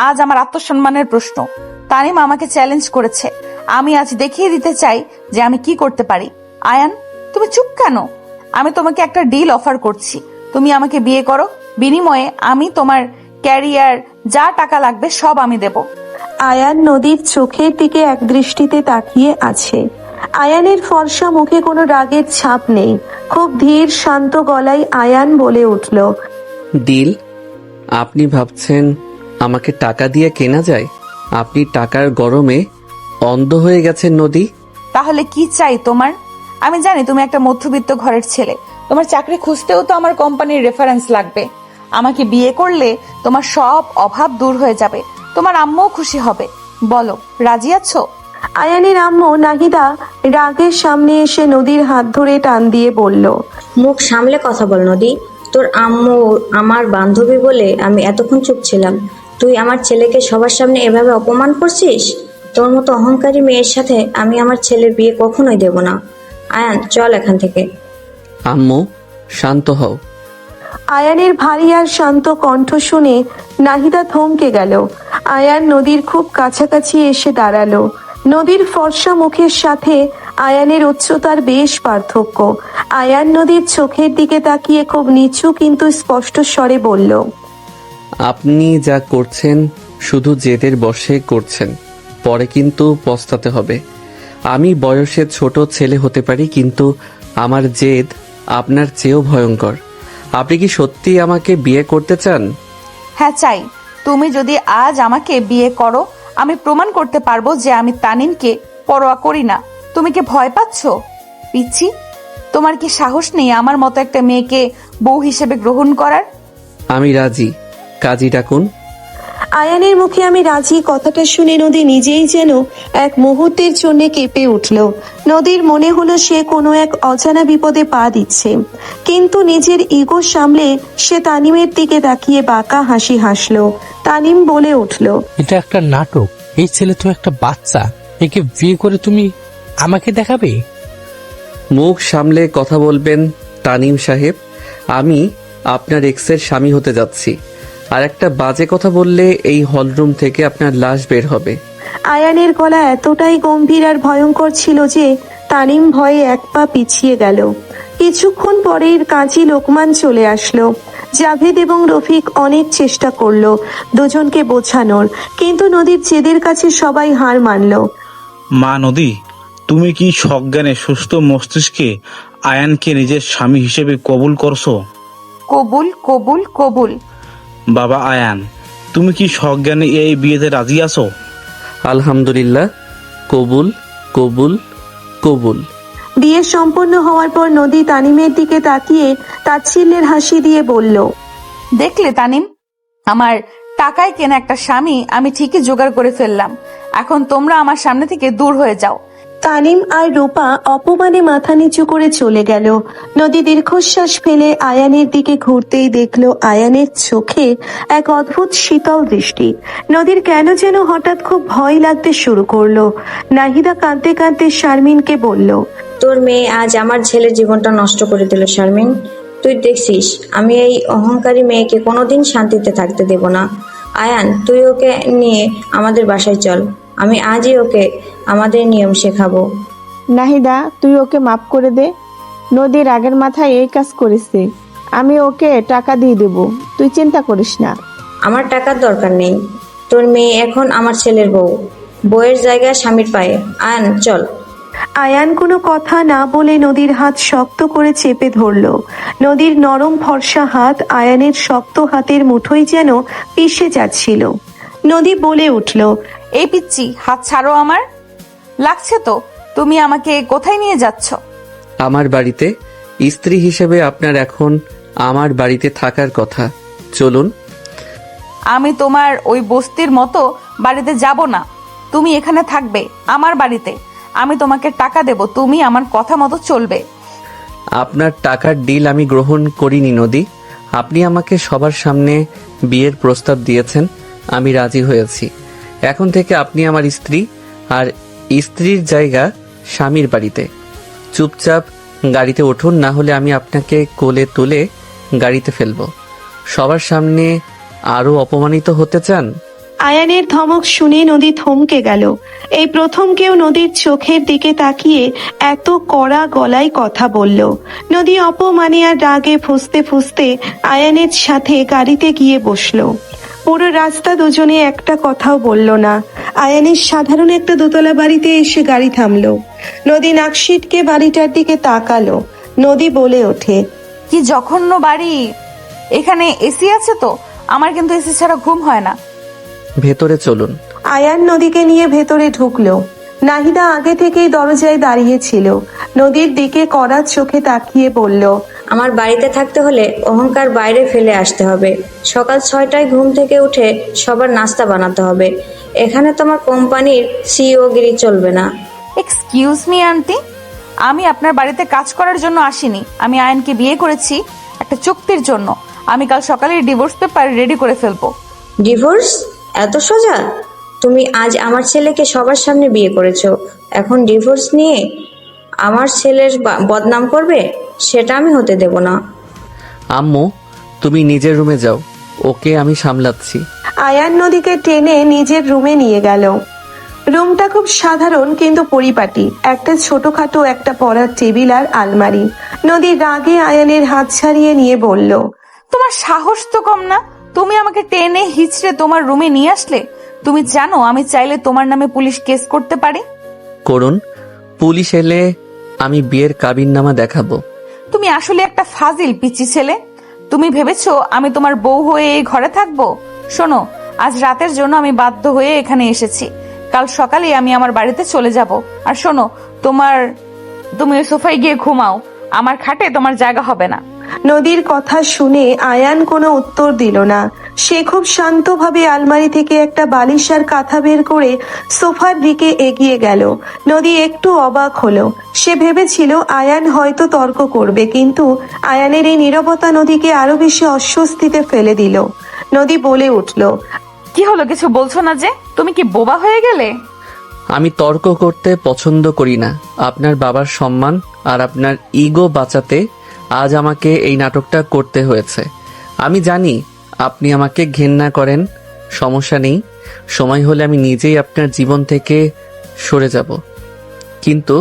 আজ আমার আত্মসম্মানের প্রশ্ন। তানিম আমাকে চ্যালেঞ্জ করেছে, আমি আজ দেখিয়ে দিতে চাই যে আমি কি করতে পারি। আয়ান, তুমি চুপ কেন? আমি তোমাকে একটা ডিল অফার করছি, তুমি আমাকে বিয়ে করো, বিনিময়ে আমি তোমার ক্যারিয়ার, যা টাকা লাগবে সব আমি দেব। আয়ান নদীর চোখের দিকে এক দৃষ্টিতে তাকিয়ে আছে। আয়ানের ফর্সা মুখে কোনো রাগের ছাপ নেই। খুব ধীর শান্ত গলায় আয়ান বলে উঠল, ডিল? আপনি ভাবছেন আমাকে টাকা দিয়ে কেনা যায়? আপনি টাকার গরমে অন্ধ হয়ে গেছেন নদী। তাহলে কি চাই তোমার? আমি জানি তুমি একটা মধ্যবিত্ত ঘরের ছেলে, তোমার চাকরি খুঁজতেও তো আমার কোম্পানির রেফারেন্স লাগবে। আমাকে বিয়ে করলে তোমার সব অভাব দূর হয়ে যাবে, তোমার আম্মুও খুশি হবে। বলো, রাজি আছো? আয়ানের আম্মু নাহিদা রাগের সামনে এসে নদীর হাত ধরে টান দিয়ে বলল, মুখ সামলে কথা বল নদী। তোর আম্মু আমার বান্ধবী বলে আমি এতক্ষণ চুপ ছিলাম। তুই আমার ছেলেকে সবার সামনে এভাবে অপমান করছিস? তোর মতো অহংকারী মেয়ের সাথে আমি আমার ছেলের বিয়ে কখনোই দেব না। আয়ান, চল এখান থেকে। আম্মু, শান্ত হও। আয়ানের ভারী আর শান্ত কণ্ঠ শুনে নাহিদা থমকে গেল। আয়ান নদীর খুব কাছাকাছি এসে দাঁড়ালো। নদীর ফর্সা মুখের সাথে আয়ানের উচ্চতার বেশ পার্থক্য। আয়ান নদীর চোখের দিকে তাকিয়ে খুব নিচু কিন্তু স্পষ্ট স্বরে বলল, আপনি যা করছেন শুধু জেদের বশে করছেন, পরে কিন্তু পস্তাতে হবে। আমি বয়সে ছোট ছেলে হতে পারি, কিন্তু আমার জেদ আপনার চেয়েও ভয়ঙ্কর। আপনি কি সত্যি আমাকে বিয়ে করতে চান? হ্যাঁ চাই। তুমি যদি আজ আমাকে বিয়ে করো, আমি প্রমাণ করতে পারবো যে আমি তানিমকে পরোয়া করি না। তুমি কি ভয় পাচ্ছ পিচ্ছি? তোমার কি সাহস নেই আমার মতো একটা মেয়েকে বউ হিসেবে গ্রহণ করার? আমি রাজি, কাজী ডাকুন। আয়ানের মুখে আমি রাজি কথাটা শুনে নদী নিজেই যেন এক মুহূর্তের জন্য কেঁপে উঠল। নদীর মনে হলো সে কোনো এক অজানা বিপদে পা দিচ্ছে, কিন্তু নিজের ইগো সামলে সে তানিমের দিকে তাকিয়ে বাঁকা হাসি হাসলো। তানিম বলে উঠল, এটা একটা নাটক। এই ছেলে তো একটা বাচ্চা, একে বিয়ে করে তুমি আমাকে দেখাবে? মুখ সামলে কথা বলবেন তানিম সাহেব। আমি আপনার এক্সের স্বামী হতে যাচ্ছি, আর একটা বাজে কথা বললে এই হলরুম থেকে আপনার লাশ বের হবে। আয়ানের গলা এতটাই গম্ভীর আর ভয়ঙ্কর ছিল যে তানিম ভয়ে এক পা পিছিয়ে গেল। কিছুক্ষণ পরেই কাজী লোকমান চলে আসলো। জাভেদ এবং রফিক অনেক চেষ্টা করলো দুজনকে বোঝানোর, কিন্তু নদীর জেদের কাছে সবাই হার মানলো। মা নদী, তুমি কি সজ্ঞানে সুস্থ মস্তিষ্কে আয়ানকে নিজের স্বামী হিসেবে কবুল করছো? কবুল, কবুল, কবুল। বাবা আয়ান, তুমি কি সজ্ঞানে এই বিয়েতে রাজি আছো? আলহামদুলিল্লাহ, কবুল, কবুল, কবুল। বিয়ে সম্পন্ন হওয়ার পর নদী তানিমের দিকে তাকিয়ে তাচ্ছিল্যের হাসি দিয়ে বলল, দেখলে তানিম, আমার টাকায় কেনা একটা স্বামী আমি ঠিকই জোগাড় করে ফেললাম। এখন তোমরা আমার সামনে থেকে দূর হয়ে যাও। তানিম আর রূপা অপমানে মাথা নিচু করে চলে গেল। নদী দীর্ঘশ্বাস ফেলে আয়ানের দিকে ঘুরতেই দেখলো আয়ানের চোখে এক অদ্ভুত শীতল দৃষ্টি। নদীর কেন যেন হঠাৎ খুব ভয় লাগতে শুরু করলো। নাহিদা কাঁদতে কাঁদতে শারমিনকে বলল, তোর মেয়ে আজ আমার ছেলের জীবনটা নষ্ট করে দিল শারমিন। তুই দেখছিস আমি এই অহংকারী মেয়েকে কোনোদিন শান্তিতে থাকতে দেব না। আয়ান, তুই ওকে নিয়ে আমাদের বাসায় চল। আমি আজই ওকে আমাদের নিয়ম শেখাবো। নাহিদা, তুই ওকে মাফ করে দে। নদীর আগের মাথায় এই কাজ করেছে। আমি ওকে টাকা দিয়ে দেব, তুই চিন্তা করিস না। আমার টাকার দরকার নেই। তোর মেয়ে এখন আমার ছেলের বউ, বউয়ের জায়গায় স্বামীর পায়ে। আয়ান, চল। আয়ান কোনো কথা না বলে নদীর হাত শক্ত করে চেপে ধরলো। নদীর নরম ফর্সা হাত আয়ানের শক্ত হাতের মুঠোয় যেন পিষে যাচ্ছিল। নদী বলে উঠল, এই পিচ্ছি, হাত ছাড়ো আমার। লাগছে তো। তুমি আমাকে কোথায় নিয়ে যাচ্ছ? আমার বাড়িতে। স্ত্রী হিসেবে আপনার এখন আমার বাড়িতে থাকার কথা। চলুন। আমি তোমার ওই বস্তির মতো বাড়িতে যাব না। তুমি এখানে থাকবে আমার বাড়িতে। আমি তোমাকে টাকা দেব, তুমি আমার কথা মতো চলবে। আপনার টাকার ডিল আমি গ্রহণ করিনি নদী। আপনি আমাকে সবার সামনে বিয়ের প্রস্তাব দিয়েছেন, আমি রাজি হয়েছি। এখন থেকে আপনি আমার স্ত্রী, আর স্ত্রীর জায়গা স্বামীর বাড়িতে। চুপচাপ গাড়িতে উঠুন, না হলে আমি আপনাকে কোলে তুলে গাড়িতে ফেলবো। সবার সামনে আরো অপমানিত হতে চান? আয়ানের ধমক শুনে নদী থমকে গেল। এই প্রথম কেউ নদীর চোখের দিকে তাকিয়ে এত কড়া গলায় কথা বলল। নদী অপমানে আর রাগে ফুঁসতে ফুঁসতে আয়ানের সাথে গাড়িতে গিয়ে বসলো। পুরো রাস্তা দুজনে একটা কথাও বলল না। আয়ানের সাধারণ একটা দোতলা বাড়িতে এসে গাড়ি থামলো। নদী নাক সিটকে বাড়িটার দিকে তাকালো। নদী বলে ওঠে, কি জঘন্য বাড়ি! এখানে এসি আছে তো? আমার কিন্তু এসি ছাড়া ঘুম হয় না। ভেতরে চলুন। আয়ান নদীকে নিয়ে ভেতরে ঢুকলো। নাহিদা আগে থেকেই দরজায় দাঁড়িয়ে ছিল। নদীর দিকে কড়া চোখে তাকিয়ে বলল, আমার বাড়িতে থাকতে হলে অহংকার বাইরে ফেলে আসতে হবে। সকাল 6টায় ঘুম থেকে উঠে সবার নাস্তা বানাতে হবে। এখানে তোমার কোম্পানির সিইও গিরি চলবে না। এক্সকিউজ মি আন্টি, আমি আপনার বাড়িতে কাজ করার জন্য আসিনি। আমি আয়নকে বিয়ে করেছি একটা চুক্তির জন্য। আমি কাল সকালে ডিভোর্স পেপার রেডি করে ফেলবো। ডিভোর্স? এত সোজা? তুমি আজ আমার ছেলেকে সবার সামনে বিয়ে করেছো, এখন ডিভোর্স নিয়ে আমার ছেলের বদনাম করবে? সেটা আমি হতে দেব না। আম্মু, তুমি নিজের রুমে যাও, ওকে আমি সামলাচ্ছি। আয়ান নদীকে টেনে নিজের রুমে নিয়ে গেল। রুমটা খুব সাধারণ কিন্তু পরিপাটি। একটা ছোটখাটো একটা পড়ার টেবিল আর আলমারি। নদী রাগে আয়ানের হাত ছাড়িয়ে নিয়ে বলল, তোমার সাহস তো কম না! তুমি আমাকে টেনে হিচড়ে তোমার রুমে নিয়ে আসলে। তুমি জানো আমি চাইলে তোমার নামে পুলিশ কেস করতে পারি। করুন, পুলিশ এলে আমি বিয়ের কাবিননামা দেখাবো। তুমি আসলে একটা ফাজিল পিচ্চি ছেলে। তুমি ভেবেছো আমি তোমার বউ হয়ে এই ঘরে থাকবো? শোনো, আজ রাতের জন্য আমি বাধ্য হয়ে এখানে এসেছি। কাল সকালে আমি আমার বাড়িতে চলে যাব। আর শোনো, তুমি সোফায় গিয়ে ঘুমাও। আমার খাটে তোমার জায়গা হবে না। নদীর কথা শুনে আয়ান কোনো উত্তর দিল না। সে খুব শান্তভাবে আলমারি থেকে একটা বালিশ আর কাঁথা বের করে সোফার দিকে এগিয়ে গেল। নদী একটু অবাক হলো। সে ভেবেছিল আয়ান হয়তো তর্ক করবে, কিন্তু আয়ানের এই নীরবতা নদীকে আরো বেশি অস্বস্তিতে ফেলে দিল। নদী বলে উঠল, কি হলো, কিছু বলছো না যে? তুমি কি বোবা হয়ে গেলে? আমি তর্ক করতে পছন্দ করি না। আপনার বাবার সম্মান আর আপনার ইগো বাঁচাতে আজ আমাকে এই নাটকটা করতে হয়েছে। আমি জানি আপনি আমাকে ঘেন্না করেন, সমস্যা নেই। সময় হলে আমি নিজেই আপনার জীবন থেকে সরে যাব। কিন্তু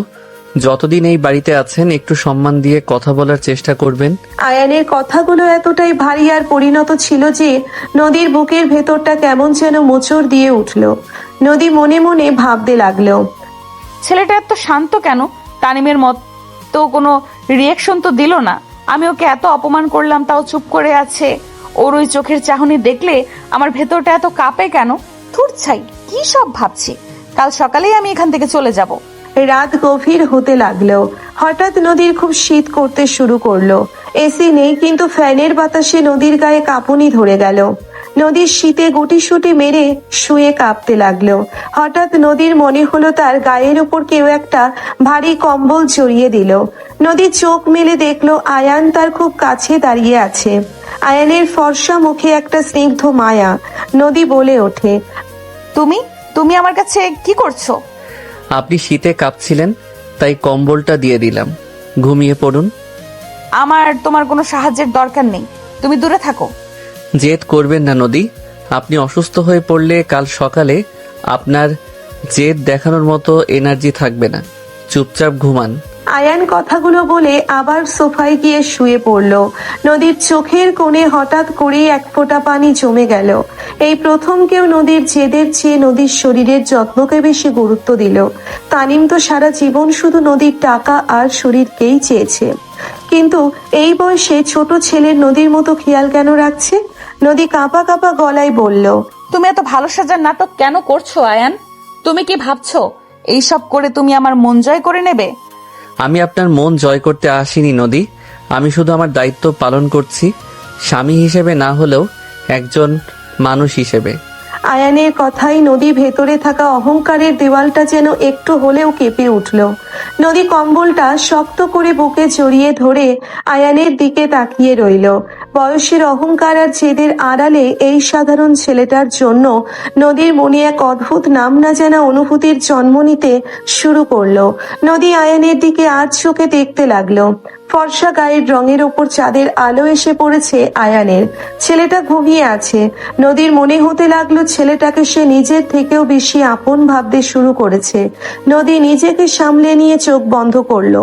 যতদিন এই বাড়িতে আছেন একটু সম্মান দিয়ে কথা বলার চেষ্টা করবেন। আয়ানের কথাগুলো এতটাই ভারী আর পরিণত ছিল যে নদীর বুকের ভেতরটা কেমন যেন মোচড় দিয়ে উঠল। নদী মনে মনে ভাবতে লাগলো, ছেলেটা এত শান্ত কেন? তানিমের মতো কোনো রিয়াকশন তো দিল না। আমি ওকে এত অপমান করলাম, তাও চুপ করে আছে। ওর ওই চোখের চাহনি দেখলে আমার ভেতরটা এত কাঁপে কেন? ধুর ছাই, কি সব ভাবছি। কাল সকালেই আমি এখান থেকে চলে যাব। রাত গভীর হতে লাগলো। হঠাৎ নদীর খুব শীত করতে শুরু করলো। এসি নেই, কিন্তু ফ্যানের বাতাসে নদীর গায়ে কাঁপুনি ধরে গেল। নদীর শীতে গুটিসুটি মেরে শুয়ে কাঁপতে লাগলো। হঠাৎ নদীর মনে হলো তার গায়ের উপর কেউ একটা ভারী কম্বল জড়িয়ে দিল। নদী চোখ মেলে দেখলো আয়ান তার খুব কাছে দাঁড়িয়ে আছে। আয়ানের ফর্সা মুখে একটা স্নিগ্ধ মায়া। নদী বলে ওঠে, তুমি আমার কাছে কি করছো? আপনি শীতে কাঁপছিলেন, তাই কম্বলটা দিয়ে দিলাম। ঘুমিয়ে পড়ুন। আমার তোমার কোনো সাহায্যের দরকার নেই, তুমি দূরে থাকো। জেদ করবেন না নদী। আপনি অসুস্থ হয়ে পড়লে কাল সকালে আপনার জেদ দেখানোর মতো এনার্জি থাকবে না। চুপচাপ ঘুমান। আয়ান কথাগুলো বলে আবার সোফায় গিয়ে শুয়ে পড়ল। নদীর চোখের কোণে হঠাৎ করেই এক ফোঁটা পানি জমে গেল। এই প্রথম কেউ নদীর জেদের চেয়ে নদীর শরীরের যত্নকে বেশি গুরুত্ব দিল। তানিম তো সারা জীবন শুধু নদীর টাকা আর শরীরকেই চেয়েছে, কিন্তু এই বয়সে ছোট ছেলের নদীর মতো খেয়াল কেন রাখছে? নদী কাঁপা কাঁপা গলায় বলল, তুমি এত ভালো সাজার নাটক কেন করছো আয়ান? তুমি কি ভাবছো এইসব করে তুমি আমার মন জয় করে নেবে? আমি আপনার মন জয় করতে আসিনি নদী। আমি শুধু আমার দায়িত্ব পালন করছি, স্বামী হিসেবে না হলেও একজন মানুষ হিসেবে। আয়ানের কথাই নদী ভেতরে থাকা অহংকারের দেওয়ালটা যেন একটু হলেও কেঁপে উঠল। নদী কম্বলটা শক্ত করে বুকে জড়িয়ে ধরে আয়ানের দিকে তাকিয়ে রইল। বয়সের অহংকার আর জেদের আড়ালে এই সাধারণ ছেলেটার জন্য নদীর মনে এক অদ্ভুত নাম না জানা অনুভূতির জন্ম নিতে শুরু করলো। নদী আয়ানের দিকে আজ চোখে দেখতে লাগলো। ফর্সা গায়ের রঙের ওপর চাঁদের আলো এসে পড়েছে আয়ানের। ছেলেটা ঘুমিয়ে আছে। নদীর মনে হতে লাগলো ছেলেটাকে সে নিজের থেকেও বেশি আপন ভাবতে শুরু করেছে। নদী নিজেকে সামলে নিয়ে চোখ বন্ধ করলো।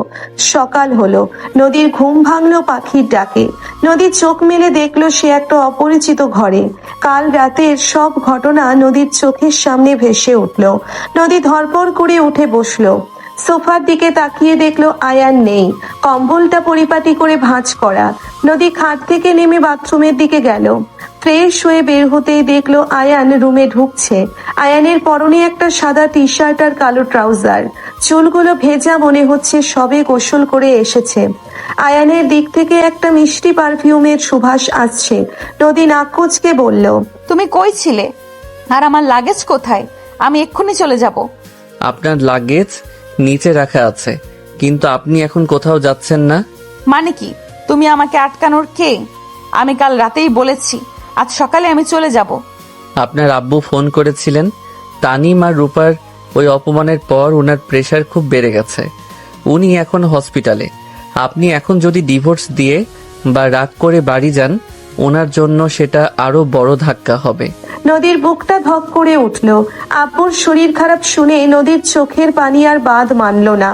সকাল হলো। নদীর ঘুম ভাঙলো পাখির ডাকে। নদী চোখ মেলে দেখলো সে একটা অপরিচিত ঘরে। কাল রাতের সব ঘটনা নদীর চোখের সামনে ভেসে উঠল। নদী ধরপড় করে উঠে বসলো। সোফার দিকে তাকিয়ে দেখলো আয়ান নেই। কম্বলটা পরিপাটি করে ভাঁজ করা। নদী খাট থেকে নেমে বাথরুমের দিকে গেল। ফ্রেশ হয়ে বের হতেই দেখলো আয়ান রুমে ঢুকছে। আয়ানের পরনে একটা সাদা টি শার্ট আর কালো ট্রাউজার। চুলগুলো ভেজা, মনে হচ্ছে সবে গোসল করে এসেছে। আয়ানের দিক থেকে একটা মিষ্টি পারফিউমের সুবাস আসছে। নদী নাক কুঁচকে বলল, তুমি কই ছিলে? আর আমার লাগেজ কোথায়? আমি এক্ষুনি চলে যাব। আপনার লাগেজ নিচে রাখা আছে, কিন্তু আপনি এখন কোথাও যাচ্ছেন না। মানে কি? তুমি আমাকে আটকানোর কে? আমি কাল রাতেই বলেছি আজ সকালে আমি চলে যাব। আপনার আব্বু ফোন করেছিলেন। তানিম আর রূপার ওই অপমানের পর ওনার প্রেশার খুব বেড়ে গেছে। উনি এখন হসপিটালে। আপনি এখন যদি ডিভোর্স দিয়ে বা রাগ করে বাড়ি যান, ওনার জন্য সেটা আরো বড় ধাক্কা হবে। নদীর বুকটা ধক করে উঠল। আব্বুর শরীর খারাপ শুনে নদীর চোখের পানি আর বাঁধ মানল না।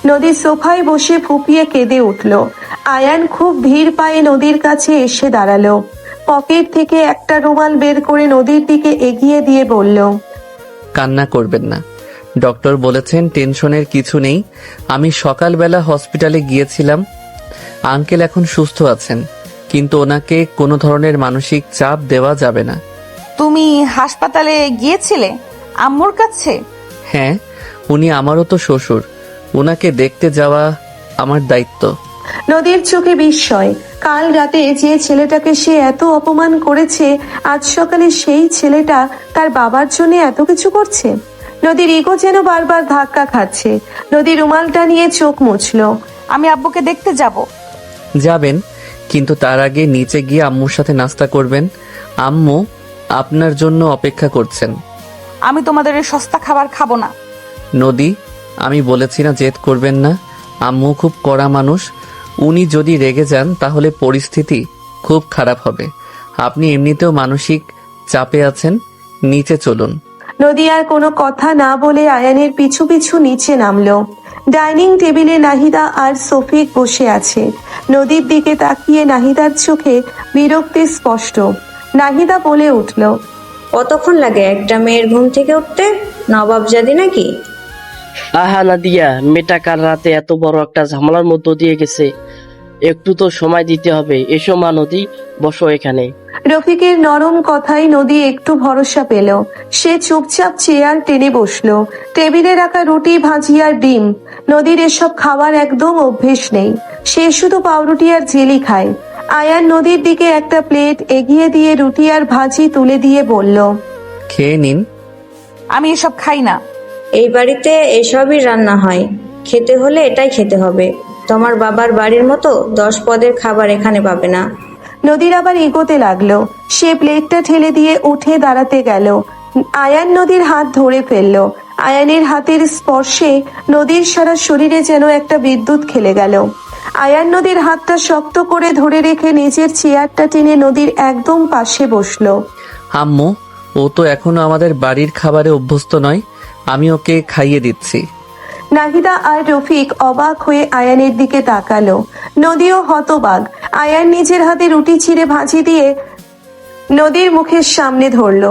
নদী সোফায় বসে ফুপিয়ে কেঁদে উঠল। আয়ান খুব ধীর পায়ে নদীর কাছে এসে দাঁড়ালো। পকেট থেকে একটা রুমাল বের করে নদীর দিকে এগিয়ে দিয়ে বলল, কান্না করবেন না। ডক্টর বলেছেন টেনশনের কিছু নেই। আমি সকালবেলা হসপিটালে গিয়েছিলাম। আঙ্কেল এখন সুস্থ আছেন, কিন্তু ওনাকে কোনো ধরনের মানসিক চাপ দেওয়া যাবে না। তুমি হাসপাতালে গিয়েছিলে আম্মুর কাছে? হ্যাঁ, উনি আমারও তো শ্বশুর। ওনাকে দেখতে যাওয়া আমার দায়িত্ব। নদীর চোখে বিস্ময়। কাল রাতে যে ছেলেটাকে সে এত অপমান করেছে, আজ সকালে সেই ছেলেটা তার বাবার জন্য এত কিছু করছে। নদীর ইগো যেন বারবার ধাক্কা খাচ্ছে। নদী রুমালটা নিয়ে চোখ মুছলো। আমি আব্বুকে দেখতে যাব। যাবেন, কিন্তু তার আগে নিচে গিয়ে আম্মুর সাথে নাস্তা করবেন। আম্মু আপনার জন্য অপেক্ষা করছেন। আমি তোমাদের এই সস্তা খাবার খাবো না। নদী, আমি বলেছি না জেদ করবেন না। আম্মু খুব কড়া মানুষ। উনি যদি রেগে যান তাহলে পরিস্থিতি খুব খারাপ হবে। আপনি এমনিতেও মানসিক চাপে আছেন। নিচে চলুন। নদী আর কোনো কথা না বলে আয়ানের পিছু পিছু নিচে নামলো। ডাইনিং টেবিলে নাহিদা আর সফিক বসে আছে। নদীর দিকে তাকিয়ে নাহিদার চোখে বিরক্তি স্পষ্ট। নাহিদা বলে উঠল, কতক্ষণ লাগে একটা মেয়ের ঘুম থেকে উঠতে? নবাবজাদি নাকি? আহা নাদিয়া, মেয়েটা কাল রাতে এত বড় একটা ঝামেলার মধ্য দিয়ে গেছে, একটু তো সময় দিতে হবে। এসো মা নদী, বসো এখানে। রফিকের নরম কথায় নদী একটু ভরসা পেল। সে চুপচাপ চেয়ার টেনে বসলো। টেবিলে রাখা রুটি, ভাজি আর ডিম। নদীর এসব খাবার একদম অভ্যেস নেই। সে শুধু পাউরুটি আর জেলি খায়। আয়ান নদীর দিকে একটা প্লেট এগিয়ে দিয়ে রুটি আর ভাজি তুলে দিয়ে বলল, খেয়ে নিন। আমি এসব খাই না। এই বাড়িতে এসবই রান্না হয়। খেতে হলে এটাই খেতে হবে। তোমার বাবার বাড়ির মতো 10 পদের খাবার এখানে পাবে না। নদীর আবার এগোতে লাগলো। সে প্লেটটা ঠেলে দিয়ে উঠে দাঁড়াতে গেল। আয়ান নদীর হাত ধরে ফেললো। আয়ানের হাতের স্পর্শে নদীর সারা শরীরে যেন একটা বিদ্যুৎ খেলে গেল। আয়ান নদীর হাতটা শক্ত করে ধরে রেখে নিজের চেয়ারটা টেনে নদীর একদম পাশে বসলো। আম্মু, ও তো এখনো আমাদের বাড়ির খাবারে অভ্যস্ত নয়। আমি ওকে খাইয়ে দিচ্ছি। নাহিদা আর রফিক অবাক হয়ে আয়ানের দিকে তাকালো। নদীও হতবাক। আয়ান নিজের হাতে রুটি ছিঁড়ে ভাজি দিয়ে নদীর মুখের সামনে ধরলো।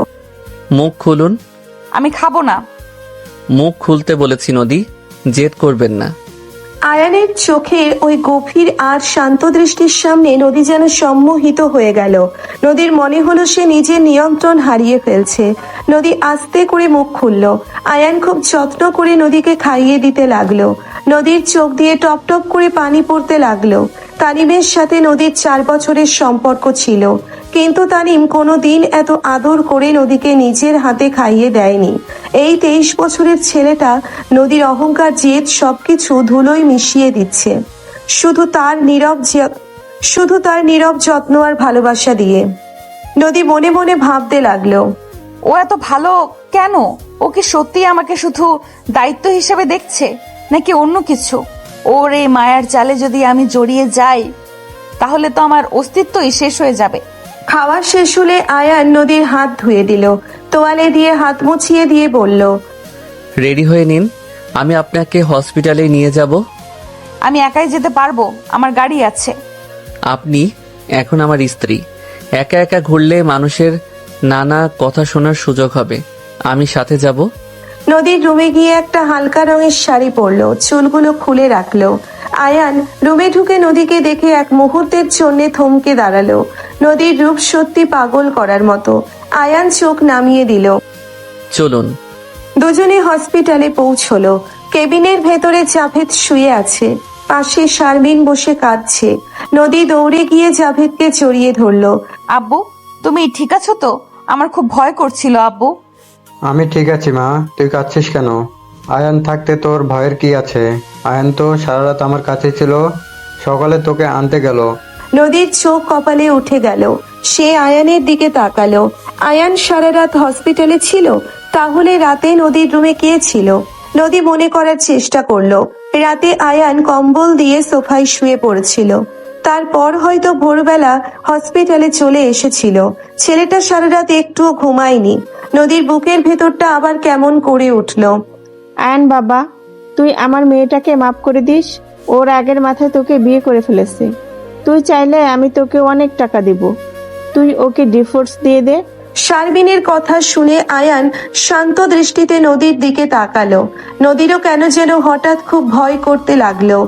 মুখ খুলুন। আমি খাবো না। মুখ খুলতে বলেছি নদী, জেদ করবেন না। আয়ানের চোখের ওই গভীর আর শান্ত দৃষ্টির সামনে নদী যেন সম্মোহিত হয়ে গেল। নদীর মনে হলো সে নিজের নিয়ন্ত্রণ হারিয়ে ফেলছে। নদী আস্তে করে মুখ খুলল। আয়ান খুব যত্ন করে নদীকে খাইয়ে দিতে লাগলো। নদীর চোখ দিয়ে টপ টপ করে পানি পড়তে লাগলো। তানিমের সাথে নদীর 4 বছরের সম্পর্ক ছিল, কিন্তু তানিম কোনোদিন এত আদর করে নদীকে নিজের হাতে খাইয়ে দেয়নি। এই 23 বছরের ছেলেটা নদীর অহংকার, জেদ সবকিছু ধুলোয় মিশিয়ে দিচ্ছে, শুধু তার নীরব যত্ন আর ভালোবাসা দিয়ে। নদী মনে মনে ভাবতে লাগলো, ও এত ভালো কেন? ও কি সত্যি আমাকে শুধু দায়িত্ব হিসেবে দেখছে নাকি অন্য কিছু? ওর এই মায়ার জালে যদি আমি জড়িয়ে যাই তাহলে তো আমার অস্তিত্বই শেষ হয়ে যাবে। খাওয়া শেষ হলে আয়ান নদীর হাত ধুয়ে দিল, তোয়ালে দিয়ে হাত মুছিয়ে দিয়ে বলল, রেডি হয়ে নিন, আমি আপনাকে হসপিটালে নিয়ে যাব। আমি একাই যেতে পারবো, আমার গাড়ি আছে। আপনি এখন আমার স্ত্রী, একা একা ঘুরলে মানুষের নানা কথা শোনার সুযোগ হবে। আমি সাথে যাব। নদীর রুমে গিয়ে একটা হালকা রঙের শাড়ি পরলো, চুলগুলো খুলে রাখলো। আয়ান রুমে ঢুকে নদীকে দেখে এক মুহূর্তের জন্য থমকে দাঁড়ালো। নদীর রূপ সত্যি পাগল করার মতো। আয়ান চোখ নামিয়ে দিল। চলুন। দুজনে হসপিটালে পৌঁছলো। কেবিনের ভেতরে জাভেদ শুয়ে আছে, পাশে শারমিন বসে কাঁদছে। নদী দৌড়ে গিয়ে জাভেদকে জড়িয়ে ধরলো। আব্বু, তুমি ঠিক আছো তো? আমার খুব ভয় করছিল আব্বু। আমি ঠিক আছি মা, তুই কাঁদছিস কেন? আয়ান থাকতে তোর ভয়ের কি আছে? আয়ান তো সারা রাত আমার কাছে ছিল, সকালে তোকে আনতে গেল। নদীর চোখ কপালে উঠে গেল। সে আয়ানের দিকে তাকালো। আয়ান সারা রাত হসপিটালে ছিল, তাহলে রাতে নদীর রুমে কে ছিল? নদী মনে করার চেষ্টা করলো। রাতে আয়ান কম্বল দিয়ে সোফায় শুয়ে পড়েছিল। তারপর হয়তো ভোরবেলা হসপিটালে চলে এসেছিল। ছেলেটা সারা রাত একটুও ঘুমায়নি। নদীর বুকের ভেতরটা আবার কেমন করে উঠলো। আয়ান বাবা, তুই আমার মেয়েটাকে মাফ করে দিস। ওর আগের মাথায় তোকে বিয়ে করে ফেলেছে। তুই চাইলে আমি তোকে অনেক টাকা দিব, তুই ওকে ডিভোর্স দিয়ে দে। শারমিনের কথা শুনে আয়ান শান্ত দৃষ্টিতে নদীর দিকে তাকালো। নদীরও কেন যেন হঠাৎ খুব ভয় করতে লাগলো।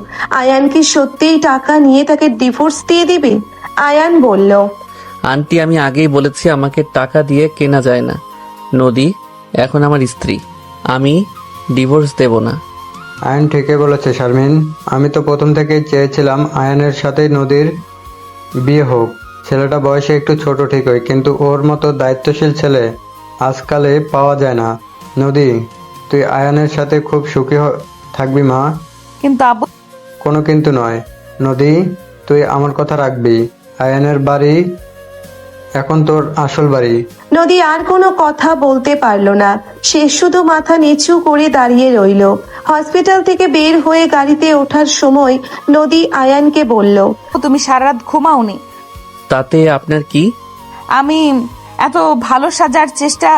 আয়ান কি সত্যিই টাকা নিয়ে তাকে ডিভোর্স দিয়ে দিবে? আয়ান বলল, আন্টি, আমি আগেই বলেছি আমাকে টাকা দিয়ে কেনা যায় না। নদী এখন আমার স্ত্রী, আমি ডিভোর্স দেব না। আয়ান ঠিকই বলেছে শারমিন, আমি তো প্রথম থেকেই চেয়েছিলাম আয়ানের সাথে নদীর বিয়ে হোক। ছেলেটা বয়সে একটু ছোট ঠিকই, কিন্তু ওর মতো দায়িত্বশীল ছেলে আজকালে পাওয়া যায় না। নদী, তুই আয়ানের সাথে খুব সুখী থাকবি মা। কিন্তু আব্বু, কোনো কিন্তু নয়। নদী, তুই আমার কথা রাখবি। আয়ানের বাড়ি এখন তোর আসল বাড়ি। নদী আর কোনো কথা বলতে পারলো না। সে শুধু মাথা নিচু করে দাঁড়িয়ে রইল। হসপিটাল থেকে বের হয়ে গাড়িতে ওঠার সময় নদী আয়ানকে বলল, তুমি সারা রাত ঘুমাওনি। তাতে আপনার কি? আমি এত ভালো সাজার চেষ্টা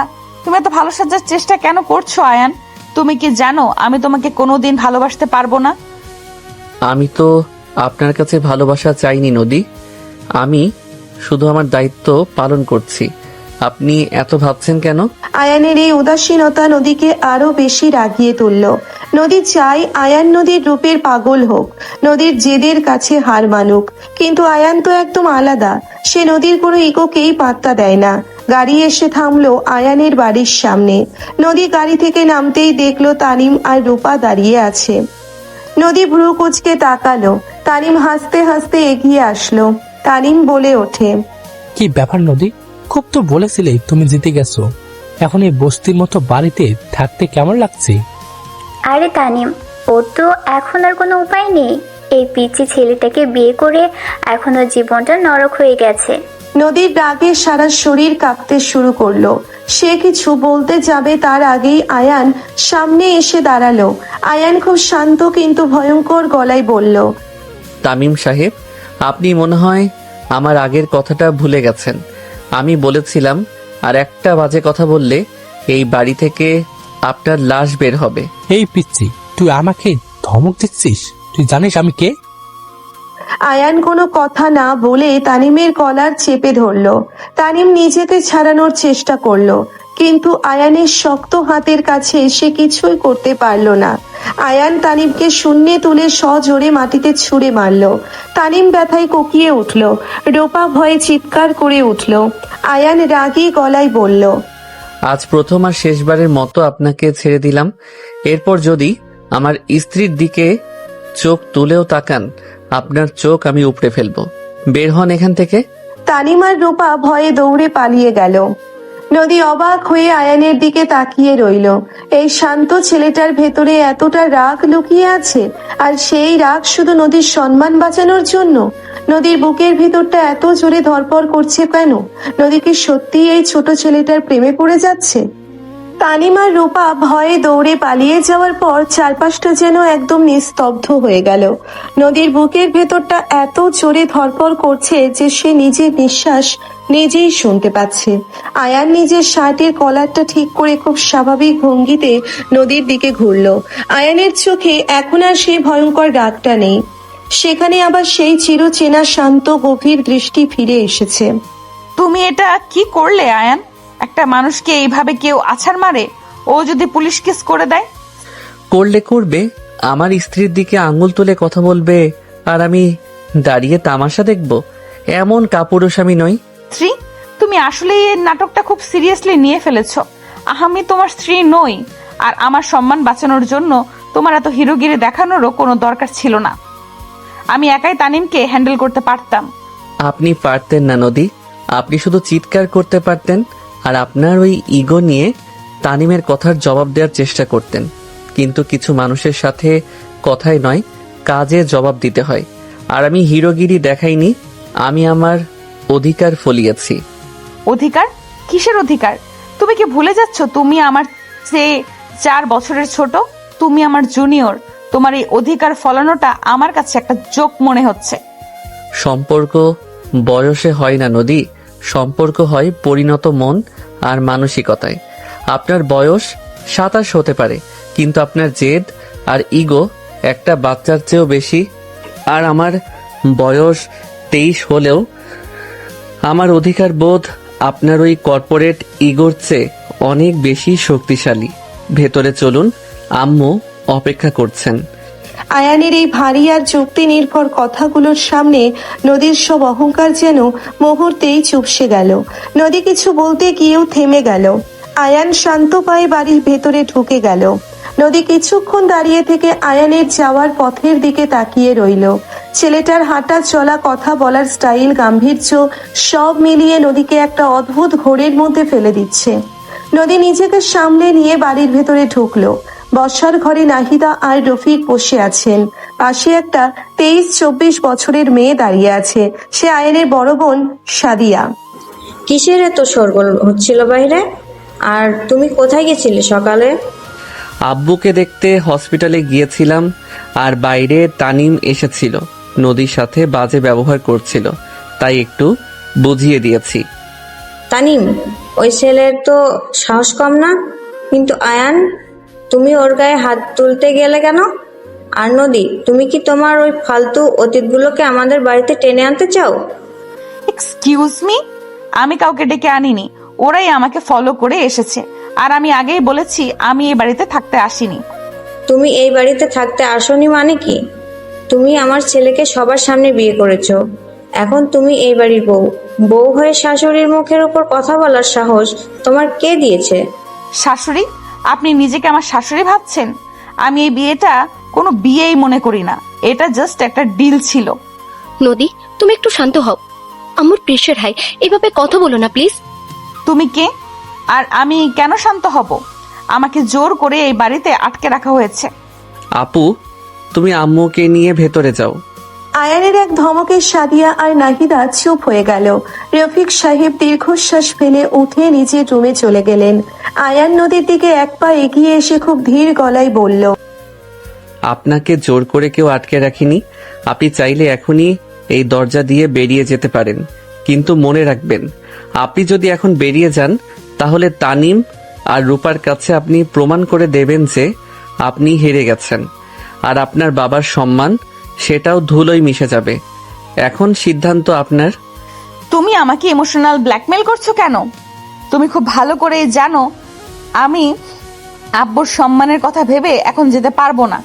তুমি এত ভালো সাজার চেষ্টা কেন করছো আয়ান? তুমি কি জানো আমি তোমাকে কোনোদিন ভালোবাসতে পারবো না? আমি তো আপনার কাছে ভালোবাসা চাইনি নদী, আমি শুধু আমার দায়িত্ব পালন করছি। আপনি এত ভাবছেন কেন? আয়ানের এই উদাসীনতা নদীকে আরো বেশি রাগিয়ে তুলল। নদী চাই আয়ান নদীর রূপের পাগল হোক, নদীর জেদের কাছে হার মানুক। কিন্তু আয়ান তো একদম আলাদা। সে নদীর কোনো ইগোকেই পাত্তা দেয় না। গাড়ি এসে থামলো আয়ানের বাড়ির সামনে। নদী গাড়ি থেকে নামতেই দেখলো তানিম আর রূপা দাঁড়িয়ে আছে। নদী ভ্রু কুচকে তাকালো। তানিম হাসতে হাসতে এগিয়ে আসলো। তানিম বলে ওঠে, কি ব্যাপার নদী, খুব তো বলেছিলে তুমি জিতে গেছো, এখন এই বস্তির মতো বাড়িতে থাকতে কেমন লাগছে? আরে তানিম, ও তো এখন আর কোনো উপায় নেই। এই পিচ্চি ছেলেটাকে বিয়ে করে এখনো জীবনটা নরক হয়ে গেছে। নদীর রাগে সারা শরীর কাঁপতে শুরু করলো। সে কিছু বলতে যাবে তার আগেই আয়ান সামনে এসে দাঁড়ালো। আয়ান খুব শান্ত কিন্তু ভয়ঙ্কর গলায় বলল, তামিম সাহেব, আপনি মনে হয় আমার আগের কথাটা ভুলে গেছেন। আমি বলেছিলাম আর একটা বাজে কথা বললে এই বাড়ি থেকে আপনার লাশ বের হবে। এই পিচ্ছি, তুই আমাকে ধমক দিচ্ছিস? তুই জানিস আমি কে? আয়ান কোনো কথা না বলে তানিমের কলার চেপে ধরলো। তানিম নিজেকে ছাড়ানোর চেষ্টা করলো, কিন্তু আয়ানের শক্ত হাতের কাছে সে কিছুই করতে পারলো না। আয়ান তানিমকে শূন্যে তুলে সজোরে মাটিতে ছুঁড়ে মারলো। তানিম ব্যথায় কোকিয়ে উঠলো। রূপা ভয়ে চিৎকার করে উঠলো। আয়ান রাগী গলায় বলল, আজ প্রথম আর শেষবারের মতো আপনাকে ছেড়ে দিলাম। এরপর যদি আমার স্ত্রীর দিকে চোখ তুলেও তাকান, আপনার চোখ আমি উপড়ে ফেলবো। বের হন এখান থেকে। তানিম আর রূপা ভয়ে দৌড়ে পালিয়ে গেল। নদী অবাক হয়ে আয়ানের দিকে তাকিয়ে রইল। এই শান্ত ছেলেটার ভেতরে এতটা রাগ লুকিয়ে আছে, আর সেই রাগ শুধু নদীর সম্মান বাঁচানোর জন্য। নদীর বুকের ভেতরটা এত জোরে ধরপড় করছে কেন? নদী কি সত্যি এই ছোট ছেলেটার প্রেমে পড়ে যাচ্ছে? তানিম আর রূপা ভয়ে দৌড়ে পালিয়ে যাওয়ার পর চারপাশটা যেন একদম নিস্তব্ধ হয়ে গেল। নদীর বুকের ভেতরটা এত জোরে ধরপড় করছে যে সে নিজের নিঃশ্বাস নিজেই শুনতে পাচ্ছে। আয়ান নিজের শার্টের কলারটা ঠিক করে খুব স্বাভাবিক ভঙ্গিতে নদীর দিকে ঘুরল। আয়ানের চোখে এখন আর সেই ভয়ঙ্কর রাগটা নেই, সেখানে আবার সেই চিরচেনা শান্ত গভীর দৃষ্টি ফিরে এসেছে। তুমি এটা কি করলে আয়ান? একটা মানুষকে এইভাবে কেউ আছাড় মারে? ও যদি পুলিশ কেস করে দেয়? করলে করবে, আমার স্ত্রীর দিকে আঙুল তুলে কথা বলবে আর আমি দাঁড়িয়ে তামাশা দেখব? এমন কাপুরুষ আমি নই। স্ত্রী? তুমি আসলে এই নাটকটা খুব সিরিয়াসলি নিয়ে ফেলেছো। আমি তোমার স্ত্রী নই, আর আমার সম্মান বাঁচানোর জন্য তোমার এত হিরোগিরি দেখানোরও কোনো দরকার ছিল না। আমি একাই তানিমকে হ্যান্ডেল করতে পারতাম। আপনি পারতেন না নদী, আপনি শুধু চিৎকার করতে পারতেন আর আপনার ওই ইগো নিয়ে তানিমের কথার জবাব দেওয়ার চেষ্টা করতেন। কিন্তু কিছু মানুষের সাথে কথাই নয়, কাজে জবাব দিতে হয়। আর আমি হিরোগিরি দেখাইনি, আমি আমার অধিকার ফলিয়েছি। অধিকার? কিসের অধিকার? তুমি কি ভুলে যাচ্ছ তুমি আমার চেয়ে 4 বছরের ছোট? তুমি আমার জুনিয়র। তোমার এই অধিকার ফলানোটা আমার কাছে একটা জোক মনে হচ্ছে। সম্পর্ক বয়সে হয় না নদী, সম্পর্ক হয় পরিণত মন আর মানসিকতায়। আপনার বয়স 27 হতে পারে, কিন্তু আপনার জেদ আর ইগো একটা বাচ্চার চেয়েও বেশি। আর আমার বয়স 23 হলেও আমার অধিকার বোধ আপনার ওই কর্পোরেট ইগোর চেয়ে অনেক বেশি শক্তিশালী। ভেতরে চলুন, আম্মু অপেক্ষা করছেন। আয়ানের এই ভারী আর যুক্তি নির্ভর কথাগুলোর সামনে নদীর সব অহংকার যেন মুহূর্তেই চুপসে গেল। নদী কিছু বলতে গিয়েও থেমে গেল। আয়ান শান্ত পায়ে বাড়ির ভেতরে ঢুকে গেল। নদী কিছুক্ষণ দাঁড়িয়ে থেকে আয়ানের যাওয়ার পথের দিকে তাকিয়ে রইল। ছেলেটার হাঁটা চলা, কথা বলার স্টাইল, গাম্ভীর্য সব মিলিয়ে নদীকে একটা অদ্ভুত ঘোরের মধ্যে ফেলে দিচ্ছে। নদী নিজেকে সামলে নিয়ে বাড়ির ভেতরে ঢুকলো। বসার ঘরে নাহিদা আর রফিক বসে আছেন। পাশে একটা 23-24 বছরের মেয়ে দাঁড়িয়ে আছে, সে আয়ানের বড় বোন সাদিয়া। কিসের এত শোরগোল হচ্ছিল বাইরে? আর তুমি কোথায় গেছিলে সকালে? আব্বুকে দেখতে হসপিটালে গিয়েছিলাম, আর বাইরে তানিম এসেছিল, নদীর সাথে বাজে ব্যবহার করছিল, তাই একটু বুঝিয়ে দিয়েছি। তানিম, ওই ছেলের তো সাহস কম না। কিন্তু আয়ান, তুমি ওর গায়ে হাত তুলতে গেলে কেন? আর নদী, তুমি কি তোমার ওই ফালতু অতীতগুলোকে আমাদের বাড়িতে টেনে আনতে চাও? এক্সকিউজ মি, আমি কাউকে ডেকে আনিনি, ওরাই আমাকে ফলো করে এসেছে। আর আমি আগেই বলেছি আমি এই বাড়িতে থাকতে আসিনি। তুমি এই বাড়িতে থাকতে আসোনি মানে কি? তুমি আমার ছেলেকে সবার সামনে বিয়ে করেছো। এখন তুমি এই বাড়ির বউ। বউ হয়ে শাশুড়ির মুখের উপর কথা বলার সাহস তোমার কে দিয়েছে? শাশুড়ি? আপনি নিজেকে আমার শাশুড়ি ভাবছেন? আমি এই বিয়েটা কোনো বিয়েই মনে করি না, এটা জাস্ট একটা ডিল ছিল। নদী, তুমি একটু শান্ত হও। আমার প্রেশার হাই, এভাবে কথা বলো না প্লিজ। তুমি কে? আর আমি কেন শান্ত হব? আমাকে জোর করে এই বাড়িতে আটকে রাখা হয়েছে। আপু, তুমি আম্মুকে নিয়ে ভেতরে যাও। আয়ানের এক ধমকে সাদিয়া আর নাহিদা চুপ হয়ে গেল। রফিক সাহেব দীর্ঘশ্বাস ফেলে উঠে নিজের রুমে চলে গেলেন। আয়ান নদীর দিকে এক পা এগিয়ে এসে খুব ধীর গলায় বলল, আপনাকে জোর করে কেউ আটকে রাখিনি। আপনি চাইলে এখনই এই দরজা দিয়ে বেরিয়ে যেতে পারেন, কিন্তু মনে রাখবেন, আপনি যদি এখন বেরিয়ে যান তাহলে তানিম আর রূপার কাছে আপনি প্রমাণ করে দেবেন যে আপনি হেরে গেছেন, আর আপনার বাবার সম্মান সেটাও ধুলোয় মিশে যাবে। এখন সিদ্ধান্ত আপনার। তুমি আমাকে ইমোশনাল ব্ল্যাকমেল করছো কেন? তুমি খুব ভালো করে জানো আমি আব্বুর সম্মানের কথা ভেবে এখন যেতে পারবো না।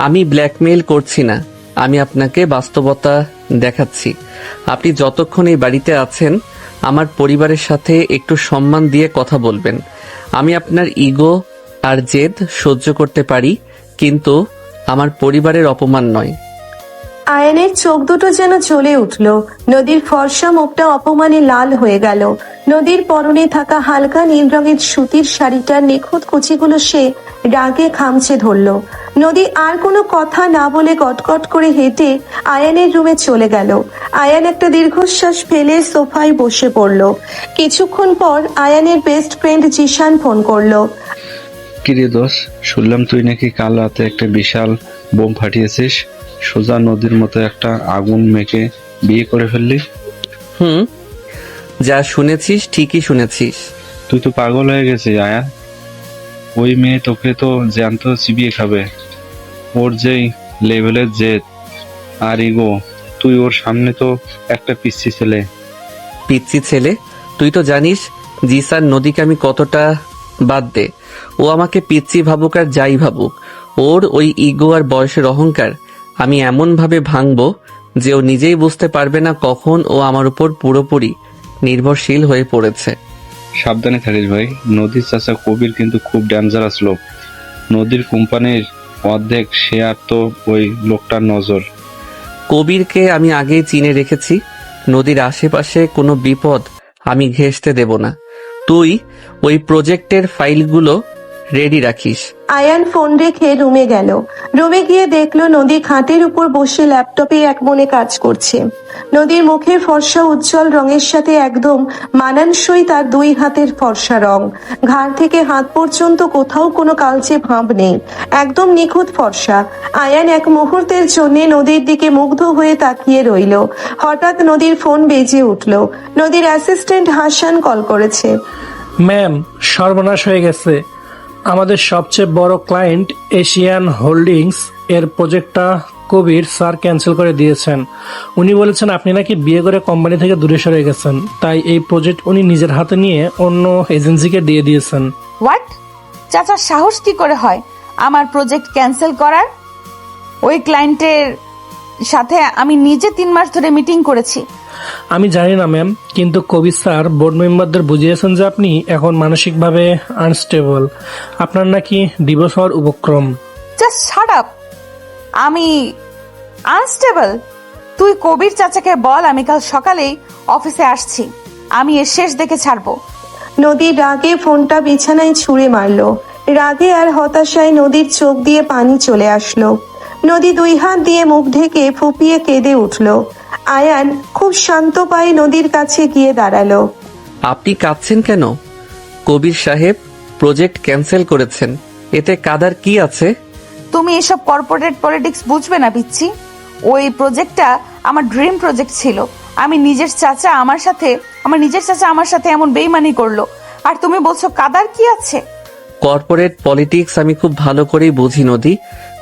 আমি ব্ল্যাকমেইল করছি না, আমি আপনাকে বাস্তবতা দেখাচ্ছি। আপনি যতক্ষণ এই বাড়িতে আছেন আমার পরিবারের সাথে একটু সম্মান দিয়ে কথা বলবেন। আমি আপনার ইগো আর জেদ সহ্য করতে পারি, কিন্তু আমার পরিবারের অপমান নয়। আয়ানের চোখ দুটো যেন জ্বলে উঠল। নদীর ফর্সা মুখটা অপমানে লাল হয়ে গেল। নদীর পরনে থাকা হালকা নীল রঙের সুতির শাড়িটার নিখুঁত কুচিগুলো সে রাগে খামচে ধরল। নদী আর কোনো কথা না বলে কটকট করে হেঁটে আয়ানের রুমে চলে গেল। আয়ান একটা দীর্ঘশ্বাস ফেলে সোফায় বসে পড়ল। কিছুক্ষণ পর আয়ানের বেস্ট ফ্রেন্ড জিশান ফোন করলো। কিরে দোষ, শুনলাম তুই নাকি কাল রাতে একটা বিশাল বোম ফাটিয়েছিস, সোজা নদীর মতো একটা আগুন মেখে বিয়ে করে ফেললি। যা শুনেছিস ঠিকই শুনেছিস। তুই তো পাগল হয়ে গেছিস আয়ান। ওই মেয়ে তোকে তো জ্যান্ত চিবিয়ে খাবে। ওর যেই লেভেলের জেদ আর ইগো, তুই ওর সামনে তো একটা পিচ্ছি ছেলে। পিচ্ছি ছেলে? তুই তো জানিস জিসান নদীকে আমি কতটা। বাদ দে, ও আমাকে পিচ্ছি ভাবুক আর যাই ভাবুক, ওর ওই ইগো আর বয়সের অহংকার আমি এমন ভাবে ভাঙবো যে ও নিজেই বুঝতে পারবে না কখন ও আমার উপর পুরোপুরি নির্ভরশীল হয়ে পড়েছে। সাবধানে থাকিস ভাই, নদীর চাচা কবির কিন্তু খুব ডেঞ্জারাস লোক। নদীর কোম্পানির অর্ধেক শেয়ার তো ওই লোকটার নজর। কবিরকে আমি আগেই চিনে রেখেছি। নদীর আশেপাশে কোনো বিপদ আমি ঘেঁষতে দেব না। তুই ওই প্রজেক্টের ফাইলগুলো রেডি রাখিস। আয়ান ফোন রেখে রুমে গেল। রুমে গিয়ে দেখলো নদী খাটের উপর বসে ল্যাপটপে এক মনে কাজ করছে। নদীর মুখের ফর্সা উজ্জ্বল রঙের সাথে একদম মানানসই তার দুই হাতের ফর্সা রং। ঘাড় থেকে হাত পর্যন্ত কোথাও কোনো কালচে ভাব নেই, একদম নিখুঁত ফর্সা। আয়ান এক মুহূর্তের জন্য নদীর দিকে মুগ্ধ হয়ে তাকিয়ে রইল। হঠাৎ নদীর ফোন বেজে উঠল। নদীর অ্যাসিস্ট্যান্ট হাসান কল করেছে। ম্যাম, সর্বনাশ হয়ে গেছে। আমাদের সবচেয়ে বড় ক্লায়েন্ট এশিয়ান হোল্ডিংস এর প্রজেক্টটা কবির স্যার ক্যান্সেল করে দিয়েছেন। উনি বলেছেন আপনি নাকি বিয়ে করে কোম্পানি থেকে দূরে সরে গেছেন, তাই এই প্রজেক্ট উনি নিজের হাতে নিয়ে অন্য এজেন্সিকে দিয়ে দিয়েছেন। হোয়াট? চাচার সাহস কি করে হয় আমার প্রজেক্ট ক্যান্সেল করার? ওই ক্লায়েন্টের সাথে আমি নিজে 3 মাস ধরে মিটিং করেছি। আমি জানি না ম্যাম, কিন্তু কবির স্যার বোর্ড মেম্বারদের বুঝিয়েছেন যে আপনি এখন মানসিকভাবে আনস্টেবল। আপনার নাকি ডিভোর্স হওয়ার উপক্রম। Just shut up. আমি আনস্টেবল? তুই কবির চাচাকে বল আমি কাল সকালেই অফিসে আসছি। আমি এর শেষ দেখে ছাড়বো। নদী রাগে ফোনটা বিছানায় ছুঁড়ে মারল। রাগে আর হতাশায় নদীর চোখ দিয়ে পানি চলে আসলো। নদী 2 হাত দিয়ে মুখ ঢেকে ফুপিয়ে কেঁদে উঠল। আয়ান খুব শান্ত পায়ে নদীর কাছে গিয়ে দাঁড়ালো। আপনি কাঁদছেন কেন? কবির সাহেব প্রজেক্ট ক্যান্সেল করেছেন, এতে কাদার কি আছে? তুমি এসব কর্পোরেট পলিটিক্স বুঝবে না পিচ্ছি। ওই প্রজেক্টটা আমার ড্রিম প্রজেক্ট ছিল। আমার নিজের চাচা আমার সাথে এমন বেইমানি করলো, আর তুমি বলছো কাদার কি আছে? কর্পোরেট পলিটিক্স আমি খুব ভালো করেই বুঝি নদী।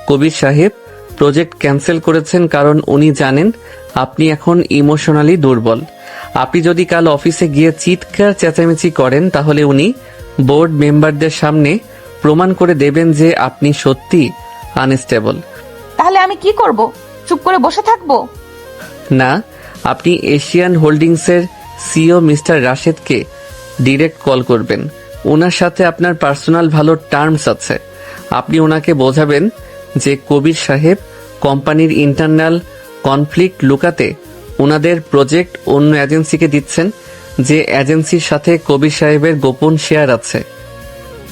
কবির সাহেব প্রজেক্ট ক্যান্সেল করেছেন কারণ উনি জানেন আপনি এখন ইমোশনালি দুর্বল। আপনি যদি কাল অফিসে গিয়ে চিৎকার চেঁচামেচি করেন তাহলে উনি বোর্ড মেম্বারদের সামনে প্রমাণ করে দেবেন যে আপনি সত্যি আনস্টেবল। তাহলে আমি কি করব? চুপ করে বসে থাকবো? না, আপনি এশিয়ান হোল্ডিংসের সিইও মিস্টার রাশেদকে ডিরেক্ট কল করবেন। ওনার সাথে আপনার পার্সোনাল ভালো টার্মস আছে। আপনি ওনাকে বোঝাবেন যে কবির সাহেব কোম্পানির ইন্টারনাল কনফ্লিক্ট লুকাতে ওনাদের প্রজেক্ট অন্য এজেন্সিকে দিচ্ছেন, যে এজেন্সির সাথে কবির সাহেবের গোপন শেয়ার আছে।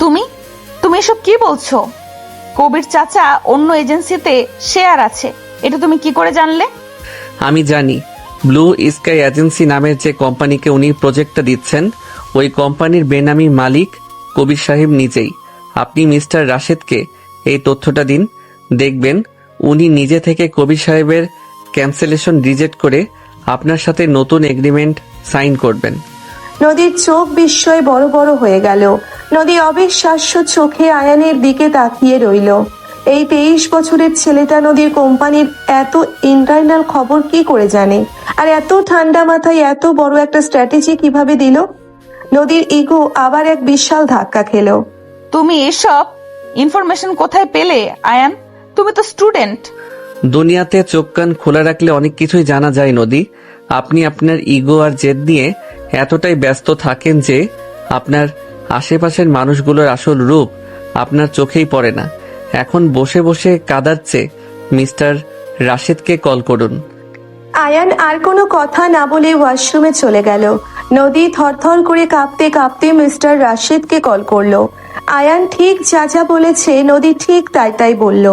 তুমি এসব কি বলছো? কবির চাচা অন্য এজেন্সিতে শেয়ার আছে, এটা তুমি কি করে জানলে? আমি জানি। ব্লু স্কাই এজেন্সি নামের যে কোম্পানিকে উনি প্রজেক্টটা দিচ্ছেন, ওই কোম্পানির বেনামি মালিক কবির সাহেব নিজেই। আপনি মিস্টার রাশেদকে এই তথ্যটা দিন, দেখবেন উনি নিজে থেকে কবির সাহেবের ক্যান্সেলেশন রিজেক্ট করে আপনার সাথে নতুন এগ্রিমেন্ট সাইন করবেন। নদীর চোখ বিস্ময়ে বড় বড় হয়ে গেল। নদী অবিশ্বাস্য চোখে আয়ানের দিকে তাকিয়ে রইল। এই 23 বছরের ছেলেটা নদীর কোম্পানির এত ইন্টারনাল খবর কি করে জানে, আর এত ঠান্ডা মাথায় এত বড় একটা স্ট্র্যাটেজি কিভাবে দিল? নদীর ইগো আবার এক বিশাল ধাক্কা খেলো। তুমি এসব ইনফরমেশন কোথায় পেলে আয়ান? তুমি তো স্টুডেন্ট। দুনিয়াতে চোখ কান খোলা রাখলে অনেক কিছুই জানা যায় নদী। আপনি আপনার ইগো আর জেদ নিয়ে এতটাই ব্যস্ত থাকেন যে আপনার আশেপাশের মানুষগুলোর আসল রূপ আপনার চোখেই পড়ে না। এখন বসে বসে কাঁদাচ্ছে মিস্টার রাশেদকে কল করুন। আয়ান আর কোনো কথা না বলে ওয়াশরুমে চলে গেল। নদী থরথর করে কাঁপতে কাঁপতে মিস্টার রাশেদকে কল করলো। আয়ান ঠিক যা যা বলেছে নদী ঠিক তাই তাই বলল।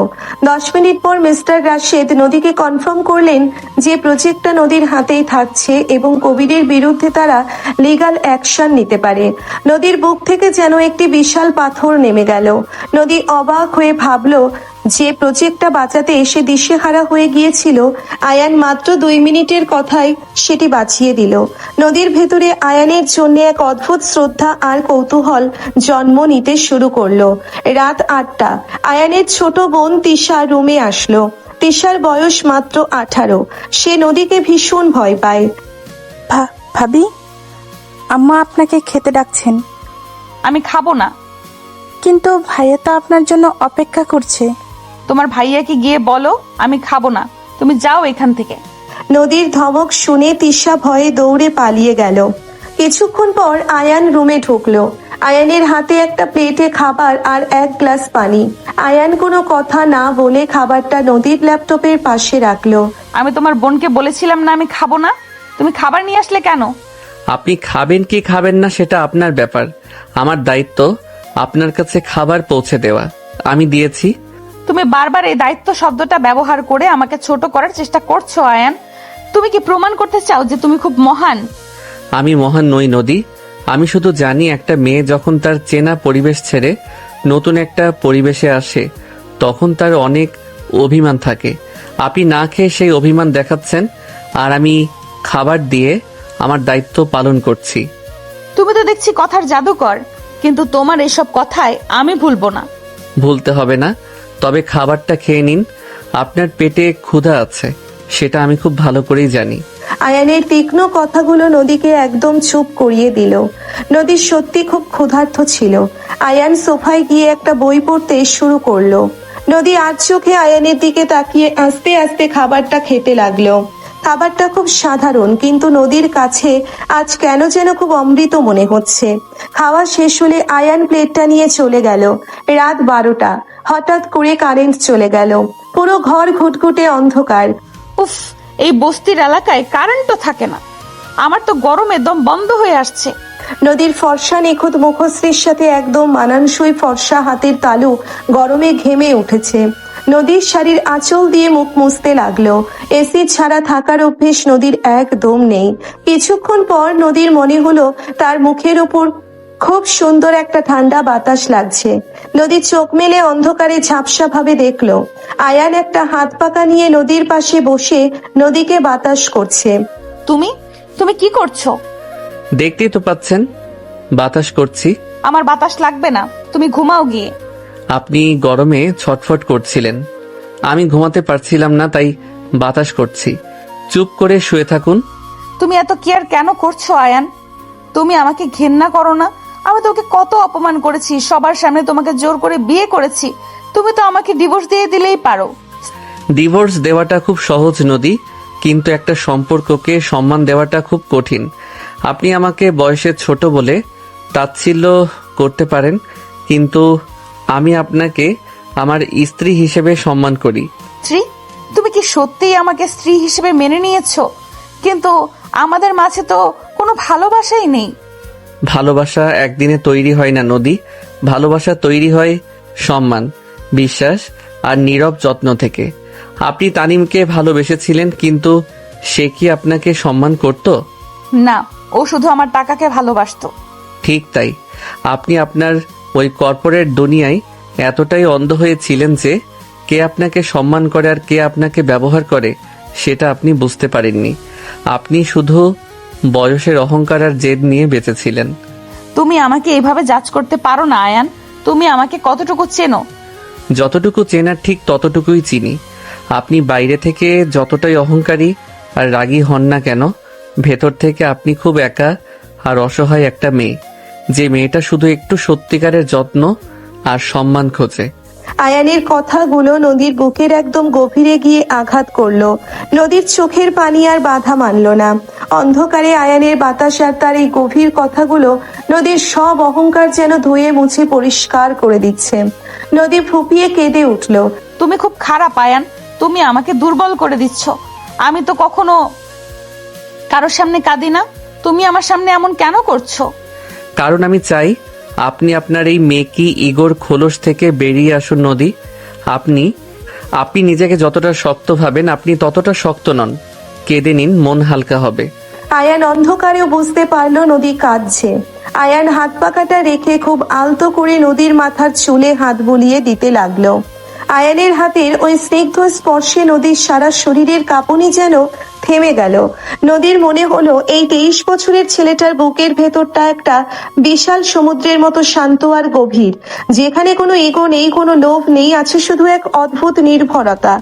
10 মিনিট পর মিস্টার রাশেদ নদীকে কনফার্ম করলেন যে প্রজেক্টটা নদীর হাতেই থাকছে এবং কবিরের বিরুদ্ধে তারা লিগ্যাল অ্যাকশন নিতে পারে। নদীর বুক থেকে যেন একটি বিশাল পাথর নেমে গেল। নদী অবাক হয়ে ভাবলো যে প্রজেক্টটা বাঁচাতে এসে দিশেহারা হয়ে গিয়েছিল, আয়ান মাত্র 2 মিনিটের কথায় সেটি বাঁচিয়ে দিল। নদীর ভেতরে আয়ানের জন্য এক অদ্ভুত শ্রদ্ধা আর কৌতূহল জন্ম নিতে শুরু করলো। রাত 8টা। আয়ানের ছোট বোন তিশা রুমে আসলো। তিশার বয়স মাত্র 18। সে নদীকে ভীষণ ভয় পায়। ভাবি, আম্মা আপনাকে খেতে ডাকছেন। আমি খাবো না। কিন্তু ভাইয়া তো আপনার জন্য অপেক্ষা করছে। তোমার ভাইয়াকে গিয়ে বলো আমি খাবো না, তুমি যাও এখান থেকে। নদীর ধমক শুনে তিশা ভয়ে দৌড়ে পালিয়ে গেল। কিছুক্ষণ পর আয়ান রুমে ঢুকলো। আয়ানের হাতে একটা প্লেটে খাবার আর 1 গ্লাস পানি। আয়ান কোনো কথা না বলে খাবারটা নদীর ল্যাপটপের পাশে রাখলো। আমি তোমার বোনকে বলেছিলাম না আমি খাবো না, তুমি খাবার নিয়ে আসলে কেন? আপনি খাবেন কি খাবেন না সেটা আপনার ব্যাপার। আমার দায়িত্ব আপনার কাছে খাবার পৌঁছে দেওয়া, আমি দিয়েছি। তুমি বারবার এই দায়িত্ব শব্দটা ব্যবহার করে আমাকে ছোট করার চেষ্টা করছো আয়ান। তুমি কি প্রমাণ করতে চাও যে তুমি খুব মহান? আমি মহান নই নদী। আমি শুধু জানি একটা মেয়ে যখন তার চেনা পরিবেশ ছেড়ে নতুন একটা পরিবেশে আসে তখন তার অনেক অভিমান থাকে। আপনি না খেয়ে সেই অভিমান দেখাচ্ছেন আর আমি খাবার দিয়ে আমার দায়িত্ব পালন করছি। তুমি তো দেখছি কথার জাদুকর, কিন্তু তোমার এসব কথায় আমি ভুলবো না। ভুলতে হবে না, তবে খাবারটা খেয়ে নিন। আপনার পেটে ক্ষুধা আছে, সেটা আমি খুব ভালো করেই জানি। আয়ানের তীক্ষ্ণ কথাগুলো নদীকে একদম চুপ করিয়ে দিল। নদী সত্যি খুব ক্ষুধার্ত ছিল। আয়ান সোফায় গিয়ে একটা বই পড়তে শুরু করলো। নদী আজ চোখে আয়ানের দিকে তাকিয়ে আস্তে আস্তে খাবারটা খেতে লাগলো। খাবারটা খুব সাধারণ, কিন্তু নদীর কাছে আজ কেন যেন খুব অমৃত মনে হচ্ছে। খাওয়া শেষ হলে আয়ান প্লেটটা নিয়ে চলে গেল। রাত 12টা। হঠাৎ করে কারেন্ট চলে গেল। পুরো ঘর ঘুটঘুটে অন্ধকার। উফ, এই বস্তির এলাকায় কারেন্টও থাকে না। আমার তো গরমে দম বন্ধ হয়ে আসছে। নদীর ফর্সা নিখুঁত মুখশ্রীর সাথে একদম মানানসই ফর্সা হাতের তালু গরমে ঘেমে উঠেছে। নদীর শাড়ির আঁচল দিয়ে মুখ মুছতে লাগলো। এসি ছাড়া থাকার অভ্যেস নদীর একদম নেই। কিছুক্ষণ পর নদীর মনে হলো তার মুখের ওপর খুব সুন্দর একটা ঠান্ডা বাতাস লাগছে। নদী চোখ মেলে অন্ধকারে ঝাপসা ভাবে দেখলো আয়ান একটা হাত পাকা নিয়ে নদীর পাশে বসে নদীকে বাতাস করছে। তুমি তুমি কি করছো? দেখতেই তো পাচ্ছেন, বাতাস করছি। আমার বাতাস লাগবে না, তুমি ঘুমাও গিয়ে। আপনি গরমে ছটফট করছিলেন, আমি ঘুমাতে পারছিলাম না, তাই বাতাস করছি। চুপ করে শুয়ে থাকুন। তুমি এত কেয়ার কেন করছো আয়ান? তুমি আমাকে ঘেন্না করো না? আমি তোকে কত অপমান করেছি, সবার সামনে তোমাকে জোর করে বিয়ে করেছি। তুমি তো আমাকে ডিভোর্স দিয়ে দিলেই পারো। ডিভোর্স দেওয়াটা খুব সহজ নদী, কিন্তু একটা সম্পর্ককে সম্মান দেওয়াটা খুব কঠিন। আপনি আমাকে বয়সে ছোট বলে তাচ্ছিল্য করতে পারেন, কিন্তু আমি আপনাকে আমার স্ত্রী হিসেবে সম্মান করি। স্ত্রী? তুমি কি সত্যিই আমাকে স্ত্রী হিসেবে মেনে নিয়েছো? কিন্তু আমাদের মাঝে তো কোনো ভালোবাসাই নেই। ভালোবাসা একদিনে তৈরি হয় না নদী। ভালোবাসা তৈরি হয় সম্মান, বিশ্বাস আর নীরব যত্ন থেকে। আপনি তানিমকে ভালোবেসেছিলেন, কিন্তু সে কি আপনাকে সম্মান করত? না, ও শুধু আমার টাকাকে ভালোবাসতো। ঠিক তাই, আপনি আপনার ওই কর্পোরেট দুনিয়ায় এতটাই অন্ধ হয়েছিলেন যে কে আপনাকে সম্মান করে আর কে আপনাকে ব্যবহার করে সেটা আপনি বুঝতে পারেননি। আপনি শুধু বয়সের অহংকার আর জেদ নিয়ে বেঁচেছিলেন। তুমি আমাকে এইভাবে জাজ করতে পারো না আয়ান। তুমি আমাকে কতটুকু চেনো? যতটুকু চেনার ঠিক ততটুকুই চিনি। আপনি বাইরে থেকে যতটাই অহংকারী আর রাগী হন না কেন, ভেতর থেকে আপনি খুব একা আর অসহায় একটা মেয়ে, যে মেয়েটা শুধু একটু সত্যিকারের যত্ন আর সম্মান খোঁজে। আয়ানের কথাগুলো নদীর বুকের একদম গভীরে গিয়ে আঘাত করলো। নদীর চোখের পানি আর বাধা মানল না। অন্ধকারে আয়ানের বাতাস আর তার এই গভীর কথাগুলো নদীর সব অহংকার যেন ধুয়ে মুছে পরিষ্কার করে দিচ্ছে। নদী ফুপিয়ে কেঁদে উঠল। তুমি খুব খারাপ আয়ান, তুমি আমাকে দুর্বল করে দিচ্ছ। আমি তো কখনো কারোর সামনে কাঁদি না, তুমি আমার সামনে এমন কেন করছো? কারণ আমি চাই আপনি আপনার এই মেকি ইগোর খোলস থেকে বেরিয়ে আসুন নদী। আপনি নিজেকে যতটা শক্ত ভাবেন আপনি ততটা শক্ত নন। কেঁদে নিন, মন হালকা হবে। আয়ান অন্ধকারেও বুঝতে পারলো নদী কাঁদছে। আয়ান হাত পাকাটা রেখে খুব আলতো করে নদীর মাথার চুলে হাত বুলিয়ে দিতে লাগলো। আয়ানের হাতের ওই স্নিগ্ধ স্পর্শে নদীর সারা শরীরের কাঁপুনি যেন থেমে গেল। নদীর মনে হলো এই 23 বছরের ছেলেটার বুকের ভেতরটা একটা বিশাল সমুদ্রের মতো শান্ত আর গভীর, যেখানে কোনো ইগো নেই, কোনো লোভ নেই, আছে শুধু এক অদ্ভুত নির্ভরতা।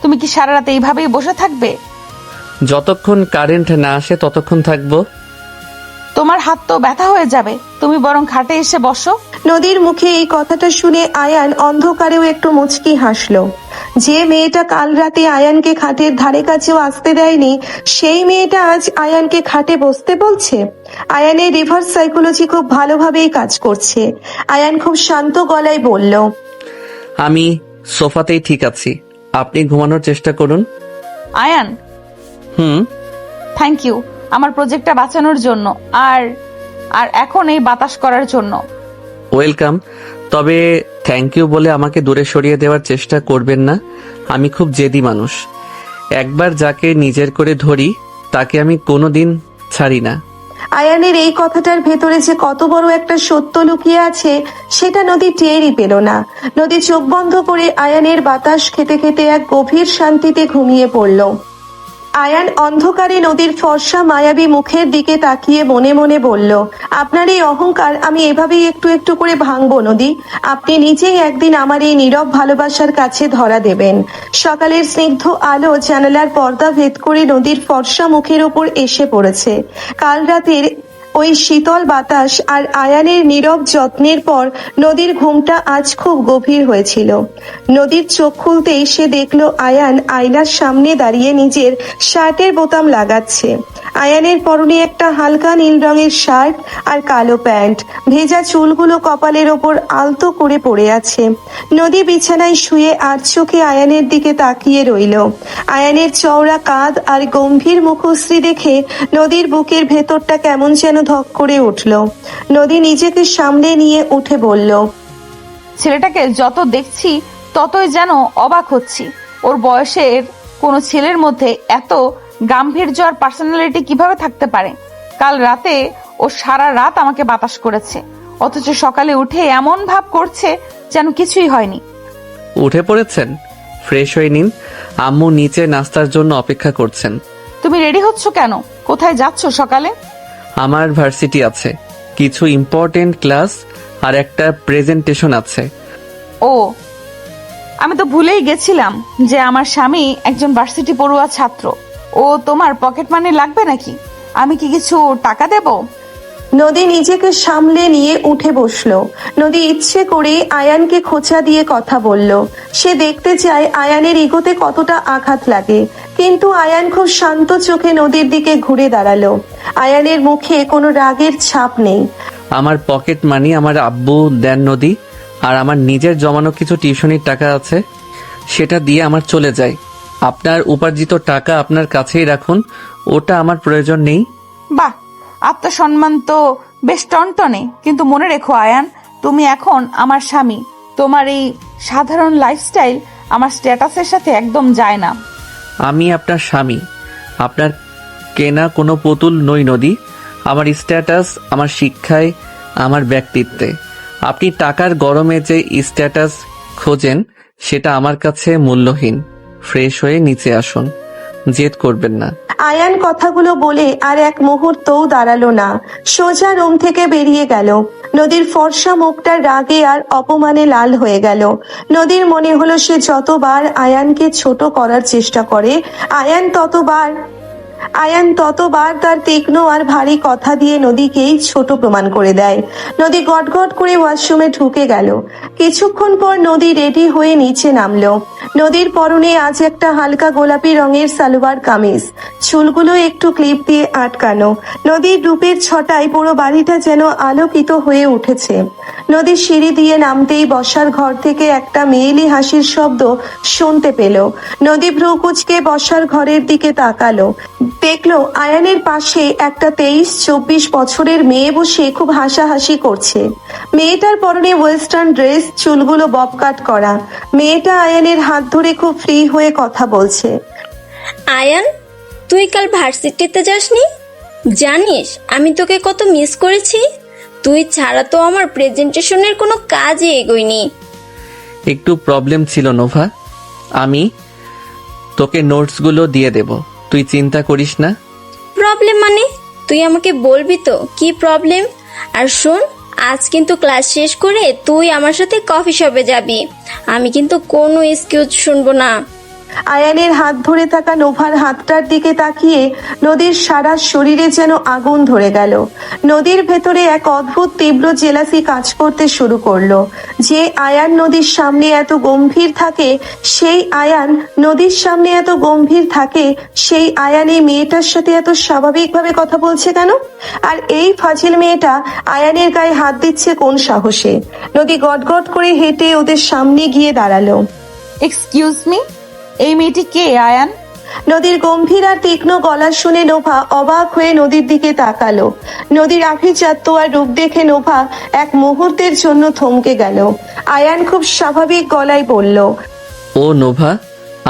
তুমি কি সারা রাত এইভাবেই বসে থাকবে? যতক্ষণ কারেন্ট না আসে ততক্ষণ থাকবো। তোমার হাত তো ব্যথা হয়ে যাবে, তুমি বরং খাটে এসে বসো। নদীর মুখে এই কথাটা শুনে আয়ান অন্ধকারেও একটু মুচকি হাসলো। যে মেয়েটা কাল রাতে আয়ানকে খাটের ধারে কাছেও আসতে দেয়নি, সেই মেয়েটা আজ আয়ানকে খাটে বসতে বলছে। আয়ানের রিভার্স সাইকোলজি খুব ভালোভাবেই কাজ করছে। আয়ান খুব শান্ত গলায় বলল, আমি সোফাতেই ঠিক আছি, আপনি ঘুমানোর চেষ্টা করুন। আয়ান, থ্যাংক ইউ আমার প্রজেক্টটা বাঁচানোর জন্য, আর আর এখন এই বাতাস করার জন্য। ওয়েলকাম। তবে থ্যাংক ইউ বলে আমাকে দূরে সরিয়ে দেওয়ার চেষ্টা করবেন না। আমি খুব জেদি মানুষ। একবার যাকে নিজের করে ধরি তাকে আমি কোনোদিন ছাড়ি না। আয়ানের এই কথাটার ভেতরে যে কত বড় একটা সত্য লুকিয়ে আছে সেটা নদী টেরই পেল না। নদী চোখ বন্ধ করে আয়ানের বাতাস খেতে খেতে এক গভীর শান্তিতে ঘুমিয়ে পড়ল। আয়ান অন্ধকারে নদীর ফর্সা মায়াবী মুখের দিকে তাকিয়ে মনে মনে বলল, আপনার এই অহংকার আমি এভাবেই একটু একটু করে ভাঙবো নদী। আপনি নিজেই একদিন আমার এই নীরব ভালোবাসার কাছে ধরা দেবেন। সকালের স্নিগ্ধ আলো জানালার পর্দা ভেদ করে নদীর ফর্সা মুখের ওপর এসে পড়েছে। কাল রাতের ওই শীতল বাতাস আর আয়ানের নীরব যত্নের পর নদীর ঘুমটা আজ খুব গভীর হয়েছিল। নদীর চোখ খুলতেই সে দেখলো আয়ান আয়নার সামনে দাঁড়িয়ে নিজের শার্টের বোতাম লাগাচ্ছে। আয়ানের পরনে একটা হালকা নীল রঙের শার্ট আর কালো প্যান্ট, ভেজা চুলগুলো কপালের ওপর আলতো করে পড়ে আছে। নদী বিছানায় শুয়ে আর চোখে আয়ানের দিকে তাকিয়ে রইল। আয়ানের চওড়া কাঁধ আর গম্ভীর মুখশ্রী দেখে নদীর বুকের ভেতরটা কেমন যেন ধক করে উঠল। নদী নিজেকে সামলে নিয়ে উঠে বলল, ছেলেটাকে যত দেখছি ততই যেন অবাক হচ্ছি। ওর বয়সের কোনো ছেলের মধ্যে এত গাম্ভীর্য আর পার্সোনালিটি কিভাবে থাকতে পারে? কাল রাতে ও সারা রাত আমাকে বাতাস করেছে, অথচ সকালে উঠে এমন ভাব করছে যেন কিছুই হয়নি। উঠে পড়েছেন? ফ্রেশ হয়ে নিন, আম্মু নিচে নাস্তার জন্য অপেক্ষা করছেন। তুমি রেডি হচ্ছ কেন? কোথায় যাচ্ছ সকালে? আমার ভার্সিটি আছে, কিছু ইম্পর্টেন্ট ক্লাস আর একটা প্রেজেন্টেশন আছে। ও, আমি তো ভুলেই গেছিলাম যে আমার স্বামী একজন ভার্সিটি পড়ুয়া ছাত্র। ও তোমার পকেট মানি লাগবে নাকি? আমি কি কিছু টাকা দেব? নদী নিজেকে সামলে নিয়ে উঠে বসলো। নদী ইচ্ছে করে আয়ানকে খোঁচা দিয়ে কথা বলল। সে দেখতে চায় আয়ানের ইগোতে কতটা আঘাত লাগে, কিন্তু আয়ান খুব শান্ত চোখে নদীর দিকে ঘুরে দাঁড়ালো। আয়ানের মুখে কোনো রাগের ছাপ নেই। আমার পকেট মানি আমার আব্বু দেন নদী, আর আমার নিজের জমানো কিছু টিউশনির টাকা আছে, সেটা দিয়ে আমার চলে যায়। আপনার উপার্জিত টাকা আপনার কাছেই রাখুন, ওটা আমার প্রয়োজন নেই। বাহ, আত্মসম্মান তো বেশ টনটনে। কিন্তু মনে রেখো আয়ান, তুমি এখন আমার স্বামী। তোমার এই সাধারণ লাইফস্টাইল আমার স্ট্যাটাসের সাথে একদম যায় না। আমি আপনার স্বামী, আপনার কেনা কোনো পুতুল নই নদী। আমার স্ট্যাটাস আমার শিক্ষায়, আমার ব্যক্তিত্বে। আপনি টাকার গরমে যে স্ট্যাটাস খোঁজেন সেটা আমার কাছে মূল্যহীন। ফ্রেশ হয়ে নিচে আসুন, জেদ করবেন না। আয়ান কথাগুলো বলে আর এক মুহূর্তও দাঁড়ালো না, সোজা রুম থেকে বেরিয়ে গেল। নদীর ফর্সা মুখটা রাগে আর অপমানে লাল হয়ে গেল। নদীর মনে হলো সে যতবার আয়ানকে ছোট করার চেষ্টা করে, আয়ান ততবার আয়ান ততবার তার তীক্ষ্ণ আর ভারী কথা দিয়ে নদীকেই ছোট প্রমাণ করে দেয়। নদী গটগট করে ওয়াশরুমে ঢুকে গেল। কিছুক্ষণ পর নদী রেডি হয়ে নিচে নামলো। নদীর পরনে আজ একটা হালকা গোলাপি রঙের সালোয়ার কামিজ, চুলগুলো একটু ক্লিপ দিয়ে আটকানো। নদীর রূপের ছটায় পুরো বাড়িটা যেন আলোকিত হয়ে উঠেছে। নদী সিঁড়ি দিয়ে নামতেই বসার ঘর থেকে একটা মেয়েলি হাসির শব্দ শুনতে পেল। নদী ভ্রু কুঁচকে বসার ঘরের দিকে তাকালো, দেখলো আয়ানের পাশে একটা 23-24 বছরের মেয়ে বসে খুব হাসাহাসি করছে। মেয়েটার পরনে ওয়েস্টার্ন ড্রেস, চুলগুলো বব কাট করা। মেয়েটা আয়ানের হাত ধরে খুব ফ্রি হয়ে কথা বলছে। আয়ান, তুই কাল ভার্সিটিতে যাসনি? জানিস আমি তোকে কত মিস করেছি। তুই ছাড়া তো আমার প্রেজেন্টেশনের কোনো কাজই এগোয়নি। একটু প্রবলেম ছিল নোভা, আমি তোকে নোটসগুলো দিয়ে দেব, তুই চিন্তা করিস না। প্রবলেম মানে? তুই আমাকে বলবি তো কি প্রবলেম? আর শোন, আজ কিন্তু ক্লাস শেষ করে তুই আমার সাথে কফি শপে যাবি। আমি কিন্তু কোনো এক্সকিউজ শুনবো না। আয়ানের হাত ধরে থাকা নোভার হাতটার দিকে তাকিয়ে নদীর সারা শরীরে যেন আগুন ধরে গেল। নদীর ভেতরে এক অদ্ভুত তীব্র জেলাসি কাজ করতে শুরু করলো। যে আয়ান নদীর সামনে এত গম্ভীর থাকে, সেই আয়ান নদীর সামনে এত গম্ভীর থাকে, সেই আয়ান এই মেয়েটার সাথে এত স্বাভাবিকভাবে কথা বলছে কেন? আর এই ফাজিল মেয়েটা আয়ানের গায়ে হাত দিচ্ছে কোন সাহসে? নদী গটগট করে হেঁটে ওদের সামনে গিয়ে দাঁড়ালো। এক্সকিউজ মি, এই মেয়েটি কে আয়ান? নদীর গম্ভীর আর তীক্ষ্ণ গলা শুনে নোভা অবাক হয়ে নদীর দিকে তাকালো। নদীর আভিজাত্য আর রূপ দেখে নোভা এক মুহূর্তের জন্য থমকে গেল। আয়ান খুব স্বাভাবিক গলায় বলল, ও নোভা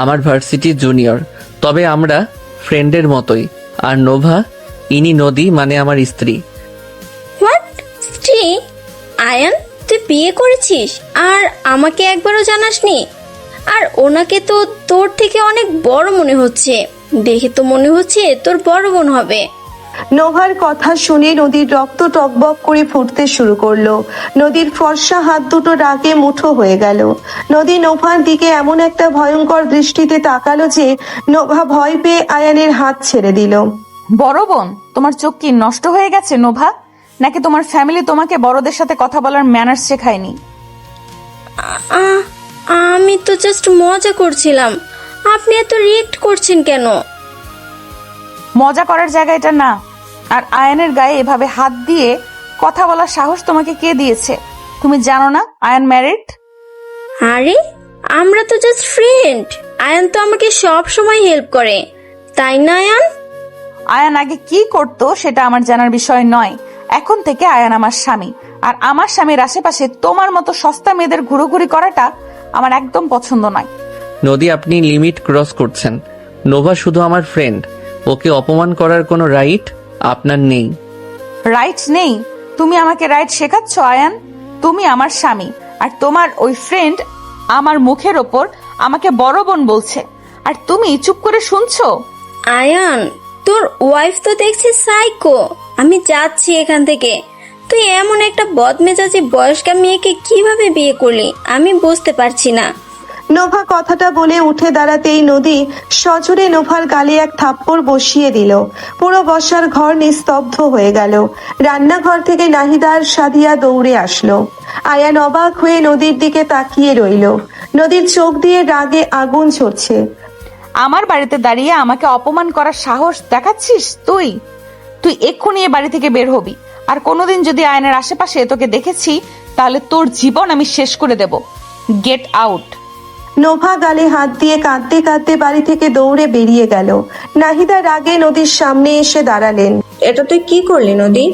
আমার ভার্সিটি জুনিয়র, তবে আমরা ফ্রেন্ডের মতোই। আর নোভা, ইনি নদী, মানে আমার স্ত্রী। হোয়াট? স্ত্রী? আয়ান, তুই বিয়ে করেছিস আর আমাকে একবারও জানাসনি? আর ওনাকে তো তোর থেকে অনেক বড় মনে হচ্ছে, দেখে তো মনে হচ্ছে তোর বড় বোন হবে। নোভার কথা শুনে নদীর রক্ত টকবক করে ফুটতে শুরু করলো। নদীর ফর্সা হাত দুটো রাগে মুঠো হয়ে গেল। নদী নোভার দিকে এমন একটা ভয়ঙ্কর দৃষ্টিতে তাকালো যে নোভা ভয় পেয়ে আয়ানের হাত ছেড়ে দিল। বড় বোন? তোমার চোখ কি নষ্ট হয়ে গেছে নোভা? নাকি তোমার ফ্যামিলি তোমাকে বড়দের সাথে কথা বলার ম্যানার্স শেখায়নি? আমি তো জাস্ট মজা করছিলাম, আপনি এত রিয়েক্ট করছেন কেন? মজা করার জায়গা এটা না। আর আয়ানের গায়ে এভাবে হাত দিয়ে কথা বলার সাহস তোমাকে কে দিয়েছে? তুমি জানো না আয়ান ম্যারিড? আরে আমরা তো জাস্ট ফ্রেন্ড। আয়ান তো আমাকে সব সময় হেল্প করে, তাই না আয়ান? আয়ান আগে কি করতো সেটা আমার জানার বিষয় নয়। এখন থেকে আয়ান আমার স্বামী, আর আমার স্বামীর আশেপাশে তোমার মতো সস্তা মেয়েদের ঘুরোঘুরি করাটা আমার একদম পছন্দ নয়। নদী, আপনি লিমিট ক্রস করছেন। নোভা শুধু আমার ফ্রেন্ড, ওকে অপমান করার কোনো রাইট আপনার নেই। রাইট নেই? তুমি আমাকে রাইট শেখাচ্ছ আয়ান? তুমি আমার স্বামী, আর তোমার ওই ফ্রেন্ড আমার মুখের ওপর আমাকে বড় বোন বলছে, আর তুমি চুপ করে শুনছো? আয়ান, তোর ওয়াইফ তো দেখছি সাইকো। আমি যাচ্ছি এখান থেকে। তুই এমন একটা বদমেজাজি বয়স্কা মেয়েকে কিভাবে বিয়ে করলি আমি বুঝতে পারছি না। নোভা কথাটা বলে উঠে দাঁড়াতেই নদী সজোরে নোভার গালে এক থাপ্পড় বসিয়ে দিল। পুরো বসার ঘর নিস্তব্ধ হয়ে গেল। রান্নাঘর থেকে নাহিদা আর সাদিয়া দৌড়ে আসলো। আয়ান অবাক হয়ে নদীর দিকে তাকিয়ে রইল। নদীর চোখ দিয়ে রাগে আগুন ঝরছে। আমার বাড়িতে দাঁড়িয়ে আমাকে অপমান করার সাহস দেখাচ্ছিস তুই? তুই এক্ষুনি এ বাড়ি থেকে বের হবি, আর কোনোদিন যদি আয়নের আশেপাশে তোকে দেখেছি তাহলে তোর জীবন আমি শেষ করে দেব। Get out. নোভা গালে হাত দিয়ে কাঁদতে কাঁদতে বাড়ি থেকে দৌড়ে বেরিয়ে গেল। নাহিদা রাগে নদীর সামনে এসে দাঁড়ালেন। এটা তুই কি করলি নদী?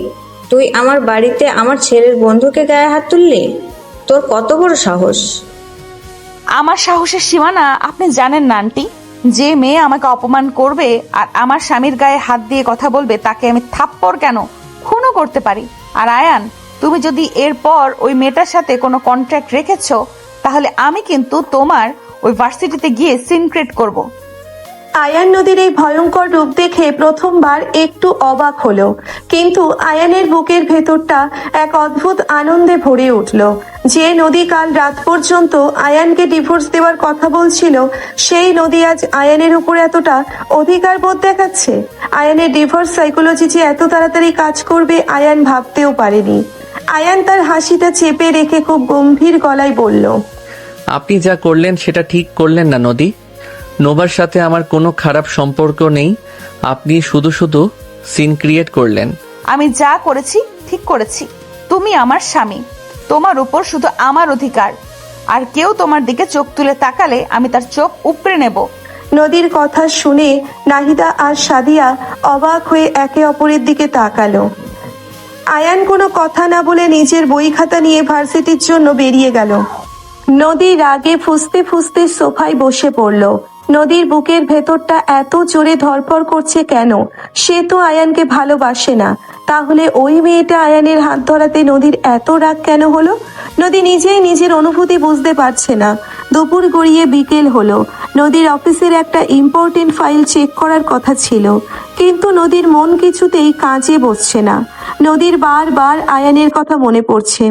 তুই আমার বাড়িতে আমার ছেলের বন্ধুকে গায়ে হাত তুললি? তোর কত বড় সাহস! আমার সাহসের সীমানা আপনি জানেন না আন্টি? যে মেয়ে আমাকে অপমান করবে আর আমার স্বামীর গায়ে হাত দিয়ে কথা বলবে তাকে আমি থাপ্পড় কেন, খুনও করতে পারি। আর আয়ান, তুমি যদি এরপর ওই মেয়েটার সাথে কোনো কন্ট্রাক্ট রেখেছো তাহলে আমি কিন্তু তোমার ওই ভার্সিটিতে গিয়ে সিন ক্রিয়েট করব। আয়ান নদীর এই ভয়ঙ্কর রূপ দেখে প্রথমবার একটু অবাক হলো, কিন্তু আয়ানের বুকের ভেতরটা এক অদ্ভুত আনন্দে ভরে উঠল। যে নদী কাল রাত পর্যন্ত আয়ানকে ডিভোর্স দেওয়ার কথা বলছিল, সেই নদী আজ আয়ানের উপর এতটা অধিকার বোধ দেখাচ্ছে। আয়ানের ডিভোর্স সাইকোলজি যে এত তাড়াতাড়ি কাজ করবে আয়ান ভাবতেও পারেনি। আয়ান তার হাসিটা চেপে রেখে খুব গম্ভীর গলায় বলল, আপনি যা করলেন সেটা ঠিক করলেন না নদী। নোবার সাথে আমার কোনো খারাপ সম্পর্ক নেই, আপনি শুধু শুধু সিন ক্রিয়েট করলেন। আমি যা করেছি ঠিক করেছি। তুমি আমার স্বামী, তোমার উপর শুধু আমার অধিকার। আর কেউ তোমার দিকে চোখ তুলে তাকালে আমি তার চোখ উপড়ে নেব। নদীর কথা শুনে নাহিদা আর সাদিয়া অবাক হয়ে একে অপরের দিকে তাকালো। আয়ান কোনো কথা না বলে নিজের বই খাতা নিয়ে ভার্সিটির জন্য বেরিয়ে গেল। নদী রাগে ফুঁসতে ফুঁসতে সোফায় বসে পড়ল। নদীর বুকের ভেতরটা এত জোরে ধরপড় করছে কেন? সে তো আয়ানকে ভালোবাসে না, তাহলে ওই মেয়েটা আয়ানের হাত ধরাতে নদীর এত রাগ কেন হলো? নদী নিজেই নিজের অনুভূতি বুঝতে পারছে না। দুপুর গড়িয়ে বিকেল হলো। নদীর অফিসের একটা ইম্পর্টেন্ট ফাইল চেক করার কথা ছিল, কিন্তু নদীর মন কিছুতেই কাজে বসছে না। নদীর বারবার আয়ানের কথা মনে পড়ছে।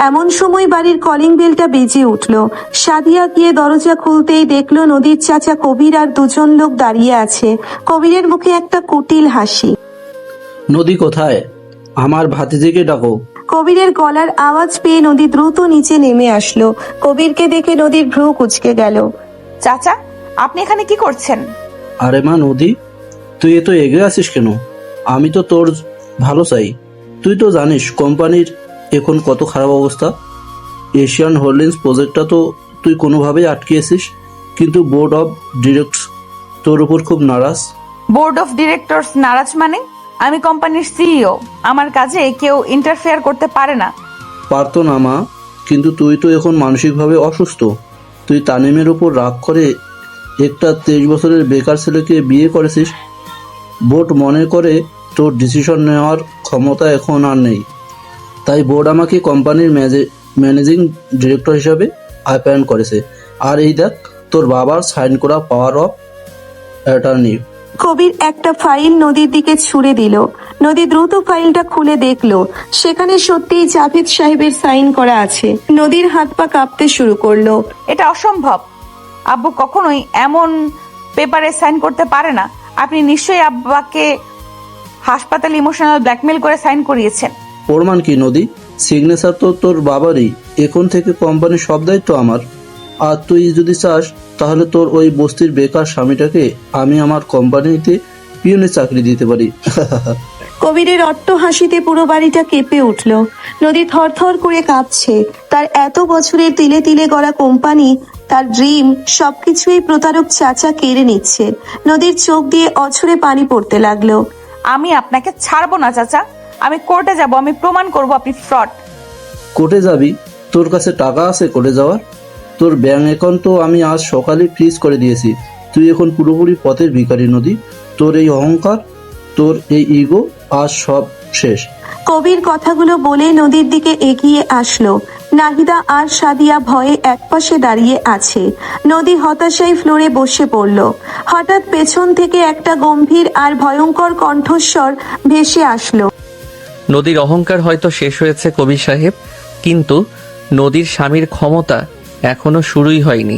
এমন সময় বাড়ির কলিং বেলটা বেজে উঠল। সাদিয়া গিয়ে দরজা খুলতেই দেখলো নদীর চাচা কবির আর দুজন লোক দাঁড়িয়ে আছে। কবিরের মুখে একটা কুটিল হাসি। নদী কোথায়? আমার ভাতিজিকে ডাকো। কবিরের গলার আওয়াজ পেয়ে নদী দ্রুত নিচে নেমে আসলো। কবিরকে দেখে নদীর ভ্রু কুঁচকে গেল। চাচা, আপনি এখানে কি করছেন? আরে মা নদী, তুই এত এগিয়ে আসিস কেন? আমি তো তোর ভালো চাই। তুই তো জানিস কোম্পানির এখন কত খারাপ অবস্থা। এশিয়ান হোল্ডিংস প্রজেক্টটা তো তুই কোনোভাবেই আটকিয়েছিস, কিন্তু বোর্ড অফ ডিরেক্টরস তোর উপর খুব নারাজ। বোর্ড অফ ডিরেক্টরস নারাজ মানে? আমি কোম্পানির সিইও, আমার কাজে কেউ ইন্টারফেয়ার করতে পারে না। পারতো না মা, কিন্তু তুই তো এখন মানসিকভাবে অসুস্থ। তুই তানিমের উপর রাগ করে একটা 23 বছরের বেকার ছেলেকে বিয়ে করেছিস। বোর্ড মনে করে তোর ডিসিশন নেওয়ার ক্ষমতা এখন আর নেই, তাই বোর্ড আমাকে কোম্পানির ম্যানেজিং ডিরেক্টর হিসাবে অ্যাপয়েন্ট করেছে। আর এই দেখ তোর বাবার সাইন করা পাওয়ার অফ অ্যাটর্নি। কবির একটা ফাইল নদীর দিকে ছুড়ে দিল। নদী দ্রুত ফাইলটা খুলে দেখলো সেখানে সত্যিই জাভেদ সাহেবের সাইন করা আছে। নদীর হাত পা কাঁপতে শুরু করলো। এটা অসম্ভব। আব্বু কখনোই এমন পেপারে সাইন করতে পারে না। আপনি নিশ্চয়ই আব্বাকে হাসপাতালে ইমোশনাল ব্ল্যাকমেল করে সাইন করিয়েছেন। প্রমাণ কি নদী? সিগনেচার তো তোর বাবারই। এখন থেকে কোম্পানির সব দায়িত্ব আমার। আর তুই যদি চাস তাহলে তোর ওই বস্তির বেকার স্বামীটাকে আমি আমার কোম্পানিতে পিয়নের চাকরি দিতে পারি। কবিরের অট্ট হাসিতে পুরো বাড়িটা কেঁপে উঠল। নদী থরথর করে কাঁপছে। তার এত বছরের তিলে তিলে গড়া কোম্পানি, তার ড্রিম, সবকিছুই প্রতারক চাচা কেড়ে নিচ্ছে। নদীর চোখ দিয়ে অঝরে পানি পড়তে লাগলো। আমি আপনাকে ছাড়বো না চাচা। আমি কোর্টে যাব, আমি প্রমাণ করব আপনি ফ্রড। কোর্টে যাবি? তোর কাছে টাকা আছে কোর্টে যাওয়ার? তোর ব্যাংক অ্যাকাউন্ট তো আমি আজ সকালে ফ্রিজ করে দিয়েছি। তুই এখন পুরোপুরি পথের ভিখারি নদী। তোর এই অহংকার, তোর এই ইগো, আজ সব শেষ। কবির কথাগুলো বলে নদীর দিকে এগিয়ে আসলো। নাহিদা আর সাদিয়া ভয়ে একপাশে দাঁড়িয়ে আছে। নদী হতাশায় ফ্লোরে বসে পড়ল। হঠাৎ পেছন থেকে একটা গম্ভীর আর ভয়ঙ্কর কণ্ঠস্বর ভেসে আসলো। নদীর অহংকার হয়তো শেষ হয়েছে কবির সাহেব, কিন্তু নদীর স্বামীর ক্ষমতা এখনো শুরুই হয়নি।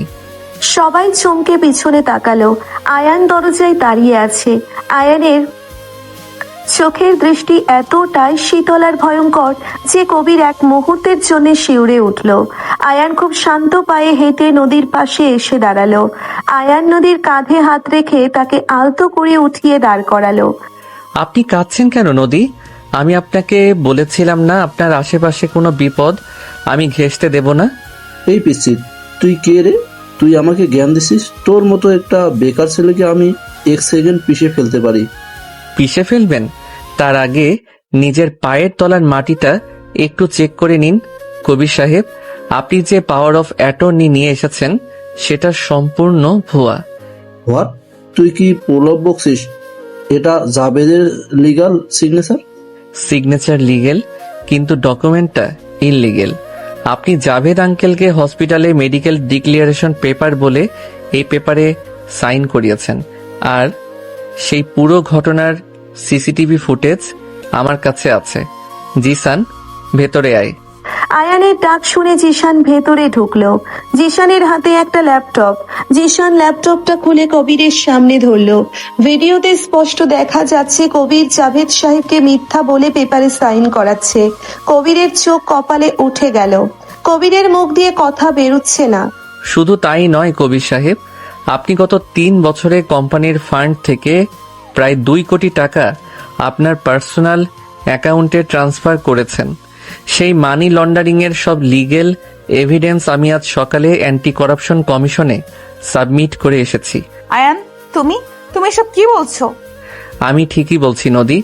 সবাই চমকে পিছনে তাকালো। আয়ান দরজায় দাঁড়িয়ে আছে। আয়ানের চোখের দৃষ্টি এতটাই শীতল আর ভয়ঙ্কর যে কবির এক মুহূর্তের জন্য শিউরে উঠল। আয়ান খুব শান্ত পায়ে হেঁটে নদীর পাশে এসে দাঁড়ালো। আয়ান নদীর কাঁধে হাত রেখে তাকে আলতো করে উঠিয়ে দাঁড় করালো। আপনি কাঁদছেন কেন নদী? আমি আপনাকে বলেছিলাম না আপনার আশেপাশে কোনো বিপদ আমি ঘেঁষতে দেব না? এই পিচ্ছি, তুই কে রে? তুই আমাকে জ্ঞান দিছিস? তোর মতো একটা বেকার ছেলেকে আমি 1 সেকেন্ড পিষে ফেলতে পারি। পিষে ফেলবেন? তার আগে নিজের পায়ের তলার মাটিটা একটু চেক করে নিন কবির সাহেব। আপনি যে পাওয়ার অফ অ্যাটর্নি নিয়ে এসেছেন সেটা সম্পূর্ণ ভুয়া। হোয়াট? তুই কি প্রলোভ বকছিস? এটা জাবেদের লিগাল সিগনেচার। সিগনেচার লিগেল, কিন্তু ডকুমেন্টটা ইললিগেল। আপনি জাভেদ আঙ্কেলকে হসপিটালে মেডিকেল ডিক্লিয়ারেশন পেপার বলে এই পেপারে সাইন করিয়েছেন। আর সেই পুরো ঘটনার সিসিটিভি ফুটেজ আমার কাছে আছে। জিসান, ভেতরে আয়। আয়ানের ডাক শুনে জিশান ভেতরে ঢুকলো। জিশানের হাতে একটা ল্যাপটপ। জিশান ল্যাপটপটা খুলে কবিরের সামনে ধরলো। ভিডিওতে স্পষ্ট দেখা যাচ্ছে কবির জাভেদ সাহেবকে মিথ্যা বলে পেপারে সাইন করাচ্ছে। কবিরের চোখ কপালে উঠে গেল। কবিরের মুখ দিয়ে কথা বেরোচ্ছে না। শুধু তাই নয় কবির সাহেব, আপনি গত 3 বছরে কোম্পানির ফান্ড থেকে প্রায় 2 কোটি টাকা আপনার পার্সোনাল অ্যাকাউন্টে ট্রান্সফার করেছেন। সেই মানি লন্ডারিং এর সব লিগ্যাল এভিডেন্স আমি আজ সকালে অ্যান্টি করাপশন কমিশনে সাবমিট করে এসেছি। আয়ান, তুমি এসব কি বলছো? আমি ঠিকই বলছি নদী।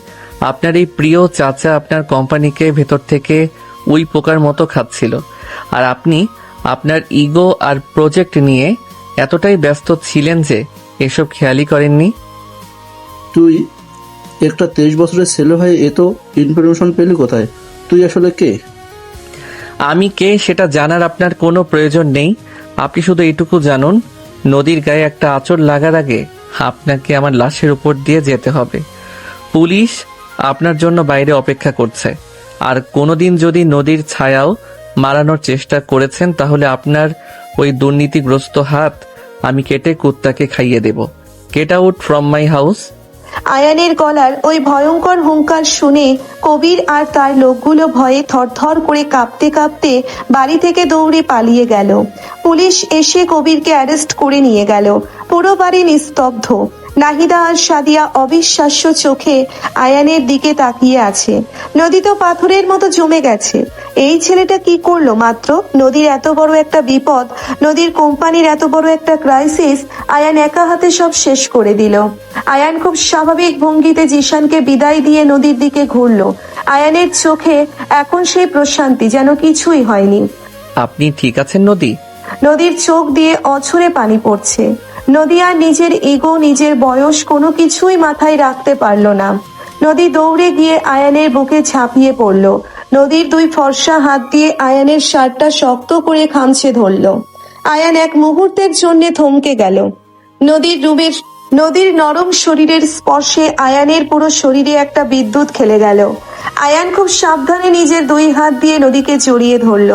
আপনার এই প্রিয় চাচা আপনার কোম্পানিকে ভেতর থেকে উই পোকার মতো খাচ্ছিল, আর আপনি আপনার ইগো আর প্রজেক্ট নিয়ে এতটাই ব্যস্ত ছিলেন যে এসব খেয়ালই করেননি। তুই একটা 23 বছরের ছেলে হয়ে এত ইনফরমেশন পেলি কোথায়? তুই আসলে কে? আমি কে সেটা জানার আপনার কোনো প্রয়োজন নেই। আপনি শুধু এইটুকু জানুন, নদীর গায়ে একটা আঁচড় লাগার আগে আপনাকে আমার লাশের উপর দিয়ে যেতে হবে। পুলিশ আপনার জন্য বাইরে অপেক্ষা করছে, আর কোনোদিন যদি নদীর ছায়াও মারানোর চেষ্টা করেছেন তাহলে আপনার ওই দুর্নীতিগ্রস্ত হাত আমি কেটে কুত্তাকে খাইয়ে দেব। Get out from my house. আয়ানের গলার ওই ভয়ঙ্কর হুঙ্কার শুনে কবির আর তার লোকগুলো ভয়ে থরথর করে কাঁপতে কাঁপতে বাড়ি থেকে দৌড়ে পালিয়ে গেল। পুলিশ এসে কবিরকে অ্যারেস্ট করে নিয়ে গেল। পুরো বাড়ি নিস্তব্ধ। নাহিদা আর সাদিয়া অবিশ্বাস্য চোখে আয়ানের দিকে তাকিয়ে আছে। নদী তো পাথরের মতো জমে গেছে। এই ছেলেটা কি করলো মাত্র? নদীর এত বড় একটা বিপদ, নদীর কোম্পানির এত বড় একটা ক্রাইসিস আয়ান একা হাতে সব শেষ করে দিল। আয়ান খুব স্বাভাবিক ভঙ্গিতে জিশানকে বিদায় দিয়ে নদীর দিকে ঘুরলো। আয়ানের চোখে এখন সেই প্রশান্তি যেন কিছুই হয়নি। আপনি ঠিক আছেন নদী? নদীর চোখ দিয়ে অঝরে পানি পড়ছে। নদী আর নিজের ইগো, নিজের বয়স কোনো কিছুই মাথায় রাখতে পারলো না। নদী দৌড়ে গিয়ে আয়ানের বুকে ঝাঁপিয়ে পড়ল। নদীর 2 ফর্সা হাত দিয়ে আয়ানের শার্টটা শক্ত করে খামচে ধরল। আয়ান এক মুহূর্তের জন্য থমকে গেল। নদীর নরম শরীরের স্পর্শে আয়ানের পুরো শরীরে একটা বিদ্যুৎ খেলে গেল। আয়ান খুব সাবধানে নিজের 2 হাত দিয়ে নদীকে জড়িয়ে ধরল।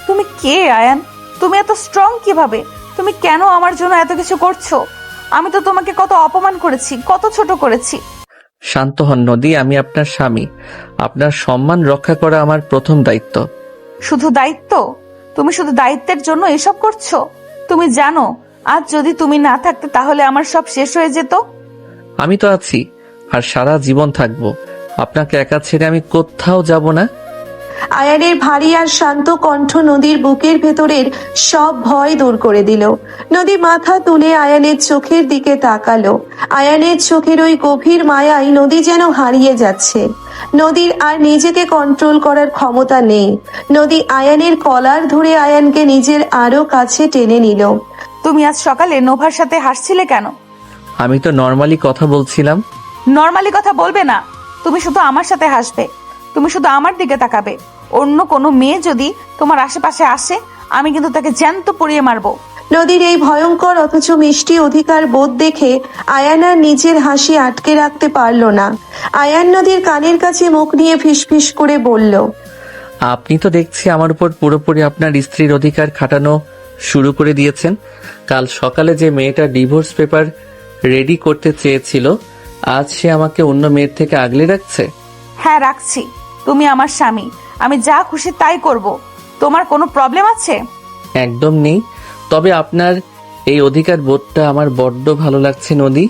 তুমি কে আয়ান? তুমি এত স্ট্রং কিভাবে? তুমি কেন আমার জন্য এত কিছু করছো? আমি তো তোমাকে কত অপমান করেছি, কত ছোট করেছি। শান্ত হন নদী, আমি আপনার স্বামী। আপনার সম্মান রক্ষা করা আমার প্রথম দায়িত্ব। শুধু দায়িত্ব? তুমি শুধু দায়িত্বের জন্য এসব করছো? তুমি জানো আজ যদি তুমি না থাকতে তাহলে আমার সব শেষ হয়ে যেত। আমি তো আছি, আর সারা জীবন থাকবো। আপনাকে একা ছেড়ে আমি কোথাও যাব না। আয়ানের ভারী আর শান্ত কণ্ঠ নদীর বুকের ভেতরের সব ভয় দূর করে দিল। নদী মাথা তুলে আয়ানের চোখের দিকে তাকালো। আয়ানের চোখের ওই গভীর মায়ায় নদী যেন হারিয়ে যাচ্ছে। নদীর আর নিজেকে কন্ট্রোল করার ক্ষমতা নেই। নদী আয়ানের কলার ধরে আয়ানকে নিজের আরো কাছে টেনে নিল। তুমি আজ সকালে নোভার সাথে হাসছিলে কেন? আমি তো নর্মালি কথা বলছিলাম। নর্মালি কথা বলবে না। তুমি শুধু আমার সাথে হাসবে, তুমি শুধু আমার দিকে তাকাবে। অন্য কোনো মেয়ে যদি তোমার আশেপাশে আসে আমি কিন্তু তাকে জ্যান্ত পুড়িয়ে মারবো। নদীর এই ভয়ঙ্কর অথচ মিষ্টি অধিকার বোধ দেখে আয়ান আর নিজের হাসি আটকে রাখতে পারল না। আয়ান নদীর কানের কাছে মুখ নিয়ে ফিসফিস করে বলল, আপনি তো দেখছি আমার উপর পুরোপুরি আপনার স্ত্রীর অধিকার খাটানো শুরু করে দিয়েছেন। কাল সকালে যে মেয়েটা ডিভোর্স পেপার রেডি করতে চেয়েছিল, আজ সে আমাকে অন্য মেয়ের থেকে আগলে রাখছে। হ্যাঁ রাখছি। তুমি আমার স্বামী, আমি যা খুশি তাই করব। তোমার কোনো প্রবলেম আছে? একদম নেই, তবে আপনার এই অধিকার বোধটা আমার বড্ড ভালো লাগছে নদী।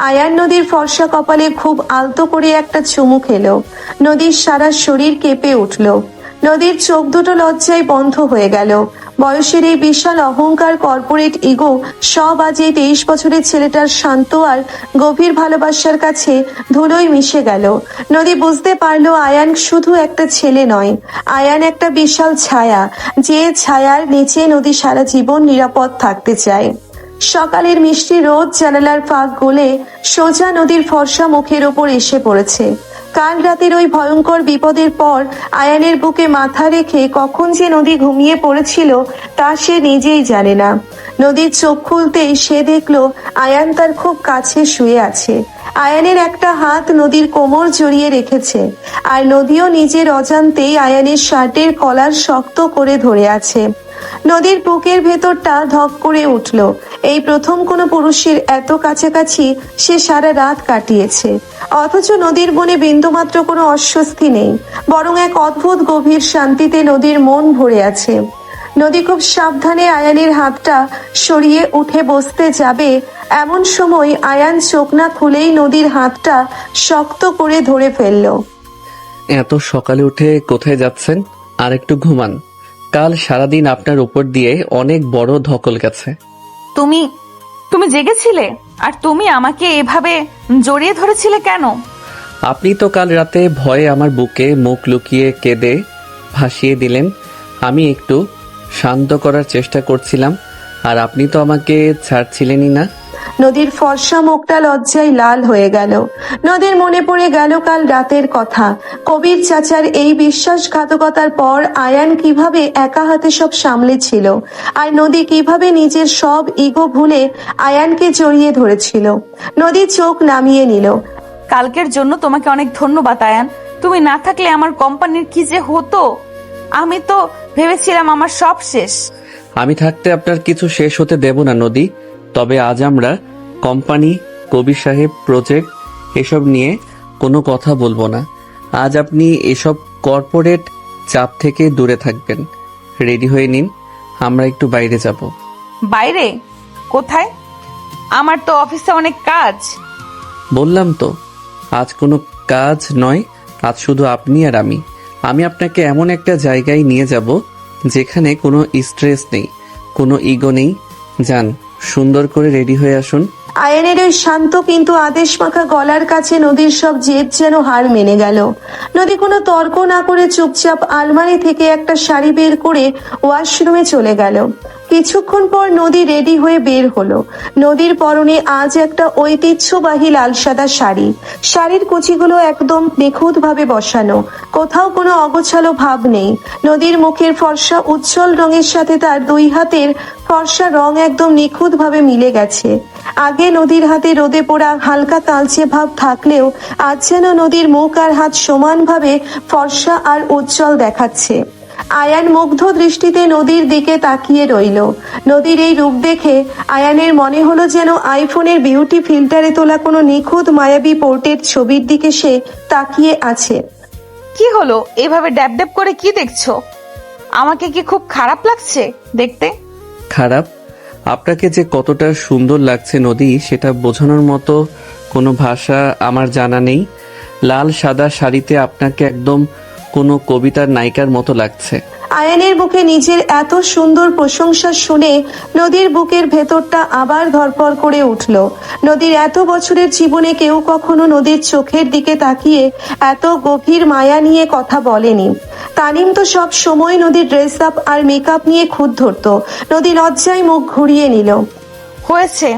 আয়ান নদীর ফর্সা কপালে খুব আলতো করে একটা চুমু খেলো। নদীর সারা শরীর কেঁপে উঠল। নদীর চোখ দুটো লজ্জায় বন্ধ হয়ে গেল। বয়সের এই বিশাল অহংকার, কর্পোরেট ইগো সব আজ এই 23 বছরের ছেলেটার শান্ত আর গভীর ভালোবাসার কাছে ধুলোয় মিশে গেল। নদী বুঝতে পারলো আয়ান শুধু একটা ছেলে নয়, আয়ান একটা বিশাল ছায়া, যে ছায়ার নিচে নদী সারা জীবন নিরাপদ থাকতে চায়। সকালের মিষ্টি রোদ জানালার ফাঁক গলে সোজা নদীর ফর্সা মুখের ওপর এসে পড়েছে। কাল রাতের ওই ভয়ঙ্কর বিপদের পর আয়ানের বুকে মাথা রেখে কখন যে নদী ঘুমিয়ে পড়েছিল তা সে নিজেই জানে না। নদীর চোখ খুলতেই সে দেখলো আয়ান তার খুব কাছে শুয়ে আছে। আয়ানের একটা হাত নদীর কোমর জড়িয়ে রেখেছে, আর নদীও নিজের অজান্তেই আয়ানের শার্টের কলার শক্ত করে ধরে আছে। নদীর বুকের ভেতরটা ধক করে উঠল। এই প্রথম কোনো পুরুষের এত কাছাকাছি সে সারা রাত কাটিয়েছে, অথচ নদীর মনে বিন্দুমাত্র কোনো অস্বস্তি নেই, বরং এক অদ্ভুত গভীর শান্তিতে নদীর মন ভরে আছে। নদী খুব সাবধানে আয়ানের হাতটা সরিয়ে উঠে বসতে যাবে, এমন সময় আয়ান চোখ না খুলেই নদীর হাতটা শক্ত করে ধরে ফেলল। এত সকালে উঠে কোথায় যাচ্ছেন? আর একটু ঘুমান। কাল সারাদিন আপনার উপর দিয়ে অনেক বড় ধকল গেছে। তুমি তুমি জেগেছিলে, আর তুমি আমাকে এভাবে জড়িয়ে ধরেছিলে কেন? আপনি তো কাল রাতে ভয়ে আমার বুকে মুখ লুকিয়ে কেঁদে ভাসিয়ে দিলেন। আমি একটু শান্ত করার চেষ্টা করছিলাম, আর আপনি তো আমাকে ছাড়ছিলেনই না। নদীর ফর্সা মুখটা লজ্জায় লাল হয়ে গেল। নদীর মনে পড়ে গেল কাল রাতের কথা। কবির চাচার এই বিশ্বাসঘাতকতার পর আয়ান কিভাবে একা হাতে সব সামলেছিল, আর নদী কিভাবে নিজের সব ইগো ভুলে আয়ানকে জড়িয়ে ধরেছিল। নদী চোখ নামিয়ে নিল। কালকের জন্য তোমাকে অনেক ধন্যবাদ আয়ান। তুমি না থাকলে আমার কোম্পানির কি যে হতো। আমি তো ভেবেছিলাম আমার সব শেষ। আমি থাকতে আপনার কিছু শেষ হতে দেব না নদী। তবে আজ আমরা কোম্পানি, কবির সাহেব, প্রজেক্ট এসব নিয়ে কোনো কথা বলবো না। আজ আপনি এসব কর্পোরেট চাপ থেকে দূরে থাকবেন। রেডি হয়ে নিন, আমরা একটু বাইরে যাব। বাইরে? কোথায়? আমার তো অফিসে অনেক কাজ। বললাম তো, আজ কোনো কাজ নয়, আজ শুধু আপনি আর আমি। আমি আপনাকে এমন একটা জায়গায় নিয়ে যাব যেখানে কোনো স্ট্রেস নেই, কোনো ইগো নেই। যান, সুন্দর করে রেডি হয়ে আসুন। আয়ানের ওই শান্ত কিন্তু আদেশ মাখা গলার কাছে নদীর সব জেদ যেন হার মেনে গেল। নদী কোনো তর্ক না করে চুপচাপ আলমারি থেকে একটা শাড়ি বের করে ওয়াশরুমে চলে গেল। কিছুক্ষণ পর নদী রেডি হয়ে বের হলো। নদীর পরনে আজ একটা ঐতিহ্যবাহী লাল সাদা শাড়ি। শাড়ির কুচিগুলো একদম নিখুঁত ভাবে বসানো, কোথাও কোনো অগোছালো ভাব নেই। নদীর মুখের ফর্সা উজ্জ্বল রঙের সাথে তার দুই হাতের ফর্সা রং একদম নিখুঁত ভাবে মিলে গেছে। আগে নদীর হাতে রোদে পোড়া হালকা কালচে ভাব থাকলেও আজ যেন নদীর মুখ আর হাত সমানভাবে ফর্সা আর উজ্জ্বল দেখাচ্ছে। আয়ান মুগ্ধ দৃষ্টিতে নদীর দিকে তাকিয়ে রইল। নদীর এই রূপ দেখে আয়ানের মনে হলো যেন আইফোনের বিউটি ফিল্টারে তোলা কোনো নিখুঁত মায়াবী পোর্ট্রেট ছবির দিকে সে তাকিয়ে আছে। কি হলো? এভাবে ড্যাব ড্যাব করে কি দেখছো? আমাকে কি খুব খারাপ লাগছে দেখতে? খারাপ? আপনাকে যে কতটা সুন্দর লাগছে নদী, সেটা বোঝানোর মতো কোনো ভাষা আমার জানা নেই। লাল সাদা শাড়িতে আপনাকে একদম কোনো কবিতার নায়িকার মতো লাগছে। আয়ানের মুখে নিজের এত সুন্দর প্রশংসা শুনে নদীর বুকের ভেতরটা আবার ধরপড় করে উঠল। নদীর এত বছরের জীবনে কেউ কখনো নদীর চোখের দিকে তাকিয়ে এত গভীর মায়া নিয়ে কথা বলেনি। তানিম তো সব সময় নদীর ড্রেস আপ আর মেকআপ নিয়ে খুঁত ধরত। নদী লজ্জায় মুখ ঘুরিয়ে নিল। হয়েছে,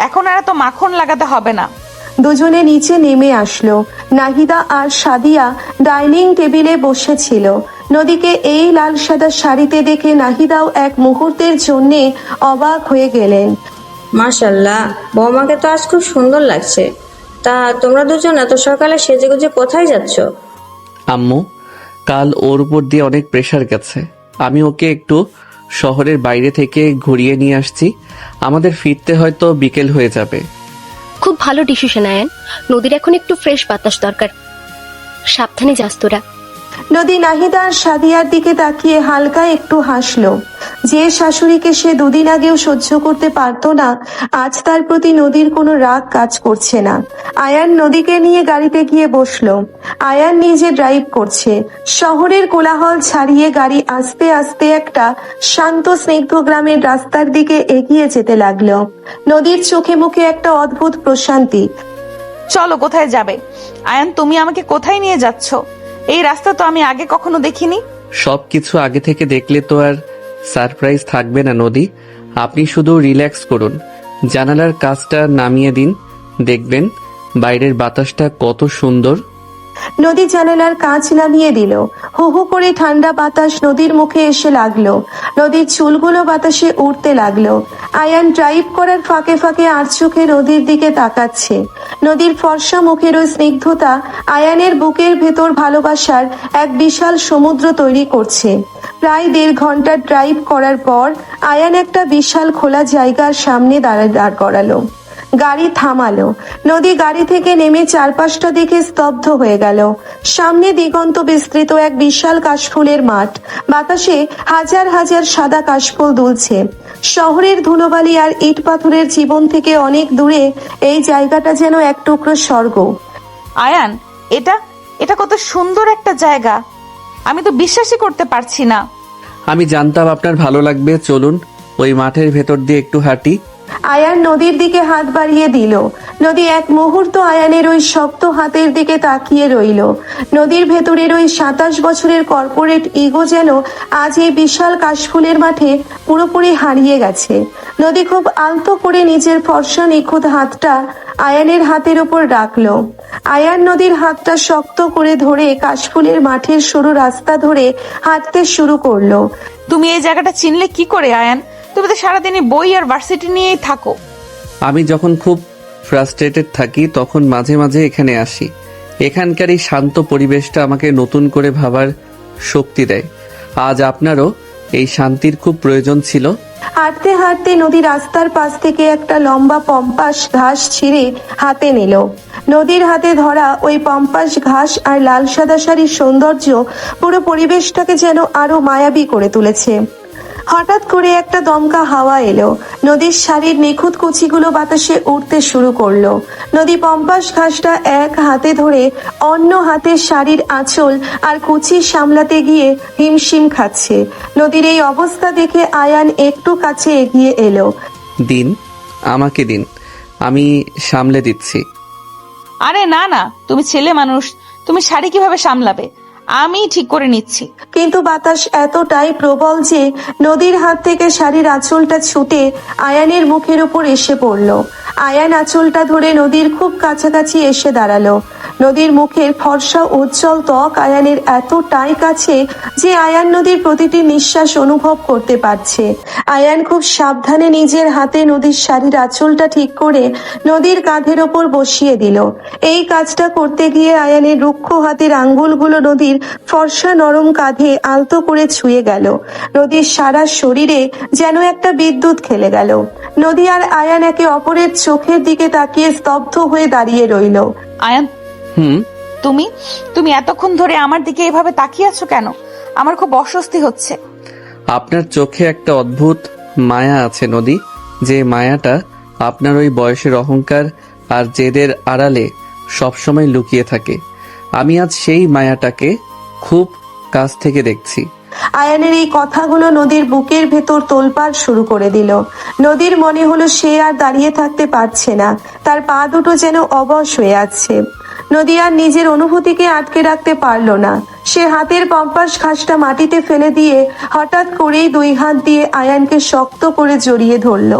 এখন আর এত মাখন লাগাতে হবে না। দুজনে নিচে নেমে আসলো। নাহিদা আর সাদিয়া ডাইনিং টেবিলে বসেছিল। নদীকে এই লাল সাদা শাড়িতে দেখে নাহিদাও এক মুহূর্তের জন্য অবাক হয়ে গেলেন। মাশাল্লাহ, বৌমাকে তো আজ খুব সুন্দর লাগছে। তা তোমরা দুজন এত সকালে সেজেগুজে কোথায় যাচ্ছ? আম্মু, কাল ওর উপর দিয়ে অনেক প্রেশার গেছে। আমি ওকে একটু শহরের বাইরে থেকে ঘুরিয়ে নিয়ে আসছি। আমাদের ফিরতে হয়তো বিকেল হয়ে যাবে। খুব ভালো ডিসিশন আয়ান। নদীর এখন একটু ফ্রেশ বাতাস দরকার। সাবধানে যাস তোরা। নদী নাহিদা আর সাদিয়ার দিকে তাকিয়ে হালকা একটু হাসলো। যে শাশুড়িকে সে দুদিন আগেও সহ্য করতে পারতো না, আজ তার প্রতি নদীর কোনো রাগ কাজ করছে না। আয়ান নদীকে নিয়ে গাড়িতে গিয়ে বসলো। আয়ান নিজে ড্রাইভ করছে। শহরের কোলাহল ছাড়িয়ে গাড়ি আস্তে আস্তে একটা শান্ত স্নিগ্ধ গ্রামের রাস্তার দিকে এগিয়ে যেতে লাগলো। নদীর চোখে মুখে একটা অদ্ভুত প্রশান্তি। চলো, কোথায় যাবে? আয়ান, তুমি আমাকে কোথায় নিয়ে যাচ্ছ? এই রাস্তা তো আমি আগে কখনো দেখিনি। সবকিছু আগে থেকে দেখলে তো আর সারপ্রাইজ থাকবে না নদী। আপনি শুধু রিল্যাক্স করুন, জানালার কাজটা নামিয়ে দিন, দেখবেন বাইরের বাতাসটা কত সুন্দর। নদী জানালার কাঁচ নামিয়ে দিল। হু হু করে ঠান্ডা বাতাস নদীর মুখে এসে লাগলো। নদীর চুলগুলো বাতাসে উড়তে লাগলো। আয়ান ড্রাইভ করার ফাঁকে ফাঁকে আর চোখে নদীর দিকে তাকাচ্ছে। নদীর ফর্সা মুখের ওই স্নিগ্ধতা আয়ানের বুকের ভেতর ভালোবাসার এক বিশাল সমুদ্র তৈরি করছে। প্রায় 1.5 ঘন্টা ড্রাইভ করার পর আয়ান একটা বিশাল খোলা জায়গার সামনে দাঁড় করালো। গাড়ি থামালো। নদী গাড়ি থেকে নেমে চারপাশটা দেখে স্তব্ধ হয়ে গেল। সামনে দিগন্ত বিস্তৃত এক বিশাল কাশফুলের মাঠ। বাতাসে হাজার হাজার সাদা কাশফুল দুলছে। শহরের ধুলোবালি আর ইট পাথরের জীবন থেকে অনেক দূরে এই জায়গাটা যেন এক টুকরো স্বর্গ। আয়ান, এটা এটা কত সুন্দর একটা জায়গা, আমি তো বিশ্বাসই করতে পারছি না। আমি জানতাম আপনার ভালো লাগবে, চলুন ওই মাঠের ভেতর দিয়ে একটু হাঁটি। আয়ান নদীর দিকে হাত বাড়িয়ে দিল। নদী এক মুহূর্ত আয়ানের ওই শক্ত হাতের দিকে তাকিয়ে রইল। নদীর ভেতরের ওই 27 বছরের কর্পোরেট ইগো যেন আজ এই বিশাল কাশফুলের মাঠে পুরোপুরি হারিয়ে গেছে। নদী খুব আলতো করে নিজের ফর্সা নিখুঁত হাতটা আয়ানের হাতের ওপর রাখলো। আয়ান নদীর হাতটা শক্ত করে ধরে কাশফুলের মাঠের সরু রাস্তা ধরে হাঁটতে শুরু করলো। তুমি এই জায়গাটা চিনলে কি করে আয়ান? তুমি তো সারাদিনই বই আর ভার্সিটি নিয়েই থাকো। আমি যখন খুব ফ্রাস্ট্রেটেড থাকি তখন মাঝে মাঝে এখানে আসি। এখানকার এই শান্ত পরিবেশটা আমাকে নতুন করে ভাবার শক্তি দেয়। আজ আপনারও এই শান্তির খুব প্রয়োজন ছিল। হাঁটতে হাঁটতে নদী রাস্তার পাশ থেকে একটা লম্বা পম্পাস ঘাস ছিঁড়ে হাতে নিল। নদীর হাতে ধরা ওই পম্পাস ঘাস আর লাল সাদা শাড়ির সৌন্দর্য পুরো পরিবেশটাকে যেন আরো মায়াবী করে তুলেছে। হঠাৎ করে একটা দমকা হাওয়া এলো। নদীর শাড়ির নিখুঁত কুচিগুলো বাতাসে উড়তে শুরু করলো। নদী পম্পাস ঘাসটা এক হাতে ধরে অন্য হাতে শাড়ির আঁচল আর কুচি সামলাতে গিয়ে হিমশিম খাচ্ছে। নদীর এই অবস্থা দেখে আয়ান একটু কাছে এগিয়ে এলো। দিন, আমাকে দিন, আমি সামলে দিচ্ছি। আরে না না, তুমি ছেলে মানুষ, তুমি শাড়ি কিভাবে সামলাবে? আমি ঠিক করে নিচ্ছি। কিন্তু বাতাস এতটাই প্রবল যে নদীর হাত থেকে শাড়ির আঁচলটা ছুটে আয়ানের মুখের উপর এসে পড়ল। আয়ান আঁচলটা ধরে নদীর খুব কাছাকাছি এসে দাঁড়ালো। নদীর মুখের ফর্সা উজ্জ্বল ত্বক আয়ানের এতটাই কাছে যে আয়ান নদীর প্রতিটি নিঃশ্বাস অনুভব করতে পারছে। আয়ান খুব সাবধানে নিজের হাতে নদীর শাড়ির আঁচলটা ঠিক করে নদীর কাঁধের ওপর বসিয়ে দিল। এই কাজটা করতে গিয়ে আয়ানের রুক্ষ হাতের আঙ্গুলগুলো নদীর ফর্সা নরম কাঁধে আলতো করে ছুঁয়ে গেল। নদীর সারা শরীরে যেন একটা বিদ্যুৎ খেলে গেল। নদী আর আয়ান একে অপরের চোখের দিকে তাকিয়ে স্তব্ধ হয়ে দাঁড়িয়ে রইল। আয়ান, তুমি এতক্ষণ ধরে আমার দিকে এভাবে তাকিয়ে আছো কেন? আমার খুব অস্বস্তি হচ্ছে। আপনার চোখে একটা অদ্ভুত মায়া আছে নদী, যে মায়াটা আপনার ওই বয়সের অহংকার আর জেদের আড়ালে সবসময় লুকিয়ে থাকে। আমি আজ সেই মায়াটাকে খুব কাছ থেকে দেখছি। আয়ানের এই কথাগুলো নদীর বুকের ভেতর তোলপাড় শুরু করে দিল। নদীর মনে হলো সে আর দাঁড়িয়ে থাকতে পারছে না, তার পা দুটো যেন অবশ হয়ে আছে। নদী আর নিজের অনুভূতিকে আটকে রাখতে পারল না। সে হাতের পম্পাস ঘাসটা মাটিতে ফেলে দিয়ে হঠাৎ করেই 2 হাত দিয়ে আয়ানকে শক্ত করে জড়িয়ে ধরল।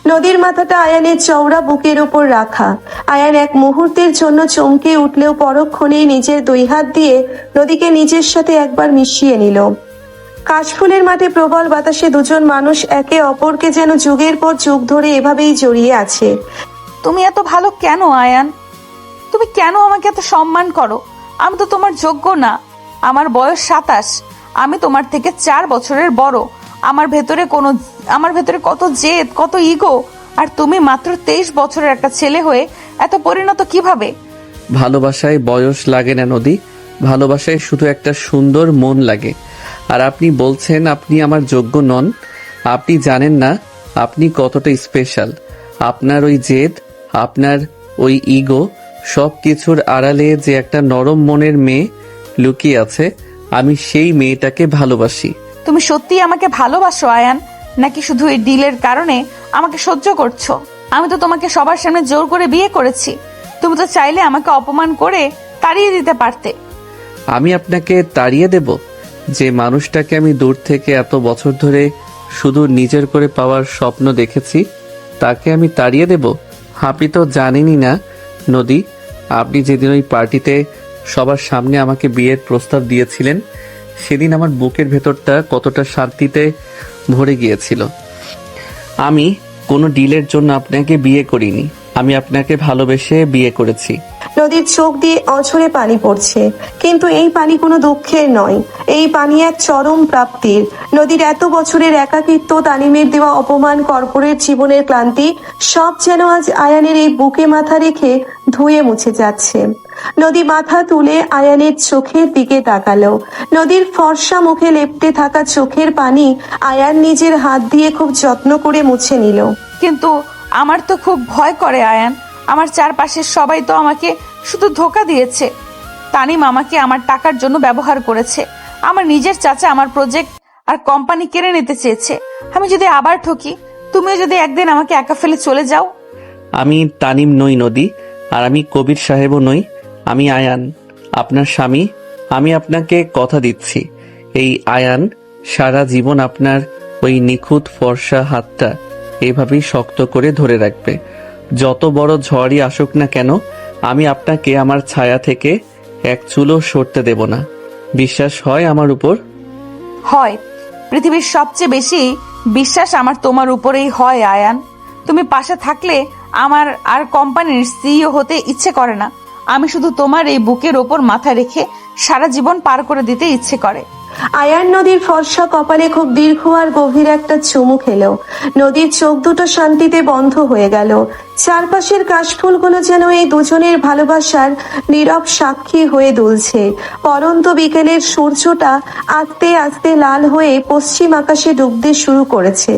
নদীর মাথাটা আয়ানের চওড়া বুকের উপর রাখা। আয়ান এক মুহূর্তের জন্য চমকে উঠলেও পরক্ষণেই নিজের 2 হাত দিয়ে নদীকে নিজের সাথে একবার মিশিয়ে নিল। কাশফুলের মাঠে প্রবল বাতাসে দুজন মানুষ একে অপরকে যেন যুগের পর যুগ ধরে এভাবেই জড়িয়ে আছে। তুমি এত ভালো কেন আয়ান? তুমি কেন আমাকে এত সম্মান করো? আমি তো তোমার যোগ্য না। আমার বয়স 27, আমি তোমার থেকে 4 বছরের বড়। আমার ভেতরে কত জেদ, কত ইগো, আর তুমি মাত্র 23 বছরের একটা ছেলে হয়ে এত পরিণত কিভাবে? ভালোবাসায় বয়স লাগে না নদী, ভালোবাসায় শুধু একটা সুন্দর মন লাগে। আর আপনি বলছেন আপনি আমার যোগ্য নন। আপনি জানেন না আপনি কতটা স্পেশাল। আপনার ওই জেদ, আপনার ওই ইগো, সব কিছুর আড়ালে যে একটা নরম মনের মেয়ে লুকিয়ে আছে, আমি সেই মেয়েটাকে ভালোবাসি। তুমি সত্যি আমাকে ভালোবাসো আয়ান, নাকি শুধু এই ডিলের কারণে আমাকে সহ্য করছো? আমি তো তোমাকে সবার সামনে জোর করে বিয়ে করেছি। তুমি তো চাইলে আমাকে অপমান করে তাড়িয়ে দিতে পারতে। আমি আপনাকে তাড়িয়ে দেব? যে মানুষটাকে আমি দূর থেকে এত বছর ধরে শুধু নিজের করে পাওয়ার স্বপ্ন দেখেছি, তাকে আমি তাড়িয়ে দেব? আপনি তো জানেনই না নদী, আপনি যেদিন ওই পার্টিতে সবার সামনে আমাকে বিয়ের প্রস্তাব দিয়েছিলেন, সেদিন আমার বুকের ভেতরটা কতটা শান্তিতে ভরে গিয়েছিল। আমি কোনো ডিলের জন্য আপনাকে বিয়ে করিনি, আমি আপনাকে ভালোবেসে বিয়ে করেছি। নদীর চোখ দিয়ে অঝরে পানি পড়ছে, কিন্তু এই পানি কোনো দুঃখের নয়, এই পানি এক চরম প্রাপ্তির। নদীর এত বছরের একাকিত্ব, তানিমের দেওয়া অপমান, কর্পোরেট জীবনের ক্লান্তি সব যেন আজ আয়ানের এই বুকে মাথা রেখে ধুয়ে মুছে যাচ্ছে। নদী মাথা তুলে আয়ানের চোখের দিকে তাকালো। নদীর ফর্সা মুখে লেপ্টে থাকা চোখের পানি আয়ান নিজের হাত দিয়ে খুব যত্ন করে মুছে নিল। কিন্তু আমার তো খুব ভয় করে আয়ান। আমার চারপাশের সবাই তো আমাকে শুধু ধোঁকা দিয়েছে। তানিম আমাকে আমার টাকার জন্য ব্যবহার করেছে। আমার নিজের চাচা আমার প্রজেক্ট আর কোম্পানি কেড়ে নিতে চেয়েছে। আমি যদি আবার ঠকি, তুমিও যদি একদিন আমাকে একা ফেলে চলে যাও। আমি তানিম নই নদী, আর আমি কবির সাহেবও নই। আমি আয়ান, আপনার স্বামী। আমি আপনাকে কথা দিচ্ছি, এই আয়ান সারা জীবন আপনার ওই নিখুঁত ফর্সা হাতটা এভাবেই শক্ত করে ধরে রাখবে। যত বড় ঝড়ই আসুক না কেন, আমি আপনাকে আমার ছায়া থেকে এক চুলও সরতে দেব না। বিশ্বাস হয় আমার উপর? হয়। পৃথিবীর সবচেয়ে বেশি বিশ্বাস আমার তোমার উপরেই হয় আয়ান। তুমি পাশে থাকলে আমার আর কোম্পানির সিইও হতে ইচ্ছে করে না। আমি শুধু তোমার এই বুকের ওপর মাথা রেখে সারা জীবন পার করে দিতে ইচ্ছে করে। আয়ান নদীর ফর্সা কপালে খুব দীর্ঘ আর গভীর একটা চুমু খেলো। নদীর চোখ দুটো শান্তিতে বন্ধ হয়ে গেল। চারপাশের কাশফুলগুলো যেন এই দুজনের ভালোবাসার নীরব সাক্ষী হয়ে দুলছে। পরন্ত বিকেলের সূর্যটা আস্তে আস্তে লাল হয়ে পশ্চিম আকাশে ডুবতে শুরু করেছে।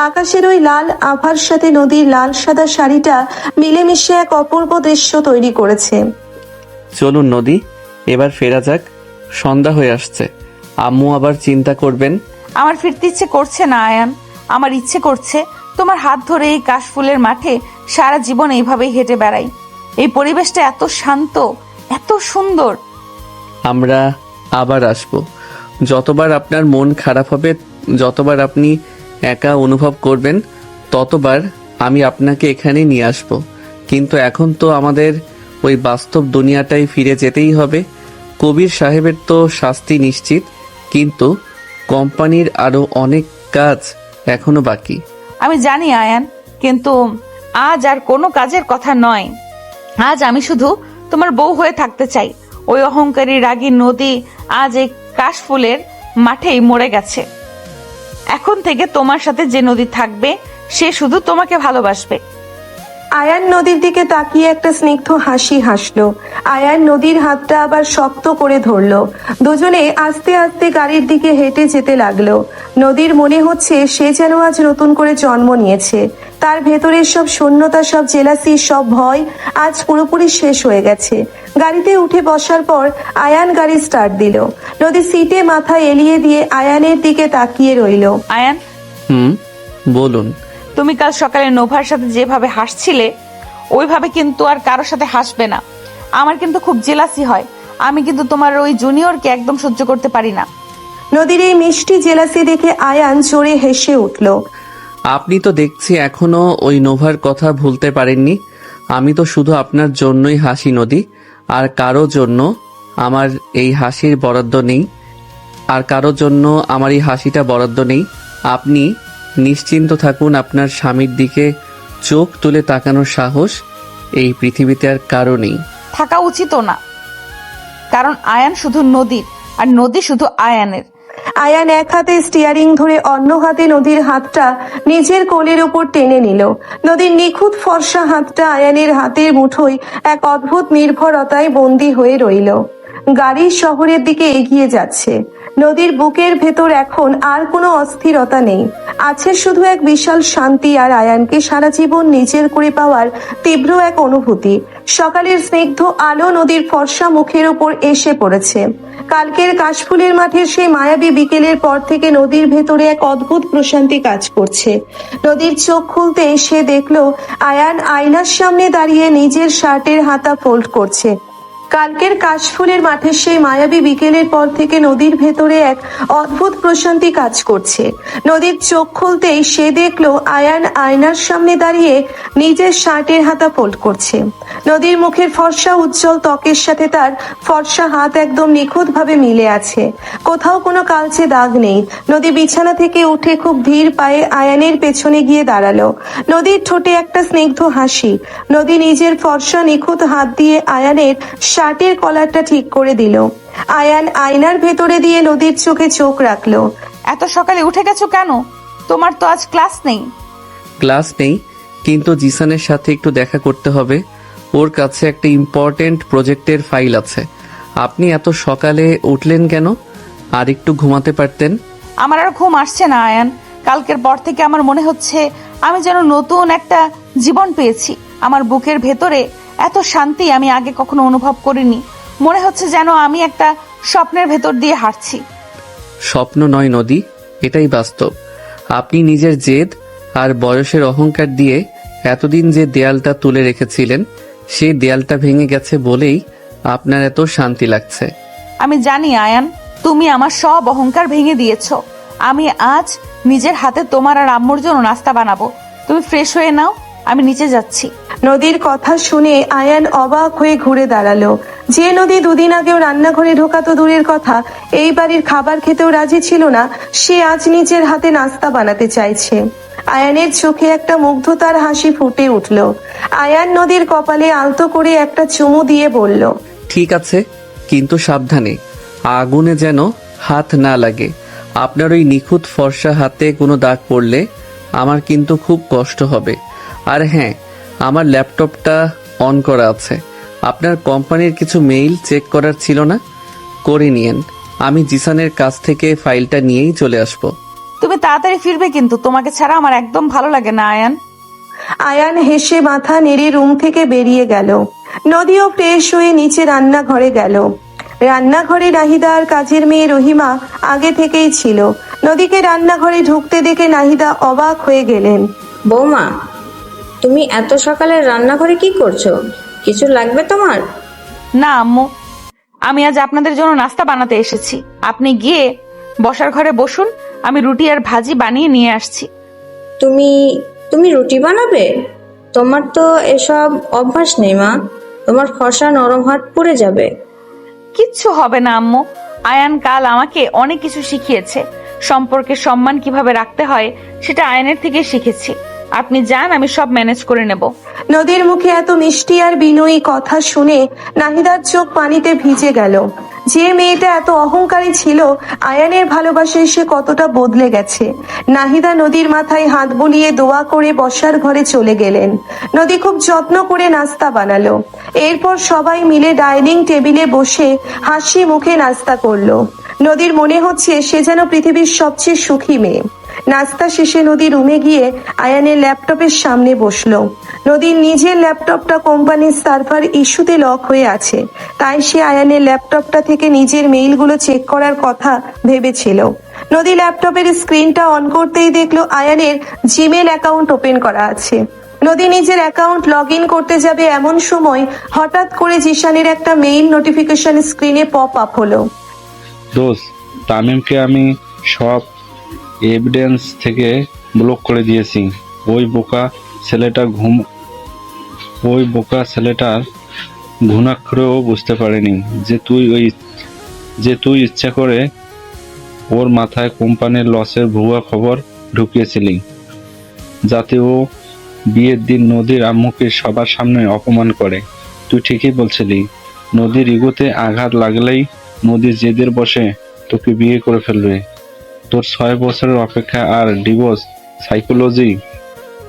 আকাশের ওই লাল আভার সাথে নদীর লাল সাদা শাড়িটা মিলেমিশে এক অপূর্ব দৃশ্য তৈরি করেছে। চলুন নদী, এবার ফেরা যাক, সন্ধ্যা হয়ে আসছে। আম্মু আবার চিন্তা করবেন। আমার ফিরতে ইচ্ছে করছে না আয়ান। আমার ইচ্ছে করছে তোমার হাত ধরে এই কাশফুলের মাঠে সারা জীবন এইভাবেই হেঁটে বেড়াই। এই পরিবেশটা এত শান্ত, এত সুন্দর। আমরা আবার আসব। যতবার আপনার মন খারাপ হবে, যতবার আপনি একা অনুভব করবেন, ততবার আমি আপনাকে এখানে নিয়ে আসব। কিন্তু এখন তো আমাদের ওই বাস্তব দুনিয়াটাই ফিরে যেতেই হবে। কবির সাহেবের তো শাস্তি নিশ্চিত, কিন্তু কোম্পানির আরো অনেক কাজ এখনো বাকি। আমি জানি আয়ান, কিন্তু আজ আর কোনো কাজের কথা নয়। আজ আমি শুধু তোমার বউ হয়ে থাকতে চাই। ওই অহংকারী রাগী নদী আজ এই কাশফুলের মাঠেই মরে গেছে। এখন থেকে তোমার সাথে যে নদী থাকবে, সে শুধু তোমাকে ভালোবাসবে। আয়ান নদীর দিকে তাকিয়ে একটা স্নিগ্ধ হাসি হাসলো। আয়ান নদীর হাতটা আবার শক্ত করে ধরলো। দুজনে আস্তে আস্তে গাড়ির দিকে হেঁটে যেতে লাগলো। নদীর মনে হচ্ছে সে যেন আজ নতুন করে জন্ম নিয়েছে। তার ভেতরের সব শূন্যতা, সব জেলাসি, সব ভয় আজ পুরোপুরি শেষ হয়ে গেছে। গাড়িতে উঠে বসার পর আয়ান গাড়ি স্টার্ট দিল। নদী সিটে মাথা এলিয়ে দিয়ে আয়ানের দিকে তাকিয়ে রইল। আয়ান, বলুন। তুমি কাল সকালে নোভার সাথে যেভাবে হাসছিলে, ওইভাবে কিন্তু আর কারোর সাথে হাসবে না। আমার কিন্তু খুব জেলাসি হয়। আমি কিন্তু তোমার ওই জুনিয়রকে একদম সহ্য করতে পারি না। নদীর এই মিষ্টি জেলাসি দেখে আয়ান জোরে হেসে উঠল। আপনি তো দেখছি এখনো ওই নোভার কথা ভুলতে পারেননি। আমি তো শুধু আপনার জন্যই হাসি নদী, আর কারো জন্য আমার এই হাসির বরাদ্দ নেই, আর কারো জন্য আমার এই হাসিটা বরাদ্দ নেই। আপনি নিশ্চিন্ত থাকুন, আপনার স্বামীর দিকে চোখ তুলে তাকানোর সাহস এই পৃথিবীতে আর কারো নেই। থাকা উচিতও না, কারণ আয়ান শুধু নদীর আর নদী শুধু আয়ানের। আয়ান এক হাতে স্টিয়ারিং ধরে অন্য হাতে নদীর হাতটা নিজের কোলের উপর টেনে নিল। নদীর নিখুঁত ফর্সা হাতটা আয়ানের হাতের মুঠোয় এক অদ্ভুত নির্ভরতায় বন্দী হয়ে রইল। গাড়ি শহরের দিকে এগিয়ে যাচ্ছে। নদীর বুকের ভেতর এখন আর কোনো অস্থিরতা নেই, আছে শুধু এক বিশাল শান্তি আর আয়ানকে সারা জীবন নিজের করে পাওয়ার তীব্র এক অনুভূতি। সকালের স্নিগ্ধ আলো নদীর ফর্সা মুখের ওপর এসে পড়েছে। কালকের কাশফুলের মাঠের সেই মায়াবী বিকেলের পর থেকে নদীর ভেতরে এক অদ্ভুত প্রশান্তি কাজ করছে। নদীর চোখ খুলতে সে দেখলো আয়ান আয়নার সামনে দাঁড়িয়ে নিজের শার্টের হাতা ফোল্ড করছে। কালকের কাশফুলের মাঠের সেই মায়াবী বিকেলের পর থেকে নদীর ভেতরে এক অদ্ভুত প্রশান্তি কাজ করছে। নদীর চোখ খুলতেই সে দেখলো আয়ান আয়নার সামনে দাঁড়িয়ে নিজের শার্টের হাতা ফোল্ড করছে। নদীর মুখের ফর্সা উজ্জ্বল ত্বকের সাথে তার ফর্সা হাত একদম নিখুঁতভাবে মিলে আছে, কোথাও কোনো কালচে দাগ নেই। নদী বিছানা থেকে উঠে খুব ধীর পায়ে আয়ানের পেছনে গিয়ে দাঁড়ালো। নদীর ঠোঁটে একটা স্নিগ্ধ হাসি। নদী নিজের ফর্সা নিখুঁত হাত দিয়ে আয়ানের শার্টের কলারটা ঠিক করে দিল। আয়ান আয়নার ভেতরে দিয়ে নদীর চোখে চোখ রাখলো। এত সকালে উঠে গেছো কেন? তোমার তো আজ ক্লাস নেই। ক্লাস নেই, কিন্তু জিসানের সাথে একটু দেখা করতে হবে। ওর কাছে একটা ইম্পর্টেন্ট প্রজেক্টের ফাইল আছে। আপনি এত সকালে উঠলেন কেন? আর একটু ঘুমাতে পারতেন। আমার আর ঘুম আসছে না আয়ান। কালকের পর থেকে আমার মনে হচ্ছে আমি যেন নতুন একটা জীবন পেয়েছি। আমার বুকের ভেতরে এত শান্তি আমি আগে কখনো অনুভব করিনি। মনে হচ্ছে যেন আমি একটা স্বপ্নের ভেতর দিয়ে হাঁটছি। স্বপ্ন নয় নদী, এটাই বাস্তব। আপনি নিজের জেদ আর বয়সের অহংকার দিয়ে এতদিন যে দেয়ালটা তুলে রেখেছিলেন, সেই দেয়ালটা ভেঙে গেছে বলেই আপনার এত শান্তি লাগছে। আমি জানি আয়ান, তুমি আমার সব অহংকার ভেঙে দিয়েছো। আমি আজ নিজের হাতে তোমার আর আম্মুর জন্য নাস্তা বানাবো। তুমি ফ্রেশ হয়ে নাও, আমি নিচে যাচ্ছি। নদীর কথা শুনে আয়ান অবাক হয়ে ঘুরে দাঁড়ালো। যে নদী দুদিন আগেও রান্নাঘরে ঢোকা তো দূরের কথা, এই বাড়ির খাবার খেতেও রাজি ছিল না, সে আজ নিজের হাতে নাস্তা বানাতে চাইছে। আয়ানের চোখে একটা মুগ্ধতার হাসি ফুটে উঠল। আয়ান নদীর কপালে আলতো করে একটা চুমু দিয়ে বলল, ঠিক আছে, কিন্তু সাবধানে, আগুনে যেন হাত না লাগে। আপনার ওই নিখুঁত ফর্সা হাতে কোনো দাগ পড়লে আমার কিন্তু খুব কষ্ট হবে। আর হ্যাঁ, আমার ল্যাপটপটা অন করা আছে। আপনার কোম্পানির কিছু মেইল চেক করার ছিল না? করে নিয়েন। আমি জিসানের কাছ থেকে ফাইলটা নিয়েই চলে আসব। তুমি তাড়াতাড়ি ফিরবে, কিন্তু তোমাকে ছাড়া আমার একদম ভালো লাগে না আয়ান। আয়ান হেসে মাথা নেড়ে রুম থেকে বেরিয়ে গেল। নদীও ফ্রেশ হয়ে নিচে রান্নাঘরে গেল। রান্নাঘরে নাহিদা আর কাজের মেয়ে রহিমা আগে থেকেই ছিল। নদীকে রান্নাঘরে ঢুকতে দেখে নাহিদা অবাক হয়ে গেলেন। বৌমা, তুমি এত সকালে রান্নাঘরে কি করছো? কিছু লাগবে তোমার? না আম্মু, আমি আজ আপনাদের জন্য নাস্তা বানাতে এসেছি। আপনি গিয়ে বসার ঘরে বসুন, আমি রুটি আর ভাজি বানিয়ে নিয়ে আসছি। তুমি রুটি বানাবে? তোমার তো এসব অভ্যাস নেই মা। তোমার ফর্সা নরম হাত পুড়ে যাবে। কিচ্ছু হবে না আম্মু। আয়ান কাল আমাকে অনেক কিছু শিখিয়েছে। সম্পর্কের সম্মান কিভাবে রাখতে হয় সেটা আয়ানের থেকে শিখেছি। আপনি যান, আমি সব ম্যানেজ করে নেব। নদীর মুখে এত মিষ্টি আর বিনয়ী কথা শুনে নাহিদার চোখ পানিতে ভিজে গেল। যে মেয়েটা এত অহংকারী ছিল, আয়ানের ভালোবাসায় সে কতটা বদলে গেছে। নাহিদা নদীর মাথায় হাত বুলিয়ে দোয়া করে বসার ঘরে চলে গেলেন। নদী খুব যত্ন করে নাস্তা বানালো। এরপর সবাই মিলে ডাইনিং টেবিলে বসে হাসি মুখে নাস্তা করলো। নদীর মনে হচ্ছে সে যেন পৃথিবীর সবচেয়ে সুখী মেয়ে। নাস্তা শেষে নদী রুমে গিয়ে আয়ানের ল্যাপটপের সামনে বসলো। নদীর নিজের ল্যাপটপটা কোম্পানির সার্ভার ইস্যুতে লক হয়ে আছে, তাই সে আয়ানের ল্যাপটপটা থেকে নিজের মেইলগুলো চেক করার কথা ভেবেছিল। নদী ল্যাপটপের স্ক্রিনটা অন করতেই দেখলো আয়ানের জিমেল অ্যাকাউন্ট ওপেন করা আছে। নদী নিজের অ্যাকাউন্ট লগ ইন করতে যাবে এমন সময় হঠাৎ করে জিশানের একটা মেইল নোটিফিকেশন স্ক্রিনে পপ আপ হলো। দোস্ত, তামিমকে আমি সব এভিডেন্স থেকে ব্লক করে দিয়েছি। ওই বোকা ছেলেটার ঘুণাক্ষরেও বুঝতে পারেনি যে তুই ইচ্ছা করে ওর মাথায় কোম্পানির লসের ভুয়া খবর ঢুকিয়েছিলি, যাতে ও বিয়ের দিন নদীর আম্মুকে সবার সামনে অপমান করে। তুই ঠিকই বলছিলি, নদীর ইগোতে আঘাত লাগলেই নদীর জেদের বসে তোকে বিয়ে করে ফেলবে। তোর 6 বছরের অপেক্ষা আর ডিভোর্স সাইকোলজি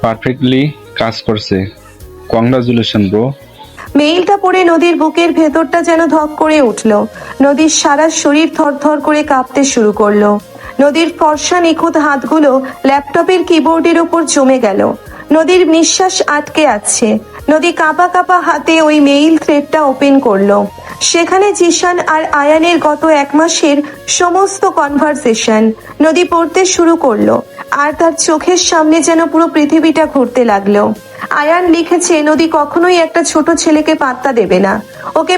পারফেক্টলি কাজ করছে। Congratulation bro. মেইলটা পড়ে নদীর বুকের ভেতরটা যেন ধক করে উঠল। নদীর সারা শরীর থরথর করে কাঁপতে শুরু করলো। নদীর ফর্সা নিখুঁত হাতগুলো ল্যাপটপের কিবোর্ডের উপর জমে গেল। নদীর নিঃশ্বাস আটকে আছে। নদী কাঁপা কাঁপা হাতে ওই মেইল থ্রেডটা ওপেন করলো। সেখানে জিশান আর আয়ানের গত 1 মাসের সমস্ত কনভারসেশন নদী পড়তে শুরু করলো। আর তার চোখের সামনে যেন পুরো পৃথিবীটা ঘুরতে লাগলো। আয়ান লিখেছে নদী কখনোই একটা ছোট ছেলেকে পাত্তা দেবে না। ওকে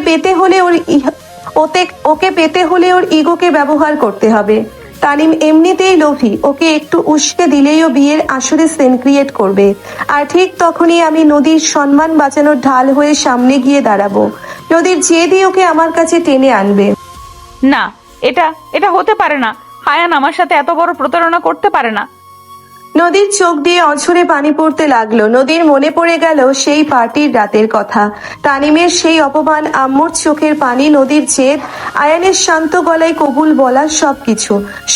পেতে হলে ওর ইগোকে ব্যবহার করতে হবে। তানিম এমনিতেই লোভী, ওকে একটু উস্কে দিলেই ও বিয়ের আসরে সিন ক্রিয়েট করবে। আর ঠিক তখনই আমি নদীর সম্মান বাঁচানোর ঢাল হয়ে সামনে গিয়ে দাঁড়াবো। নদীর জেদই ওকে আমার কাছে টেনে আনবে। না, এটা এটা হতে পারে না। আয়ান আমার সাথে এত বড় প্রতারণা করতে পারে না। নদীর চোখ দিয়ে অঝরে পানি পড়তে লাগলো। নদীর মনে পড়ে গেল সেই পার্টির রাতের কথা, তানিমের সেই অপমান, আম্মুর চোখের পানি, নদীর জেদ, আয়ানের শান্ত গলায় কবুল বলা,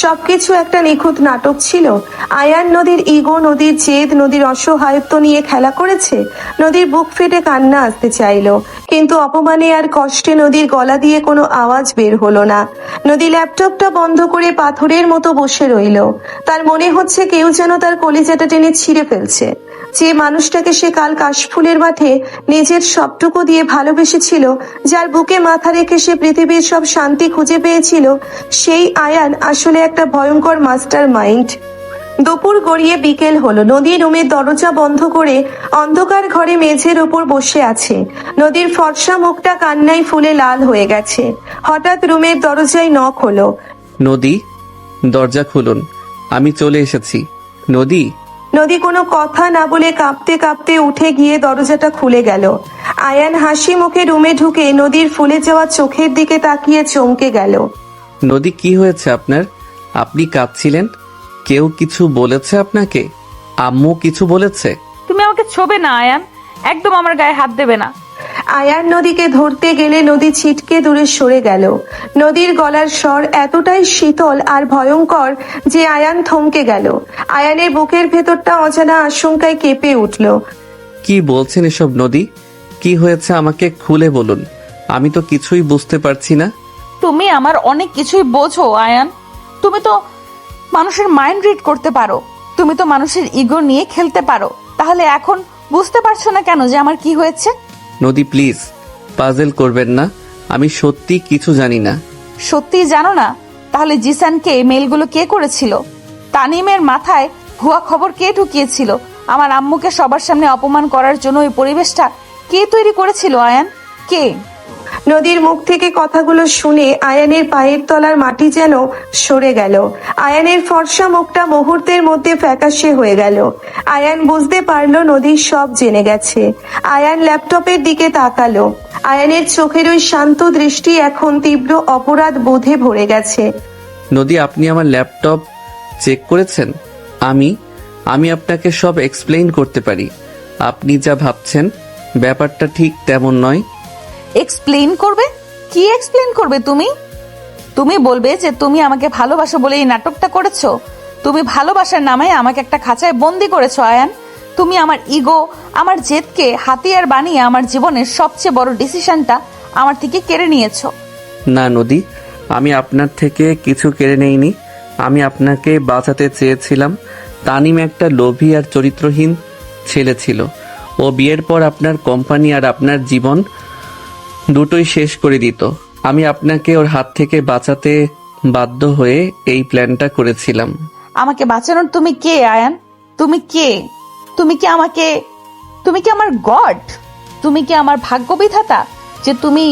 সবকিছু একটা নিখুঁত নাটক ছিল। আয়ান নদীর ইগো, নদীর জেদ, নদীর অসহায়ত্ব নিয়ে খেলা করেছে। নদীর বুক ফেটে কান্না আসতে চাইলো, কিন্তু অপমানে আর কষ্টে নদীর গলা দিয়ে কোনো আওয়াজ বের হলো না। নদী ল্যাপটপটা বন্ধ করে পাথরের মতো বসে রইল। তার মনে হচ্ছে কেউ যেন তার কলিজাটা টেনে ছিঁড়ে ফেলছে। যে মানুষটাকে সে কাল কাশফুলের মাঠে নিজের সবটুকু দিয়ে ভালোবেসেছিল, যার বুকে মাথা রেখে সে পৃথিবীর সব শান্তি খুঁজে পেয়েছিল, সেই আয়ান আসলে একটা ভয়ঙ্কর মাস্টার মাইন্ড। দুপুর গড়িয়ে বিকেল হলো। নদী রুমের দরজা বন্ধ করে অন্ধকার ঘরে মেঝের ওপর বসে আছে। নদীর ফর্সা মুখটা কান্নায় ফুলে লাল হয়ে গেছে। হঠাৎ রুমের দরজায় নক হলো। নদী, দরজা খুলুন, আমি চলে এসেছি। নদী। নদী কোনো কথা না বলে কাঁপতে কাঁপতে উঠে গিয়ে দরজাটা খুলে গেল। আয়ান হাসি মুখে রুমে ঢুকে নদীর ফুলে যাওয়া চোখের দিকে তাকিয়ে চমকে গেল। নদী, কি হয়েছে আপনার? আপনি কাঁদছিলেন। কেউ কিছু বলেছে আপনাকে? আম্মু কিছু বলেছে? তুমি আমাকে ছোবে না আয়ান, একদম আমার গায়ে হাত দেবে না। আয়ান নদীকে ধরতে গেলে নদী ছিটকে দূরে সরে গেল। নদীর গলার স্বর এতটাই শীতল আর ভয়ঙ্কর যে আয়ান থমকে গেল। আয়ানের বুকের ভেতরটা অজানা আশঙ্কায় কেঁপে উঠল। কি বলছেন এসব নদী? কি হয়েছে আমাকে খুলে বলুন, আমি তো কিছুই বুঝতে পারছি না। তুমি আমার অনেক কিছুই বোঝো আয়ান। তুমি তো মানুষের মাইন্ড রিড করতে পারো, তুমি তো মানুষের ইগো নিয়ে খেলতে পারো। তাহলে এখন বুঝতে পারছো না কেন যে আমার কি হয়েছে? নদী প্লিজ, পাজেল করবেন না, আমি সত্যি কিছু জানি না। সত্যি জানো না? তাহলে জিসানকে মেলগুলো কে করেছিল? তানিমের মাথায় ভুয়া খবর কে ঢুকিয়েছিল? আমার আম্মুকে সবার সামনে অপমান করার জন্য ওই পরিবেশটা কে তৈরি করেছিল আয়ান? কে? নদীর মুখ থেকে কথাগুলো শুনে আয়ানের পায়ের তলার মাটি যেন সরে গেল। আয়ানের ফর্সা মুখটা মুহূর্তের মধ্যে ফ্যাকাশে হয়ে গেল। আয়ান বুঝতে পারলো নদী সব জেনে গেছে। আয়ান ল্যাপটপের দিকে তাকালো। আয়ানের চোখের ওই শান্ত দৃষ্টি এখন তীব্র অপরাধ বোধে ভরে গেছে। নদী, আপনি আমার ল্যাপটপ চেক করেছেন? আমি আপনাকে সব এক্সপ্লেইন করতে পারি। আপনি যা ভাবছেন ব্যাপারটা ঠিক তেমন নয়। এক্সপ্লেইন করবে? কি এক্সপ্লেইন করবে তুমি? তুমি বলবে যে তুমি আমাকে ভালোবাসো বলে এই নাটকটা করেছো। তুমি ভালোবাসার নামে আমাকে একটা খাঁচায় বন্দি করেছো আয়ান। তুমি আমার ইগো, আমার জেদকে হাতিয়ার বানিয়ে আমার জীবনের সবচেয়ে বড় ডিসিশনটা আমার থেকে কেড়ে নিয়েছো। না নদী, আমি আপনার থেকে কিছু কেড়ে নেইনি। আমি আপনাকে বাঁচাতে চেয়েছিলাম। তানিম একটা লোভী আর চরিত্রহীন ছেলে ছিল। ও বিয়ের পর আপনার কোম্পানি আর আপনার জীবন দুটোই শেষ করে দিত। আমি আপনাকে ওর হাত থেকে বাঁচাতে বাধ্য হয়ে এই প্ল্যানটা করেছিলাম। আমাকে বাঁচানোর তুমি কে আয়ান? তুমি কে? তুমি কি আমার গড? তুমি কি আমার ভাগ্য বিধাতা যে তুমি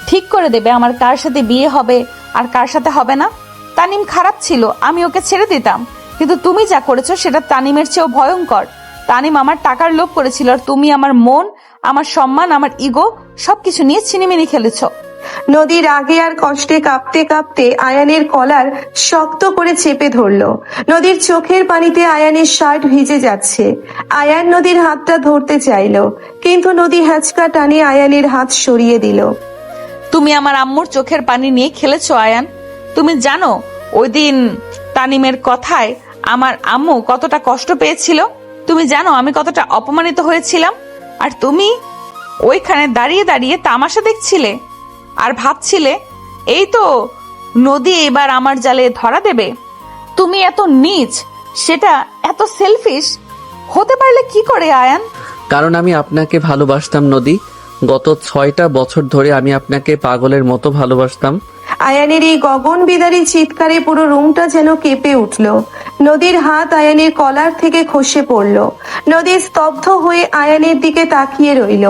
ঠিক করে দেবে আমার কার সাথে বিয়ে হবে আর কার সাথে হবে না? তানিম খারাপ ছিল, আমি ওকে ছেড়ে দিতাম, কিন্তু তুমি যা করেছো সেটা তানিমের চেয়েও ভয়ঙ্কর। তানিম আমার টাকার লোভ করেছিল, আর তুমি আমার মন, আমার সম্মান, আমার ইগো সবকিছু নিয়ে ছিনিমিনি খেলেছো। নদীর রাগে আর কষ্টে কাঁপতে কাঁপতে আয়ানের কলার শক্ত করে চেপে ধরলো। নদীর চোখের পানিতে আয়ানের শার্ট ভিজে যাচ্ছে। আয়ান নদীর হাতটা ধরতে চাইলো, কিন্তু নদী হ্যাচকা টানে আয়ানের হাত সরিয়ে দিল। তুমি আমার আম্মুর চোখের পানি নিয়ে খেলেছো আয়ান। তুমি জানো ওই দিন তানিমের কথায় আমার আম্মু কতটা কষ্ট পেয়েছিল? তুমি জানো আমি কতটা অপমানিত হয়েছিলাম? আর তুমি ওইখানে দাঁড়িয়ে দাঁড়িয়ে তামাশা দেখছিলে আর ভাবছিলে এই তো নদী এবার আমার জালে ধরা দেবে। তুমি এত নীচ, সেটা এত সেলফিশ হতে পারলে কি করে আয়ান? কারণ আমি আপনাকে ভালোবাসতাম নদী। গত 6টা বছর ধরে আমি আপনাকে পাগলের মতো ভালোবাসতাম। আয়ানের এই গগন বিদারী চিৎকারে পুরো রুমটা যেন কেঁপে উঠল। নদীর হাত আয়ানের কলার থেকে খসে পড়ল। নদী স্তব্ধ হয়ে আয়ানের দিকে তাকিয়ে রইল।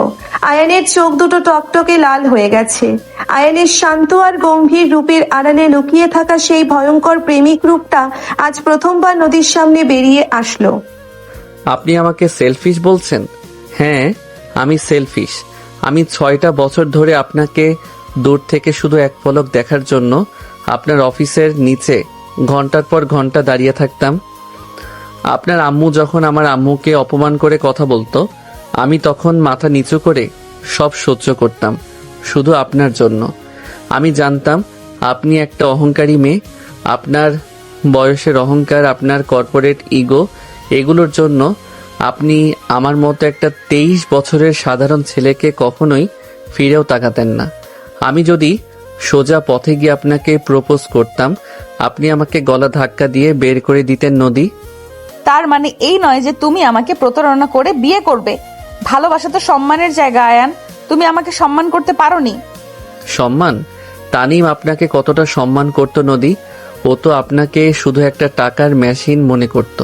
আয়ানের চোখ দুটো টকটকে লাল হয়ে গেছে। আয়ানের শান্ত আর গম্ভীর রূপের আড়ালে লুকিয়ে থাকা সেই ভয়ঙ্কর প্রেমিক রূপটা আজ প্রথমবার নদীর সামনে বেরিয়ে আসলো। আপনি আমাকে সেলফিশ বলছেন? হ্যাঁ, আমি সেলফিশ। আমি 6টা বছর ধরে আপনাকে দূর থেকে শুধু এক পলক দেখার জন্য আপনার অফিসের নিচে ঘন্টার পর ঘন্টা দাঁড়িয়ে থাকতাম। আপনার আম্মু যখন আমার আম্মুকে অপমান করে কথা বলতো, আমি তখন মাথা নিচু করে সব সহ্য করতাম শুধু আপনার জন্য। আমি জানতাম আপনি একটা অহংকারী মেয়ে। আপনার বয়সের অহংকার, আপনার কর্পোরেট ইগো, এগুলোর জন্য আপনি আমার মতো একটা 23 বছরের সাধারণ ছেলেকে কখনোই ফিরেও তাকাতেন না। আমি যদি সোজা পথে গিয়ে আপনাকে প্রপোজ করতাম, আপনি আমাকে গলা ধাক্কা দিয়ে বের করে দিতেন নদী। তার মানে এই নয় যে তুমি আমাকে প্রতারণা করে বিয়ে করবে। ভালোবাসা তো সম্মানের জায়গা আয়ান, তুমি আমাকে সম্মান করতে পারোনি। সম্মান? তানিম আপনাকে কতটা সম্মান করতো নদী? ও তো আপনাকে শুধু একটা টাকার মেশিন মনে করত।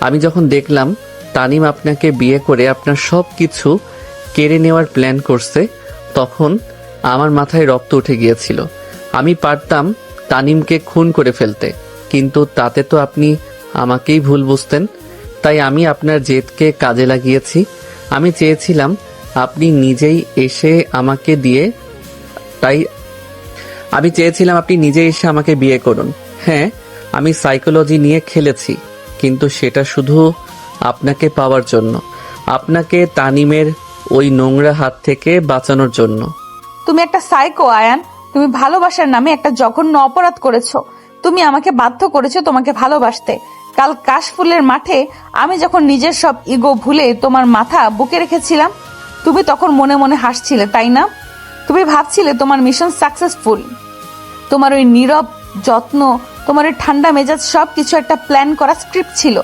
আমি যখন দেখলাম তানিম আপনাকে বিয়ে করে আপনার সব কিছু কেড়ে নেওয়ার প্ল্যান করছে, তখন আমার মাথায় রক্ত উঠে গিয়েছিল। আমি পারতাম তানিমকে খুন করে ফেলতে, কিন্তু তাতে তো আপনি আমাকেই ভুল বুঝতেন। তাই আমি আপনার জেদকে কাজে লাগিয়েছি। আমি চেয়েছিলাম আপনি নিজেই এসে আমাকে বিয়ে করুন। হ্যাঁ, আমি সাইকোলজি নিয়ে খেলেছি, কিন্তু সেটা শুধু আপনাকে পাওয়ার জন্য, আপনাকে তানিমের ওই নোংরা হাত থেকে বাঁচানোর জন্য। তুমি একটা সাইকো আয়ান। তুমি ভালোবাসার নামে একটা জঘন্য অপরাধ করেছো। তুমি আমাকে বাধ্য করেছো তোমাকে ভালোবাসতে। কাল কাশফুলের মাঠে আমি যখন নিজের সব ইগো ভুলে তোমার মাথা বুকে রেখেছিলাম, তুমি তখন মনে মনে হাসছিলে, তাই না? তুমি ভাবছিলে তোমার মিশন সাকসেসফুল। তোমার ওই নীরব যত্ন, তোমার ওই ঠান্ডা মেজাজ, সবকিছু একটা প্ল্যান করা স্ক্রিপ্ট ছিল।